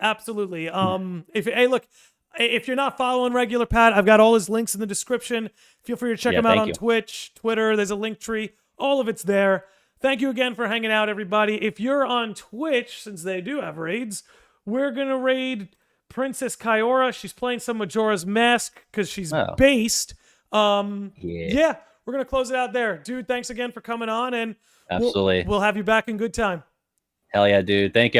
If you're not following Regular Pat, I've got all his links in the description. Feel free to check him out on Twitch, Twitter. There's a link tree. All of it's there. Thank you again for hanging out, everybody. If you're on Twitch, since they do have raids, we're going to raid Princess Kyora. She's playing some Majora's Mask because she's based. Yeah, we're going to close it out there. Dude, thanks again for coming on, and absolutely. We'll have you back in good time. Hell yeah, dude. Thank you, everybody.